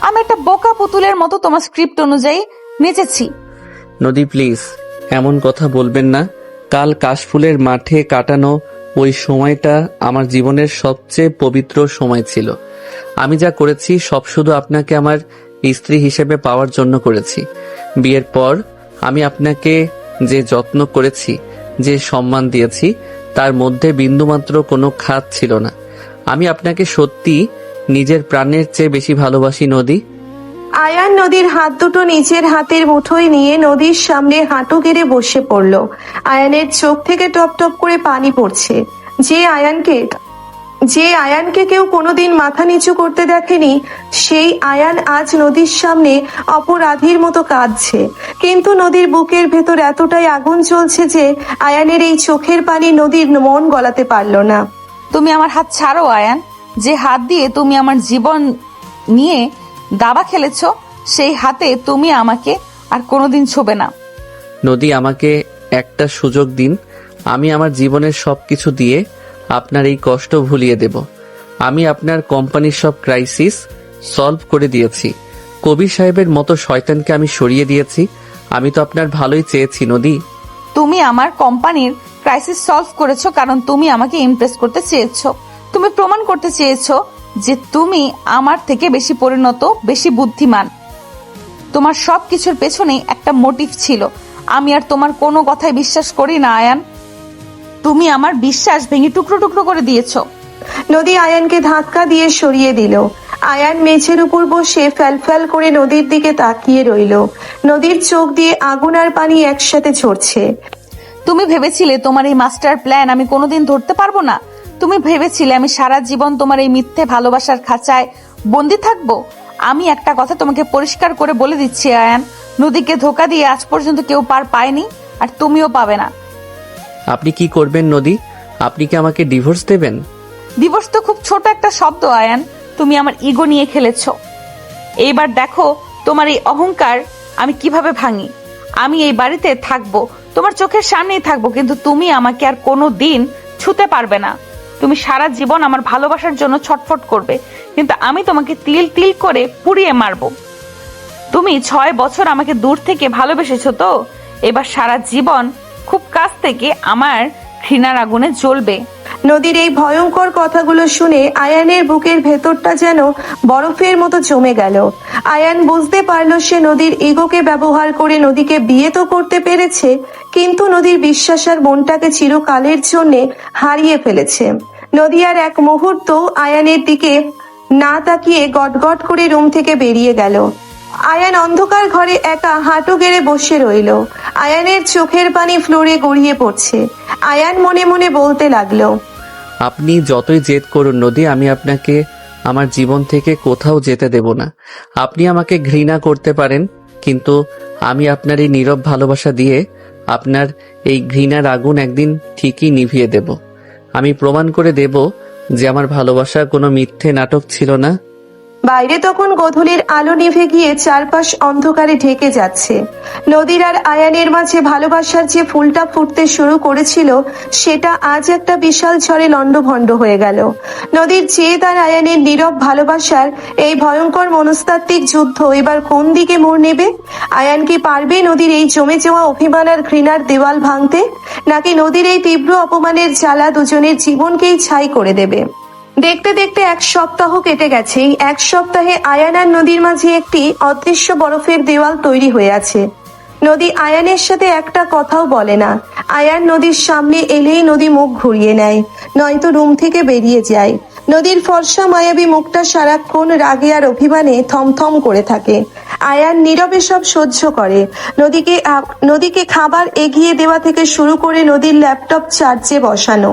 আমি একটা বোকা পুতুলের মতো তোমার স্ক্রিপ্ট অনুযায়ী নেচেছি। নদী, প্লিজ এমন কথা বলবেন না। কাল কাশফুলের মাঠে কাটানো ওই সময়টা আমার জীবনের সবচেয়ে পবিত্র সময় ছিল। আমি যা করেছি সব শুধু আপনাকে আমার স্ত্রী হিসেবে পাওয়ার জন্য করেছি। বিয়ের পর আমি আপনাকে যে যত্ন করেছি, যে সম্মান দিয়েছি, তার মধ্যে বিন্দুমাত্র কোনো খাত ছিল না। আমি আপনাকে সত্যি নিজের প্রাণের চেয়ে বেশি ভালোবাসি নদী। আয়ান নদীর হাত দুটো নিজের হাতের মুঠোয় নিয়ে নদীর সামনে হাঁটু গেড়ে বসে পড়ল। আয়ানের চোখ থেকে টপ টপ করে পানি পড়ছে। যে আয়ানকে কেউ কোনোদিন মাথা নিচু করতে দেখেনি, সেই আয়ান আজ নদীর সামনে অপরাধীর মতো কাঁদছে। কিন্তু নদীর বুকের ভেতর এতটাই আগুন চলছে যে আয়ানের এই চোখের পানি নদীর মন গলাতে পারল না। তুমি আমার হাত ছাড়ো আয়ান। যে হাত দিয়ে তুমি আমার জীবন নিয়ে দাবা খেলেছো, সেই হাতে তুমি আমাকে আর কোনোদিন ছোবে না। নদী, আমাকে একটা সুযোগ দিন। আমি আমার জীবনের সবকিছু দিয়ে আপনার এই কষ্ট ভুলিয়ে দেব। আমি আপনার কোম্পানির সব ক্রাইসিস সলভ করে দিয়েছি। কবির সাহেবের মতো শয়তানকে আমি সরিয়ে দিয়েছি। আমি তো আপনার ভালোই চেয়েছি নদী। তুমি আমার কোম্পানির ক্রাইসিস সলভ করেছো কারণ তুমি আমাকে ইমপ্রেস করতে চেয়েছো। তুমি প্রমাণ করতে চেয়েছো যে তুমি আমার থেকে বেশি পরিণত, বেশি বুদ্ধিমান। তোমার সব কিছুর পেছনে একটা মোটিভ ছিল। আমি আর তোমার কোনো কথায় বিশ্বাস করি না আয়ান। তুমি আমার বিশ্বাস ভেঙে টুকরো টুকরো করে দিয়েছো। নদী আয়ানকে ধাক্কা দিয়ে সরিয়ে দিল। আয়ান মেঝের উপর বসে ফ্যাল করে নদীর দিকে তাকিয়ে রইল। নদীর চোখ দিয়ে আগুন আর পানি একসাথে ঝরছে। তুমি ভেবেছিলে তোমার এই মাস্টার প্ল্যান আমি কোনোদিন ধরতে পারবো না? তুমি ভেবেছিলে আমি সারা জীবন তোমার এই মিথ্যে ভালোবাসার খাঁচায় বন্দি থাকবো? আমি একটা কথা তোমাকে পরিষ্কার করে বলে দিচ্ছি আয়ান, নদীকে ধোকা দিয়ে আজ পর্যন্ত কেউ পার পায়নি, আর তুমিও পাবে না। আপনি কি করবেন নদী? আপনি কি আমাকে ডিভোর্স দেবেন? ডিভোর্স তো খুব ছোট একটা শব্দ আয়ান। তুমি আমার ইগো নিয়ে খেলেছো। এইবার দেখো তোমার এই অহংকার আমি কিভাবে ভাঙি। আমি এই বাড়িতে থাকবো, তোমার চোখের সামনেই থাকবো, কিন্তু তুমি আমাকে আর কোনো দিন ছুতে পারবে না। তুমি সারা জীবন আমার ভালোবাসার জন্য ছটফট করবে, কিন্তু আমি তোমাকে তিল তিল করে পুড়িয়ে মারবো। তুমি 6 বছর আমাকে দূর থেকে ভালোবেসেছো, তো এবার সারা জীবন খুব কাছ থেকে আমার ঘৃণার আগুনে জ্বলবে। নদীর এই ভয়ঙ্কর কথাগুলো শুনে আয়ানের বুকের ভেতরটা যেন বরফের মতো জমে গেল। আয়ান বুঝতে পারলো সে নদীর ইগোকে ব্যবহার করে নদীকে বিয়ে তো করতে পেরেছে, কিন্তু নদীর বিশ্বাস আর মনটাকে চিরকালের জন্যে হারিয়ে ফেলেছে। নদী আর এক মুহূর্ত আয়ানের দিকে না তাকিয়ে গটগট করে রুম থেকে বেরিয়ে গেল। আয়ান অন্ধকার ঘরে একা হাঁটু গেড়ে বসে রইল। আয়ানের চোখের পানি ফ্লোরে গড়িয়ে পড়ছে। আয়ান মনে মনে বলতে লাগলো, আপনি যতই জেদ করুন নদী, আমি আপনাকে আমার জীবন থেকে কোথাও যেতে দেব না। আপনি আমাকে ঘৃণা করতে পারেন, কিন্তু আমি আপনার এই নীরব ভালোবাসা দিয়ে আপনার এই ঘৃণার আগুন একদিন ঠিকই নিভিয়ে দেব। আমি প্রমাণ করে দেব যে আমার ভালোবাসা কোনো মিথ্যে নাটক ছিল না। বাইরে তখন গোধূলির আলো নিভে গিয়ে চারপাশ অন্ধকারে ঢেকে যাচ্ছে। নদীর আর আয়ানের মাঝে ভালোবাসার যে ফুলটা ফুটতে শুরু করেছিল সেটা আজ একটা বিশাল ঝড়ে লণ্ডভণ্ড হয়ে গেল। নদীর জেদ আর আয়ানের নীরব ভালোবাসার এই ভয়ঙ্কর মনস্তাত্ত্বিক যুদ্ধ এবার কোন দিকে মোড় নেবে? আয়ান কি পারবে নদীর এই জমে যাওয়া অভিমান আর ঘৃণার দেওয়াল ভাঙতে, নাকি নদীর এই তীব্র অপমানের জ্বালা দুজনের জীবনকেই ছাই করে দেবে? দেখতে দেখতে এক সপ্তাহ কেটে গেছে। এই এক সপ্তাহে আয়ান আর নদীর মাঝে একটি অদৃশ্য বরফের দেওয়াল তৈরি হয়ে আছে। নদী আয়ানের সাথে একটা কথাও বলে না। আয়ান নদীর সামনে এলেই নদী মুখ ঘুরিয়ে নেয়, নয়তো রুম থেকে বেরিয়ে যায়। নদীর ফর্সা মায়াবী মুখটা সারাক্ষণ রাগে আর অভিমানে থমথম করে থাকে। আয়ান নীরবে সব সহ্য করে। নদীকে খাবার এগিয়ে দেওয়া থেকে শুরু করে নদীর ল্যাপটপ চার্জে বসানো,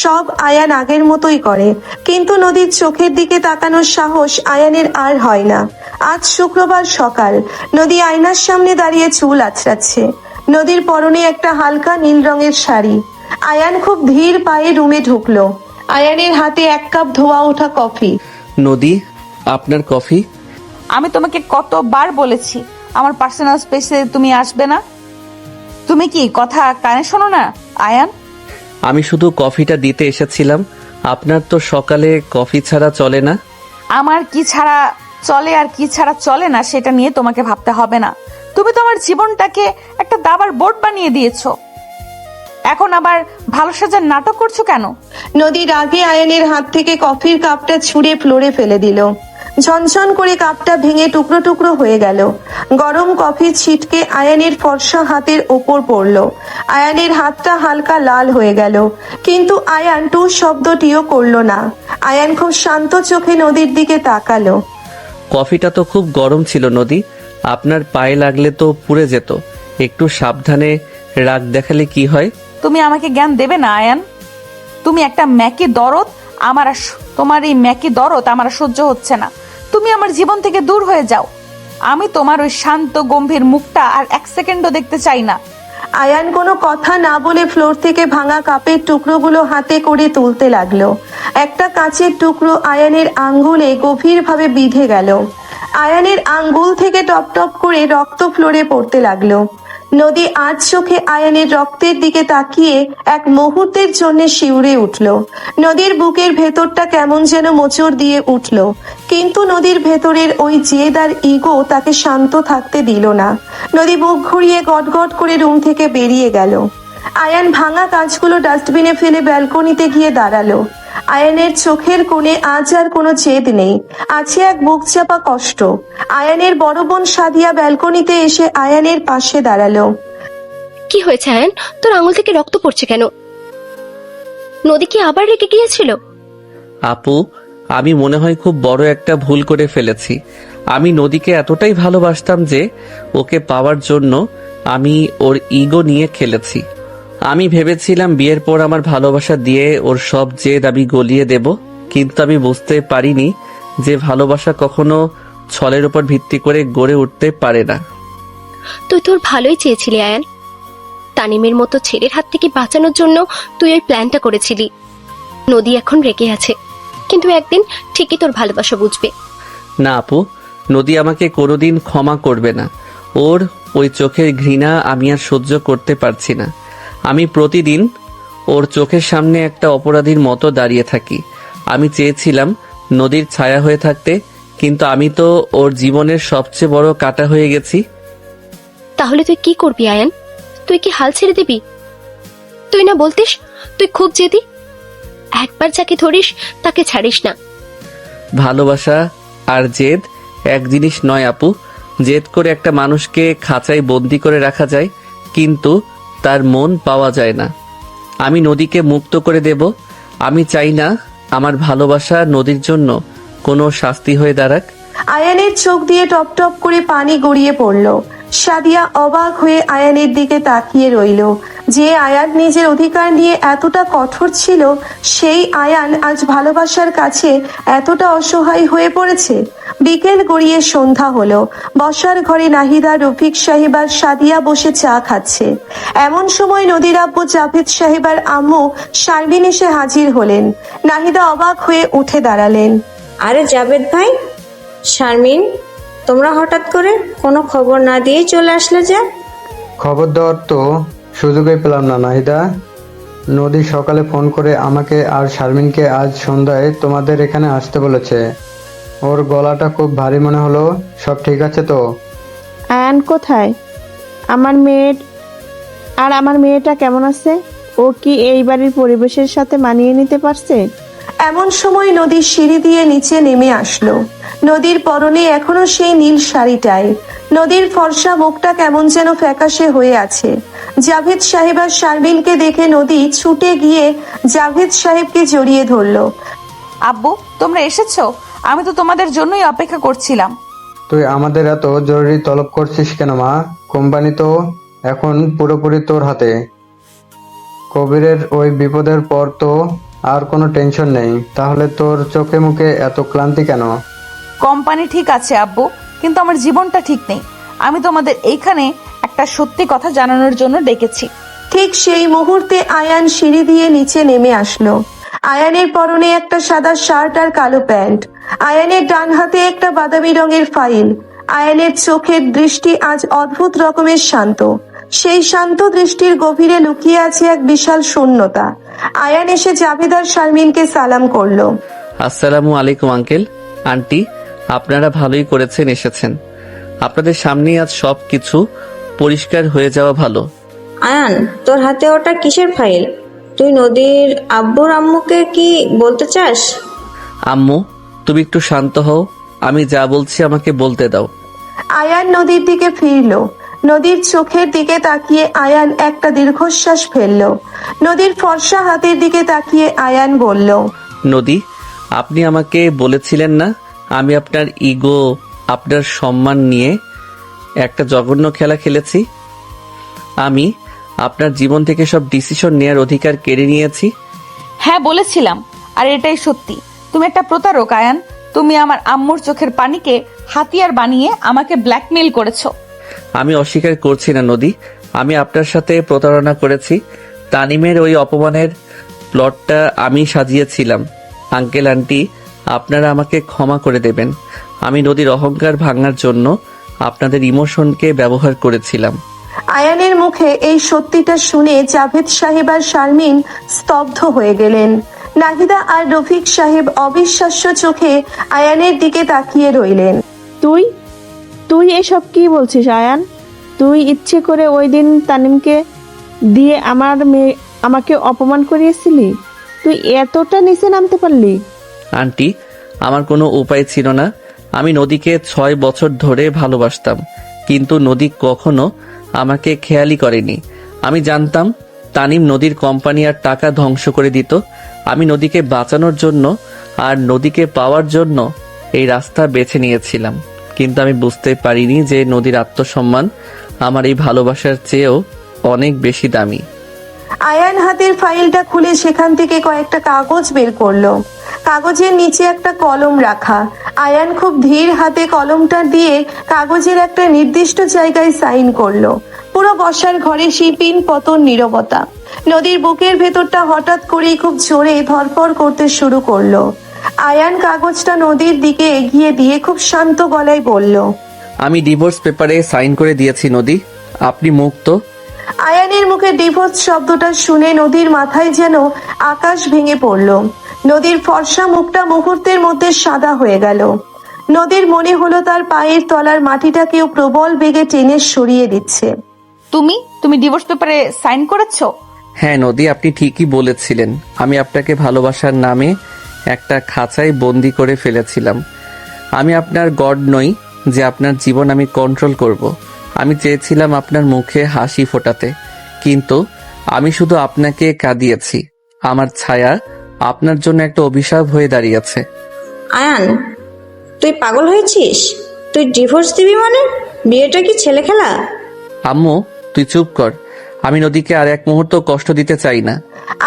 সব আয়ান আগের মতোই করে। কিন্তু নদীর চোখের দিকে তাকানোর সাহস আয়ানের আর হয় না। আজ শুক্রবার সকাল। নদী আয়নার সামনে দাঁড়িয়ে চুল আঁচড়াচ্ছে। নদীর পরনে একটা হালকা নীল রঙের শাড়ি। আয়ান খুব ধীর পায়ে রুমে ঢুকলো। আয়ানের হাতে এক কাপ ধোয়া ওঠা কফি। নদী, আপনার কফি। আমি তোমাকে কতবার বলেছি আমার পার্সোনাল স্পেসে তুমি আসবে না? তুমি কি কথা কানে শোনো না আয়ান? আমি শুধু কফিটা দিতে এসেছিলাম। আপনার তো সকালে কফি ছাড়া চলে না। আমার কি ছাড়া চলে আর কি ছাড়া চলে না সেটা নিয়ে তোমাকে ভাবতে হবে না। তুমি তোমার জীবনটাকে একটা দাবার বোর্ড বানিয়ে দিয়েছো। এখন আবার ভালো সাজার নাটক করছো কেন? নদী রাগে আয়ানের হাত থেকে কফির কাপটা ছুঁড়ে ফ্লোরে ফেলে দিল। ঝনঝন করে কাপটা ভেঙে টুকরো টুকরো হয়ে গেল। গরম কফির ছিটকে আয়ানের ফর্সা হাতের ওপর পড়ল। আয়ানের হাতটা হালকা লাল হয়ে গেল, কিন্তু আয়ান টু শব্দটিও করলো না। আয়ান খুব শান্ত চোখে নদীর দিকে তাকালো। কফিটা তো খুব গরম ছিল নদী, আপনার পায়ে লাগলে তো পুড়ে যেত। একটু সাবধানে রাগ দেখালে কি হয়? তুমি আমাকে জ্ঞান দেবে না আয়ান। তুমি একটা ম্যাকি দরদ, তোমার এই ম্যাকি দরদ আমার সহ্য হচ্ছে না। তুমি আমার জীবন থেকে দূর হয়ে যাও। আমি তোমার ওই শান্ত গম্ভীর মুখটা আর এক সেকেন্ডও দেখতে চাই না। আয়ান কোনো কথা না বলে ফ্লোর থেকে ভাঙা কাপের টুকরোগুলো হাতে করে তুলতে লাগলো। একটা কাঁচের টুকরো আয়ানের আঙ্গুলে গভীরভাবে বিঁধে গেল। আয়ানের আঙ্গুল থেকে টপ টপ করে রক্ত ফ্লোরে পড়তে লাগলো। নদী আজ চোখে আয়ানের রক্তের দিকে তাকিয়ে এক মুহূর্তের জন্য শিউরে উঠল। নদীর বুকের ভেতরটা কেমন যেন মোচড় দিয়ে উঠল, কিন্তু নদীর ভেতরের ওই জেদ আর ইগো তাকে শান্ত থাকতে দিল না। নদী বুক ঘুরিয়ে গটগট করে রুম থেকে বেরিয়ে গেল। আয়ান ভাঙা কাঁচগুলো ডাস্টবিনে ফেলে ব্যালকনিতে গিয়ে দাঁড়ালো। আয়ানের চোখের কোণে আজ আর কোনো জেদ নেই, আছে এক বুক চাপা কষ্ট। আয়ানের বড় বোন সাদিয়া ব্যালকনিতে এসে আয়ানের পাশে দাঁড়ালো। কি হয়েছে আয়ান? তোর আঙুল থেকে রক্ত পড়ছে কেন? নদী কি আবার রেগে গিয়েছিল? আপু, আমি মনে হয় খুব বড় একটা ভুল করে ফেলেছি। আমি নদীকে এতটাই ভালোবাসতাম যে ওকে পাওয়ার জন্য আমি ওর ইগো নিয়ে খেলেছি। আমি ভেবেছিলাম বিয়ের পর আমার ভালোবাসা দিয়ে ওর সব জেদ আমি গলিয়ে দেব, কিন্তু আমি বুঝতে পারিনি যে ভালোবাসা কখনো ছলের উপর ভিত্তি করে গড়ে উঠতে পারে না। তুই তোর ভালোই চেয়েছিলি আয়ান। তানিমের মতো ছেলের হাত থেকে বাঁচানোর জন্য তুই ওই প্ল্যানটা করেছিলি। নদী এখন রেগে আছে, কিন্তু একদিন ঠিকই তোর ভালোবাসা বুঝবে। না আপু, নদী আমাকে কোনোদিন ক্ষমা করবে না। ওর ওই চোখের ঘৃণা আমি আর সহ্য করতে পারছি না। আমি প্রতিদিন ওর চোখের সামনে একটা অপরাধীর মতো দাঁড়িয়ে থাকি। আমি চেয়েছিলাম নদীর ছায়া হয়ে থাকতে, কিন্তু আমি তো ওর জীবনের সবচেয়ে বড় কাঁটা হয়ে গেছি। তাহলে তুই কি করবি আয়ান? তুই কি হাল ছেড়ে দিবি? তুই না বলতিস তুই খুব জেদি? একবার যাকে ধরিস তাকে ছাড়িস না। ভালোবাসা আর জেদ এক জিনিস নয় আপু। জেদ করে একটা মানুষকে খাঁচায় বন্দি করে রাখা যায়, কিন্তু তার মন পাওয়া যায় না। আমি নদীকে মুক্ত করে দেব। আমি চাই না আমার ভালোবাসা নদীর জন্য কোনো শাস্তি হয়ে দাঁড়াক। আয়ানের চোখ দিয়ে টপ টপ করে পানি গড়িয়ে পড়ল। সাদিয়া অবাক হয়ে আয়ানের দিকে তাকিয়ে রইল। যে আয়ান নিজের অধিকার নিয়ে এতটা কঠোর ছিল, সেই আয়ান আজ ভালোবাসার কাছে এতটা অসহায় হয়ে পড়েছে। বিকেল গড়িয়ে সন্ধ্যা হলো। বসার ঘরে নাহিদা, রফিক সাহেব আর সাদিয়া বসে চা খাচ্ছে। এমন সময় নদীর আব্বু জাভেদ সাহেব আর আম্মু শারমিন এসে হাজির হলেন। নাহিদা অবাক হয়ে উঠে দাঁড়ালেন। আরে জাভেদ ভাই, শারমিন, তোমরা হঠাৎ করে কোনো খবর না দিয়েই চলে আসলে যে? খবর দেওয়ার তো সুযোগই পেলাম না নাহিদা। নদী সকালে ফোন করে আমাকে আর শারমিনকে আজ সন্ধ্যায় তোমাদের এখানে আসতে বলেছে। ওর গলাটা খুব ভারী মনে হলো। সব ঠিক আছে তো? আয়ান কোথায়? আমার মেয়েটা কেমন আছে? ও কি এই বাড়ির পরিবেশের সাথে মানিয়ে নিতে পারছে? এমন সময় নদীর সিঁড়ি দিয়ে নিচে নেমে আসলো। নদীর পরনে এখনো সেই নীল শাড়িটাই। নদীর ফর্সা মুখটা কেমন যেন ফ্যাকাশে হয়ে আছে। জাভেদ সাহেব আর শারমিনকে দেখে নদী ছুটে গিয়ে জাভেদ সাহেবকে জড়িয়ে ধরলো। আব্বু, তোমরা এসেছো? আমি তো তোমাদের জন্যই অপেক্ষা করছিলাম। তুই আমাদের এত জরুরি তলব করছিস কেন মা? কোম্পানি তো এখন পুরোপুরি তোর হাতে। কবিরের ওই বিপদের পর তো আর কোনো টেনশন নেই। তাহলে তোর চোখে মুখে এত ক্লান্তি কেন? কোম্পানি ঠিক আছে আব্বু, কিন্তু আমার জীবনটা ঠিক নেই। আমি তোমাদের এইখানে একটা সত্যি কথা জানানোর জন্য ডেকেছি। ঠিক সেই মুহূর্তে আয়ান সিঁড়ি দিয়ে নিচে নেমে আসলো। আয়ানের পরনে একটা সাদা শার্ট আর কালো প্যান্ট। আয়ানের ডান হাতে একটা বাদামি রঙের ফাইল। আয়ানের চোখের দৃষ্টি আজ অদ্ভুত রকমের শান্ত। সেই শান্ত দৃষ্টির গভীরে লুকিয়ে আছে এক বিশাল শূন্যতা। আয়ান এসে জাভেদ আর শারমিনকে সালাম করলো। আসসালামু আলাইকুম আঙ্কেল, আন্টি। আপনারা ভালোই করেছেন এসেছেন। আপনাদের সামনেই আজ সব কিছু পরিষ্কার হয়ে যাওয়া ভালো। আয়ান, তোর হাতে ওটা কিসের ফাইল? তুই নদীর আব্বুর আম্মুকে কি বলতে চাস? আম্মু, তুমি একটু শান্ত হও। আমি যা বলছি আমাকে বলতে দাও। আয়ান নদীর দিকে ফিরল। নদীর চোখের দিকে তাকিয়ে আয়ান একটা দীর্ঘশ্বাস ফেলল। নদীর ফর্সা হাতের দিকে তাকিয়ে আয়ান বলল, নদী, আপনি আমাকে বলেছিলেন না আমি আপনার ইগো, আপনার সম্মান নিয়ে একটা জঘন্য খেলা খেলেছি? আমি আপনার জীবন থেকে সব ডিসিশন নেওয়ার অধিকার কেড়ে নিয়েছি। হ্যাঁ বলেছিলাম, আর এটাই সত্যি। তুমি একটা প্রতারক আয়ান। তুমি আমার আম্মুর চোখের পানিকে হাতিয়ার বানিয়ে আমাকে ব্ল্যাকমেইল করেছো। আমি অস্বীকার করছি না নদী, আমি আপনার সাথে প্রতারণা করেছি। তানিমের ওই অপমানের প্লটটা আমি সাজিয়েছিলাম। আঙ্কেল আন্টি, আপনারা আমাকে ক্ষমা করে দেবেন। আমি নদীর অহংকার ভাঙার জন্য আপনাদের ইমোশনকে ব্যবহার করেছিলাম। আয়ানের মুখে এই সত্যিটা শুনে জাভেদ সাহেব আর শারমিন স্তব্ধ হয়ে গেলেন। নাহিদা আর রফিক সাহেব অবিশ্বাস্য চোখে আয়ানের দিকে তাকিয়ে রইলেন। তুই এসব কি বলছিস আয়ান? তুই ইচ্ছে করে ওই দিন তানিমকে দিয়ে আমাকে অপমান করিয়েছিলি? তুই এতটা নিচে নামতে পারলি? আন্টি, আমার কোনো উপায় ছিল না। আমি নদীকে 6 বছর ধরে ভালোবাসতাম, কিন্তু নদী কখনো আমাকে খেয়ালই করেনি। আমি জানতাম তানিম নদীর কোম্পানি আর টাকা ধ্বংস করে দিত। আমি নদীকে বাঁচানোর জন্য আর নদীকে পাওয়ার জন্য এই রাস্তা বেছে নিয়েছিলাম, কিন্তু আমি বুঝতে পারিনি যে নদীর আত্মসম্মান আমার এই ভালোবাসার চেয়েও অনেক বেশি দামি। আয়ান হাতের ফাইলটা খুলে সেখান থেকে কয়েকটা কাগজ বের করলো। কাগজের নিচে একটা কলম রাখা। আয়ান খুব ধীর হাতে কলমটা দিয়ে কাগজের একটা নির্দিষ্ট জায়গায় সাইন করলো। পুরো বসার ঘরে শিপিন পতন নীরবতা। নদীর বুকের ভেতরটা হঠাৎ করেই খুব জোরে ধরফর করতে শুরু করলো। আয়ান কাগজটা নদীর দিকে এগিয়ে দিয়ে খুব শান্ত গলায় বলল, আমি ডিভোর্স পেপারে সাইন করে দিয়েছি নদী, আপনি মুক্ত। আয়ানের মুখে ডিভোর্স শব্দটা শুনে নদীর মাথায় যেন আকাশ ভেঙে পড়ল। নদীর ফর্সা মুখটা মুহূর্তের মধ্যে সাদা হয়ে গেল। নদীর মনে হলো তার পায়ের তলার মাটিটা কেউ প্রবল বেগে টেনে সরিয়ে দিচ্ছে। তুমি ডিভোর্স পেপারে সাইন করেছো? হ্যাঁ নদী, আপনি ঠিকই বলেছিলেন। আমি আপনাকে ভালোবাসার নামে একটা খাঁচায় বন্দি করে ফেলেছিলাম। আমি আপনার গড নই যে আপনার জীবন আমি কন্ট্রোল করব। আমি চেয়েছিলাম আপনার মুখে হাসি ফোটাতে, কিন্তু আমি শুধু আপনাকে কাঁদিয়েছি। আমার ছায়া আপনার জন্য একটা অভিশাপ হয়ে দাঁড়িয়েছে। আয়ান, তুই পাগল হয়েছিস? তুই ডিভোর্স দিবি মানে? বিয়েটা কি ছেলে খেলা? আম্মু, তুই চুপ কর। আমি নদীকে আর এক মুহূর্ত কষ্ট দিতে চাই না।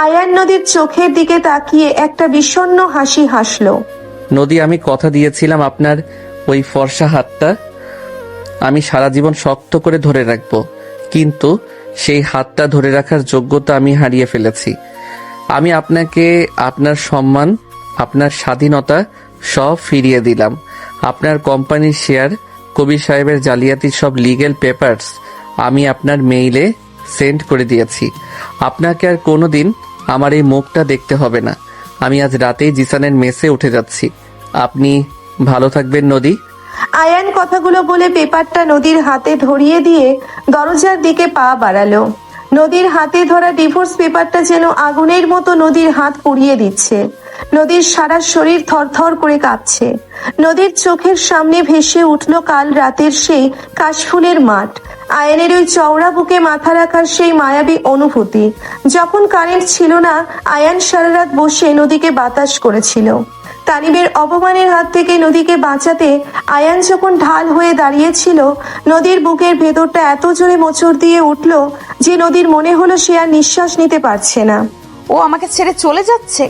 আয়ান নদীর চোখের দিকে তাকিয়ে একটা বিষণ্ণ হাসি হাসলো। নদী, আমি কথা দিয়েছিলাম আপনার ওই ফর্সা হাতটা আমি সারা জীবন শক্ত করে ধরে রাখবো, কিন্তু সেই হাতটা ধরে রাখার যোগ্যতা আমি হারিয়ে ফেলেছি। আমি আপনাকে আপনার সম্মান, আপনার স্বাধীনতা সব ফিরিয়ে দিলাম। আপনার কোম্পানির শেয়ার, কবির সাহেবের জালিয়াতির সব লিগ্যাল পেপারস আমি আপনার মেইলে সেন্ড করে দিয়েছি। আপনাকে আর কোনোদিন আমার এই মুখটা দেখতে হবে না। আমি আজ রাতেই জিসানের মেসে উঠে যাচ্ছি। আপনি ভালো থাকবেন নদী। আয়ান কথাগুলো বলে পেপারটা নদীর হাতে ধরিয়ে দিয়ে দরজার দিকে পা বাড়ালো। নদীর হাতে ধরা ডিভোর্স পেপারটা যেন আগুনের মতো নদীর হাত পুড়িয়ে দিচ্ছে। নদীর সারা শরীর থরথর করে কাঁপছে। নদীর চোখের সামনে ভেসে উঠল কাল রাতের সেই কাশফুলের মাঠ, আয়ানের ওই চওড়া বুকে মাথা রাখার সেই মায়াবী অনুভূতি। যখন কারেন্ট ছিল না, আয়ান সারা রাত বসে নদীকে বাতাস করেছিল। তানিমের অপমানের হাত থেকে নদীকে বাঁচাতে আয়ান যখন ঢাল হয়ে দাঁড়িয়েছিল, নদীর বুকের ভেতরটা এত জোরে মোচড় দিয়ে উঠল যে নদীর মনে হলো সে আর নিঃশ্বাস নিতে পারছে না। ও আমাকে ছেড়ে চলে যাচ্ছে?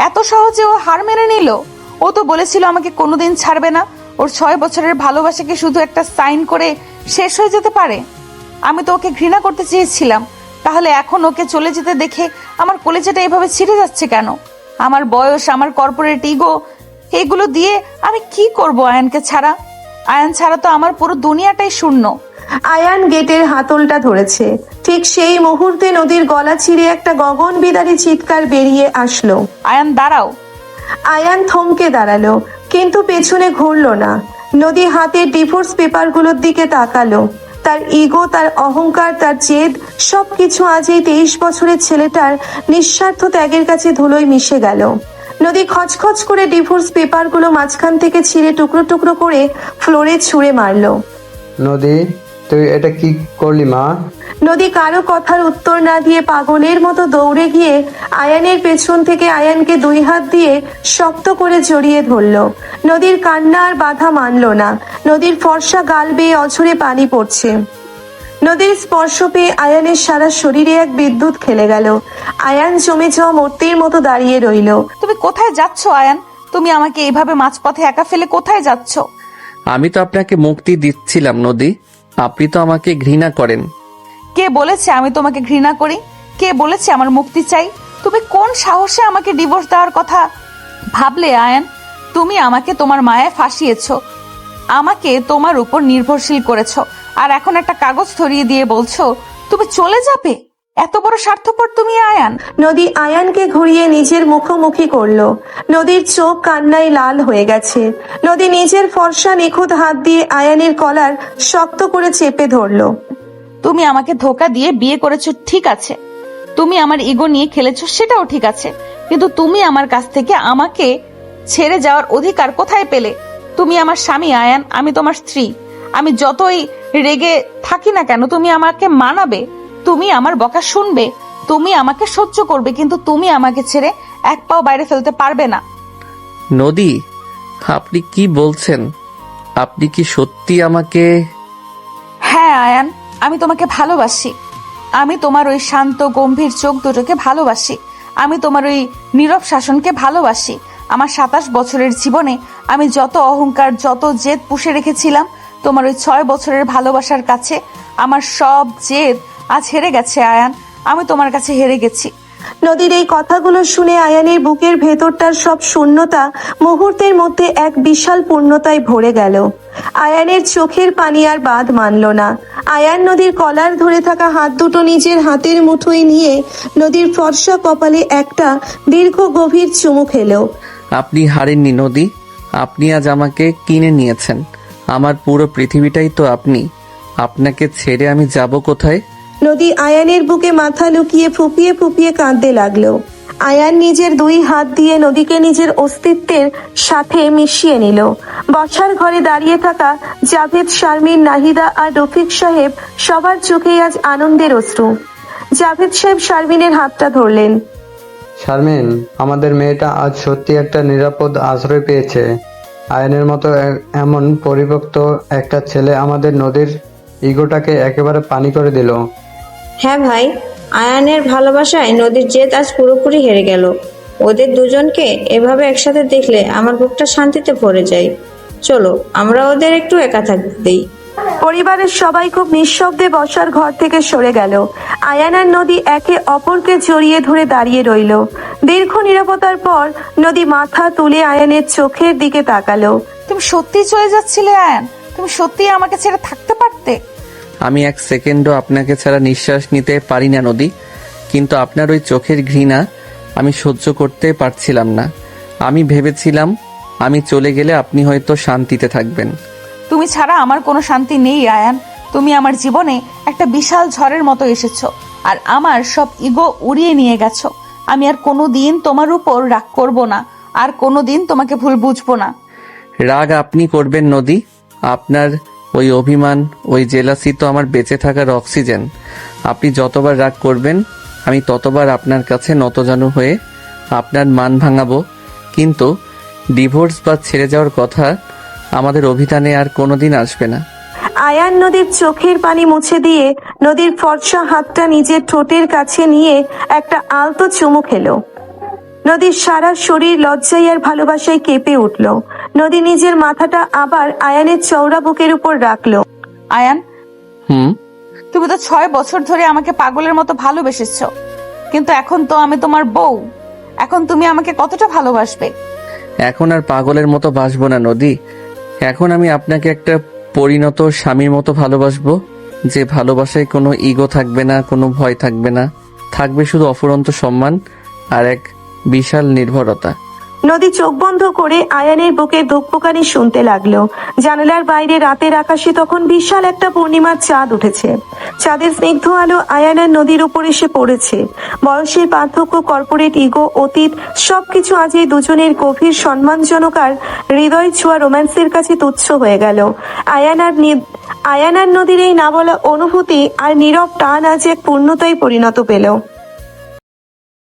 এত সহজে ও হার মেনে নিল? ও তো বলেছিল আমাকে কোনোদিন ছাড়বে না। ওর 6 বছরের ভালোবাসা কি শুধু একটা সাইন করে শেষ হয়ে যেতে পারে? আমি তো ওকে ঘৃণা করতে চেয়েছিলাম, তাহলে এখন ওকে চলে যেতে দেখে আমার কলেজাটা এভাবে ছিঁড়ে যাচ্ছে কেন? আমার বয়স, আমার কর্পোরেট ইগো, এগুলো দিয়ে আমি কি করব আয়ানকে ছাড়া? আয়ান ছাড়া তো আমার পুরো দুনিয়াটাই শূন্য। আয়ান গেটের হাতলটা ধরেছে। ঠিক সেই মুহূর্তে নদীর গলা ছিঁড়ে একটা গগন বিদারী চিৎকার বেরিয়ে আসলো। আয়ান দাঁড়াও! আয়ান থমকে দাঁড়ালো, কিন্তু পেছনে ঘুরলো না। নদী হাতের ডিভোর্স পেপারগুলোর দিকে তাকালো। তার ইগো, তার অহংকার, তার জেদ সবকিছু আজ এই 23 বছরের ছেলেটার নিঃস্বার্থ ত্যাগের কাছে ধুলোয় মিশে গেল। নদী খচখচ করে ডিভোর্স পেপারগুলো মাঝখান থেকে ছিঁড়ে টুকরো টুকরো করে ফ্লোরে ছুঁড়ে মারলো। নদী, তুই এটা কি করলি মা? নদী কারো কথার উত্তর না দিয়ে পাগলের মতো দৌড়ে গিয়ে আয়ানের পেছন থেকে আয়ানকে 2 হাত দিয়ে শক্ত করে জড়িয়ে ধরলো। নদীর কান্না আর বাধা মানলো না। নদীর ফর্সা গাল বেয়ে অঝরে পানি পড়ছে। নদীর স্পর্শ পেয়ে আয়ানের সারা শরীরে এক বিদ্যুৎ খেলে গেল। আয়ান জমে যাওয়া মূর্তির মতো দাঁড়িয়ে রইল। তুমি কোথায় যাচ্ছ আয়ান? তুমি আমাকে এইভাবে মাঝপথে একা ফেলে কোথায় যাচ্ছ? আমি তো আপনাকে মুক্তি দিচ্ছিলাম নদী। আপনি তো আমাকে ঘৃণা করেন। কে বলেছে আমি তোমাকে ঘৃণা করি? কে বলেছে আমার মুক্তি চাই? তুমি কোন সাহসে আমাকে ডিভোর্স দেওয়ার কথা ভাবলে আয়ান? তুমি আমাকে তোমার মায়ায় ফাঁসিয়েছো, আমাকে তোমার উপর নির্ভরশীল করেছো, আর এখন একটা কাগজ ধরিয়ে দিয়ে বলছো তুমি চলে যাবে? এত বড় স্বার্থপর তুমি আয়ান! নদী আয়ানকে ঘুরিয়ে নিজের মুখোমুখি করলো। নদীর চোখ কান্নায় লাল হয়ে গেছে। নদী নিজের ফর্সা নিখুঁত হাত দিয়ে আয়ানের কলার শক্ত করে চেপে ধরলো। তুমি আমাকে ধোকা দিয়ে বিয়ে করেছো, ঠিক আছে। তুমি আমার ইগো নিয়ে খেলেছো, সেটাও ঠিক আছে। কিন্তু তুমি আমার কাছ থেকে আমাকে ছেড়ে যাওয়ার অধিকার কোথায় পেলে? তুমি আমার স্বামী আয়ান, আমি তোমার স্ত্রী। আমি যতই রেগে থাকি না কেন, তুমি আমাকে মানাবে, তুমি আমার বকা শুনবে, তুমি আমাকে সহ্য করবে, কিন্তু তুমি আমাকে ছেড়ে এক পাও বাইরে ফেলতে পারবে না। নদী, আপনি কি বলছেন? আপনি কি সত্যি আমাকে? হ্যাঁ আয়ান, আমি তোমাকে ভালোবাসি। আমি তোমার ওই শান্ত গম্ভীর চোখ দুটোকে ভালোবাসি। আমি তোমার ওই নীরব শাসনকে ভালোবাসি। আমার 27 বছরের জীবনে আমি যত অহংকার, যত জেদ পুষে রেখেছিলাম, তোমার ওই 6 বছরের ভালোবাসার কাছে আমার সব জেদ আজ হেরে গেছে আয়ান। আমি তোমার কাছে হেরে গেছি। নদীর এই কথাগুলো শুনে আয়ানের বুকের ভেতরটার সব শূন্যতা মুহূর্তের মধ্যে এক বিশাল পূর্ণতায় ভরে গেল। আয়ানের চোখের পানি আর বাঁধ মানল না। আয়ান নদীর কলার ধরে থাকা হাত দুটো নিজের হাতের মুঠোয় নিয়ে নদীর ফর্সা কপালে একটা দীর্ঘ গভীর চুমু খেলো। আপনি হারেননি নদী। আপনি আজ আমাকে কিনে নিয়েছেন। আমার পুরো পৃথিবীটাই তো আপনি। আপনাকে ছেড়ে আমি যাব কোথায়? নদী আয়ানের বুকে মাথা লুকিয়ে ফুপিয়ে ফুপিয়ে কাঁদতে লাগলো। আয়ান নিজের দুই হাত দিয়ে নদীকে নিজের অস্তিত্বের সাথে মিশিয়ে নিল। বসার ঘরে দাঁড়িয়ে থাকা জাভেদ, শারমিন, নাহিদা আর রফিক সাহেব সবার চোখেই আজ আনন্দের অশ্রু। জাভেদ সাহেব শারমিনের হাতটা ধরলেন। শারমিন, আমাদের মেয়েটা আজ সত্যি একটা নিরাপদ আশ্রয় পেয়েছে। আয়নের মতো এমন পরিপক্ত একটা ছেলে আমাদের নদীর ইগোটাকে একেবারে পানি করে দিল। হ্যাঁ ভাই, আয়ানের ভালোবাসায় নদীর জেদ আজ পুরোপুরি হেরে গেল। ওদের দুজনকে এভাবে একসাথে দেখলে আমার বুকটা শান্তিতে ভরে যায়। চলো আমরা ওদের একটু একা থাকতে দিই। পরিবারের সবাই খুব নিঃশব্দে বসার ঘর থেকে সরে গেল। আয়ান আর নদী একে অপরকে জড়িয়ে ধরে দাঁড়িয়ে রইল। দীর্ঘ নীরবতার পর নদী মাথা তুলে আয়ানের চোখের দিকে তাকালো। তুমি সত্যিই চলে যাচ্ছিলে আয়ান? তুমি সত্যিই আমাকে ছেড়ে থাকতে পারতে? আমি এক সেকেন্ডও আপনাকে ছাড়া নিঃশ্বাস নিতে পারি না নদী, কিন্তু আপনার ওই চোখের ঘৃণা আমি সহ্য করতে পারছিলাম না। আমি ভেবেছিলাম আমি চলে গেলে আপনি হয়তো শান্তিতে থাকবেন। তুমি ছাড়া আমার কোনো শান্তি নেই আয়ান। তুমি আমার জীবনে একটা বিশাল ঝড়ের মতো এসেছো আর আমার সব ইগো উড়িয়ে নিয়ে গেছো। আমি আর কোনো দিন তোমার উপর রাগ করব না, আর কোনো দিন তোমাকে ভুল বুঝবো না। রাগ আপনি করবেন নদী, আপনার ওই অভিমান, ওই জেলাসি তো আমার বেঁচে থাকার অক্সিজেন। আপনি যতবার রাগ করবেন আমি ততবার আপনার কাছে নতজানু হয়ে আপনার মান ভাঙাবো। কিন্তু ডিভোর্স বা ছেড়ে যাওয়ার কথা আমাদের অভিধানে আর কোনোদিন আসবে না। আয়ান নদীর চোখের পানি মুছে দিয়ে নদীর ফর্সা হাতটা নিজের ঠোঁটের কাছে নিয়ে একটা আলতো চুমু খেলো। নদীর সারা শরীর লজ্জায় আর ভালোবাসায় কেঁপে উঠল। নদী নিজের মাথাটা আবার আয়ানের চওড়া বুকের উপর রাখলো। আয়ান, তুমি তো 6 বছর ধরে আমাকে পাগলের মতো ভালোবেসেছো, কিন্তু এখন তো আমি তোমার বউ। এখন তুমি আমাকে কতটা ভালোবাসবে? এখন আর পাগলের মতো বাসবো না নদী, এখন আমি আপনাকে একটা পরিণত স্বামীর মতো ভালোবাসবো, যে ভালোবাসায় কোনো ইগো থাকবে না, কোনো ভয় থাকবে না, থাকবে শুধু অফুরন্ত সম্মান আর এক বিশাল নির্ভরতা। নদী চোখ বন্ধ করে আয়ানের বুকের ধুকপুকানি শুনতে লাগলো। জানালার বাইরে রাতের আকাশে তখন বিশাল একটা পূর্ণিমার চাঁদ উঠেছে। চাঁদের স্নিগ্ধ আলো আয়ান আর নদীর উপর এসে পড়েছে। বয়সের পার্থক্য, কর্পোরেট ইগো, অতীত সবকিছু আজ এই দুজনের গভীর সম্মানজনক আর হৃদয় ছোঁয়া রোম্যান্সের কাছে তুচ্ছ হয়ে গেল। আয়ান আর নদীর এই না বলা অনুভূতি আর নীরব টান আজ এক পূর্ণতায় পরিণত পেল।